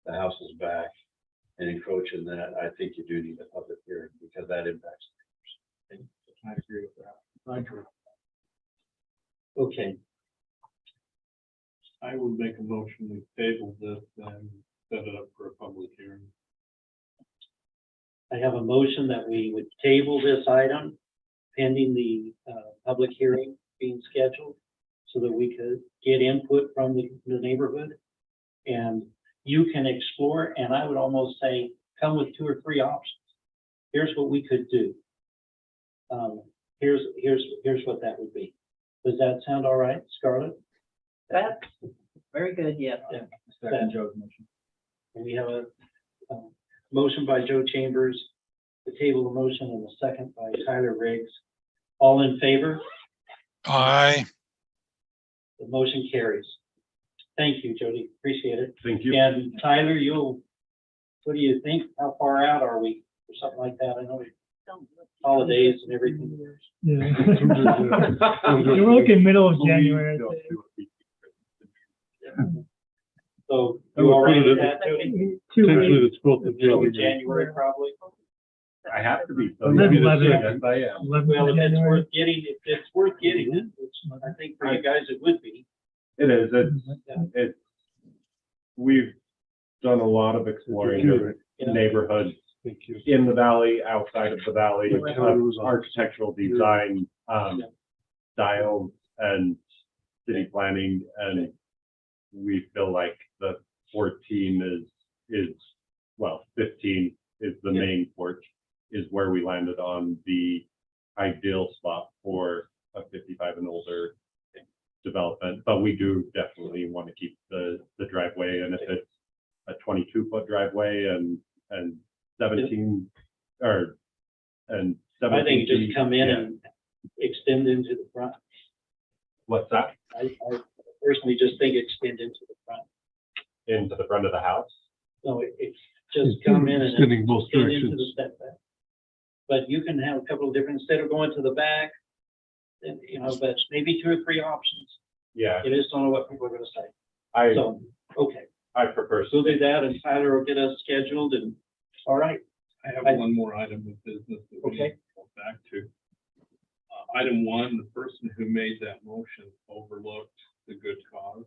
I: the houses back and encroach in that, I think you do need a public hearing, because that impacts the neighbors.
K: I agree with that. I agree.
A: Okay,
G: I would make a motion, we table this and set it up for a public hearing.
A: I have a motion that we would table this item pending the public hearing being scheduled, so that we could get input from the neighborhood. And you can explore, and I would almost say, come with 2 or 3 options. Here's what we could do. Here's what that would be. Does that sound all right, Scarlett?
F: That's very good, yes.
A: Yeah.
K: Second Joe's motion.
A: And we have a motion by Joe Chambers, to table the motion, and a second by Tyler Riggs. All in favor?
B: Aye.
A: The motion carries. Thank you, Jody. Appreciate it.
J: Thank you.
A: And Tyler, what do you think? How far out are we or something like that? I know holidays and everything.
E: Yeah. You're looking middle of January, I think.
A: So
C: I
A: you
C: would
A: all right
C: put it
A: with
C: at-
A: that, Jody?
C: Potentially the 12th of
A: Middle of
C: January.
A: January, probably.
J: I have to be.
C: Maybe the
E: 11.
C: second.
J: Yes, I am.
E: 11th
A: Well,
E: of
A: if it's
E: January.
A: if it's worth getting it, which I think for you guys it would be.
J: It is, it's, we've done a lot of exploring of
A: Yeah.
J: neighborhoods
C: Thank you.
J: in the valley, outside of the valley,
C: Like how it was on-
J: architectural design, styles and city planning, and we feel like the 14 well, 15 is the
A: Yeah.
J: main porch, is where we landed on the ideal spot for a 55 and older development, but we do definitely want to keep the driveway, and if it's a 22-foot driveway and 17 or and 17
A: I think just
J: feet,
A: come in
J: yeah.
A: and extend into the front.
J: What's that?
A: I personally just think extend into the front.
J: Into the front of the house?
A: No, it's just come in and
C: Extending both
A: extend into the
C: directions.
A: setback. But you can have a couple of different, instead of going to the back, then, but maybe 2 or 3 options.
J: Yeah,
A: You just don't know what people are gonna say.
J: I
A: So, okay,
J: prefer.
A: we'll do that, and Tyler will get us scheduled, and, all right,
G: I have
A: I-
G: one more item of business that we
A: Okay.
G: need to go back to. Item 1, the person who made that motion overlooked the good cause,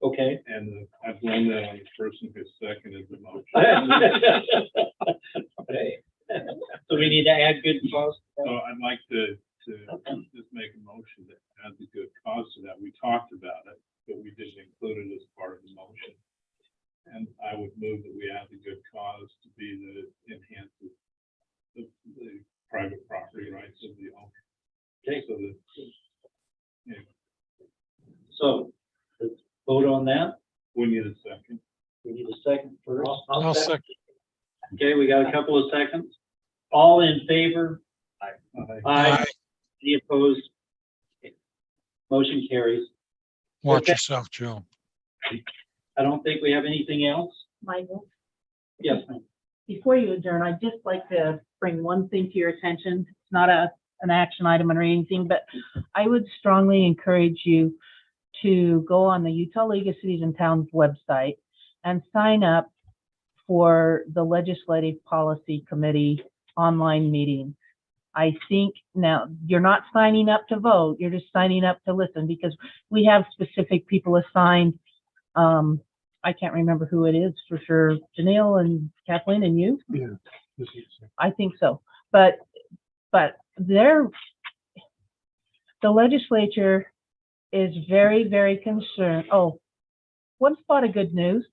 A: okay.
G: and I've blamed that on the person who seconded the motion.
A: Okay. So we need to add good cause.
G: So I'd like to just make a motion that adds a good cause to that. We talked about it, but we didn't include it as part of the motion. And I would move that we add the good cause to be that it enhances the private property rights of the owner.
A: Okay.
G: So that,
A: So, let's vote on that.
G: we need a second.
A: We need a second first.
B: I'll second.
A: Okay, we got a couple of seconds. All in favor? Aye.
B: Aye.
A: Any opposed? Motion carries.
B: Watch
A: Okay.
B: yourself, Joe.
A: I don't think we have anything else.
L: Michael,
A: Yes, ma'am.
L: before you adjourn, I'd just like to bring one thing to your attention. It's not a
F: an action item or anything, but I would strongly encourage you to go on the Utah League of Cities and Towns website and sign up for the Legislative Policy Committee online meeting. I think now you're not signing up to vote, you're just signing up to listen, because we have specific people assigned. I can't remember who it is for sure. Janelle and Kathleen and you?
C: Yeah. This is-
F: I think so. But the legislature is very, very concerned. Oh, one spot of good news.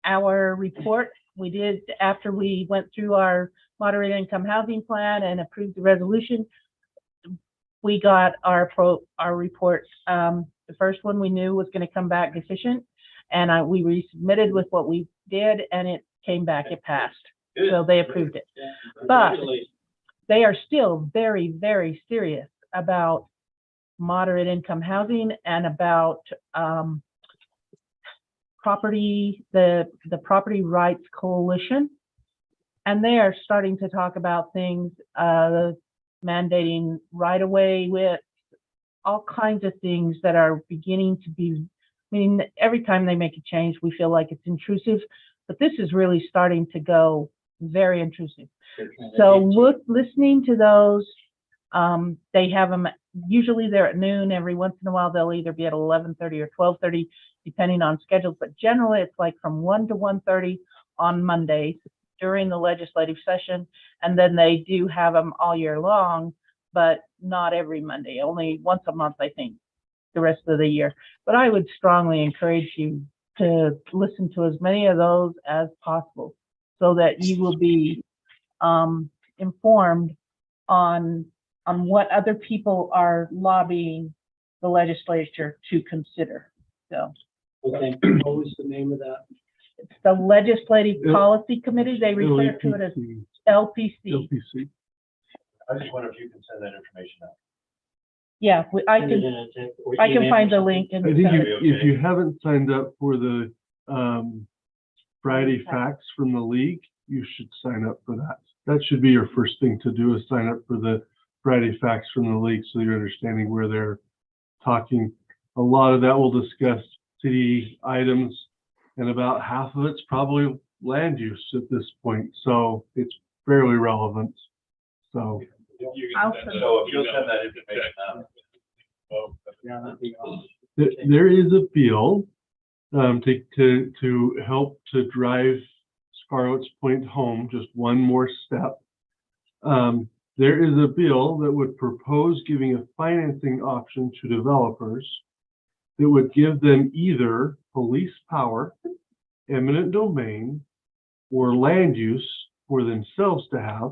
F: Our report we did after we went through our moderate income housing plan and approved the resolution, we got our report. The first one we knew was going to come back deficient, and we resubmitted with what we did, and it came back, it passed.
A: Good.
F: So they approved it.
A: Yeah,
F: But
A: congratulations.
F: they are still very, very serious about moderate income housing and about the Property Rights Coalition. And they are starting to talk about things, mandating right-of-way width, all kinds of things that are beginning to be, I mean, every time they make a change, we feel like it's intrusive, but this is really starting to go very intrusive. So listening to those, they have them, usually they're at noon. Every once in a while, they'll either be at 11:30 or 12:30, depending on schedules, but generally it's like from 1 to 1:30 on Mondays during the legislative session. And then they do have them all year long, but not every Monday, only once a month, I think, the rest of the year. But I would strongly encourage you to listen to as many of those as possible so that you will be informed on what other people are lobbying the legislature to consider. So
D: Okay, what was the name of that?
F: it's the Legislative Policy Committee. They refer to it as LPC.
C: LPC.
I: I just wonder if you can send that information out.
F: Yeah, I
A: Send it
F: can,
A: in a text or
F: I can
A: email
F: find
A: or
F: the
A: something.
F: link and
C: I think
F: send it.
C: if you haven't signed up for the Friday facts from the league, you should sign up for that. That should be your first thing to do, is sign up for the Friday facts from the league, so you're understanding where they're talking. A lot of that will discuss city items, and about half of it's probably land use at this point, so it's fairly relevant. So
I: You
F: I'll
I: can
F: send
I: send, so if you'll send that information out. Oh,
K: Yeah, that'd be awesome.
C: there is a bill to help to drive Scarlett's Point home just one more step. There is a bill that would propose giving a financing option to developers that would give them either police power, eminent domain, or land use for themselves to have.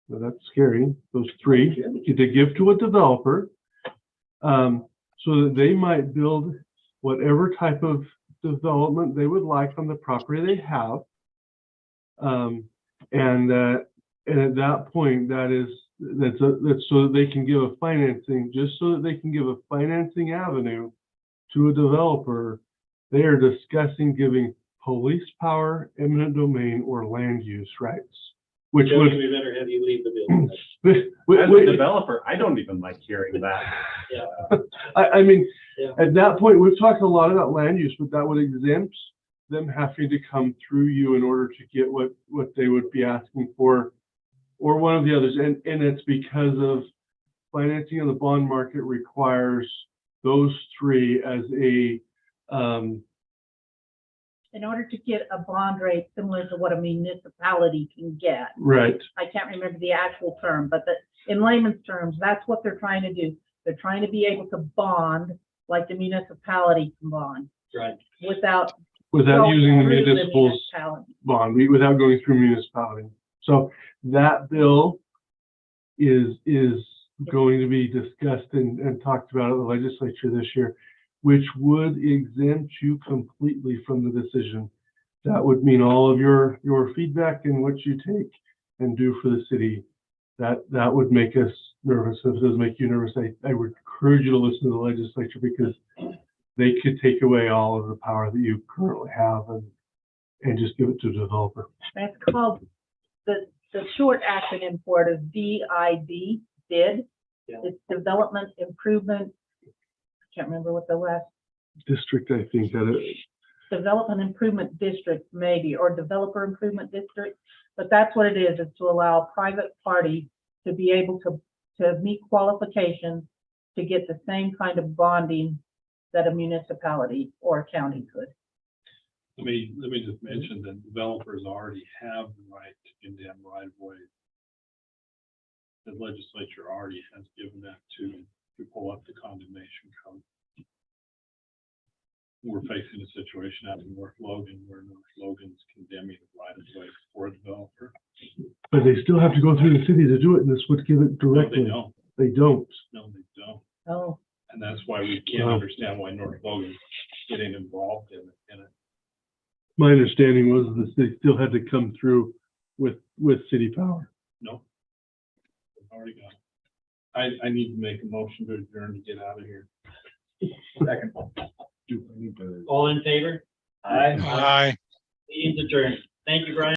C: Now that's scary, those three, to give to a developer, so that they might build whatever type of development they would like on the property they have. And at that point, that's so that they can give a financing, just so that they can give a financing avenue to a developer. They are discussing giving police power, eminent domain, or land use rights, which
A: Joey,
C: would.
A: we better have you leave the building.
J: As a developer, I don't even like hearing that.
C: I mean,
A: Yeah.
C: at that point, we've talked a lot about land use, but that would exempt them having to come through you in order to get what they would be asking for, or one of the others. And it's because of financing in the bond market requires those three as a,
F: In order to get a bond rate similar to what a municipality can get.
C: right.
F: I can't remember the actual term, but in layman's terms, that's what they're trying to do. They're trying to be able to bond like the municipality can bond
A: Right.
F: without
C: Without
F: going
C: using the
F: through
C: municipal's
F: municipality.
C: bond, without going through municipality. So that bill is going to be discussed and talked about at the legislature this year, which would exempt you completely from the decision. That would mean all of your feedback and what you take and do for the city. That would make us nervous. If it does make you nervous, I would encourage you to listen to the legislature, because they could take away all of the power that you currently have and just give it to the developer.
F: That's called, the short acronym for it is DID, did.
A: Yeah.
F: It's development improvement. I can't remember what the last,
C: District, I think, had it.
F: development improvement district maybe, or developer improvement district. But that's what it is to allow a private party to be able to meet qualifications to get the same kind of bonding that a municipality or a county could.
G: Let me just mention that developers already have the right to condemn right of way. The legislature already has given that to pull up the condemnation code. We're facing a situation out in North Logan where North Logan's condemning the right of way for a developer.
C: But they still have to go through the city to do it, and this would give it
G: No,
C: directly.
G: they don't.
C: They don't.
G: No, they don't.
F: Oh,
G: And that's why we can't
C: Wow.
G: understand why North Logan's getting involved in it.
C: My understanding was that they still had to come through with city power.
G: No. We've already got it. I need to make a motion to adjourn to get out of here.
K: Second.
A: All in favor?
B: Aye.
A: Meeting's adjourned. Thank you, Brian.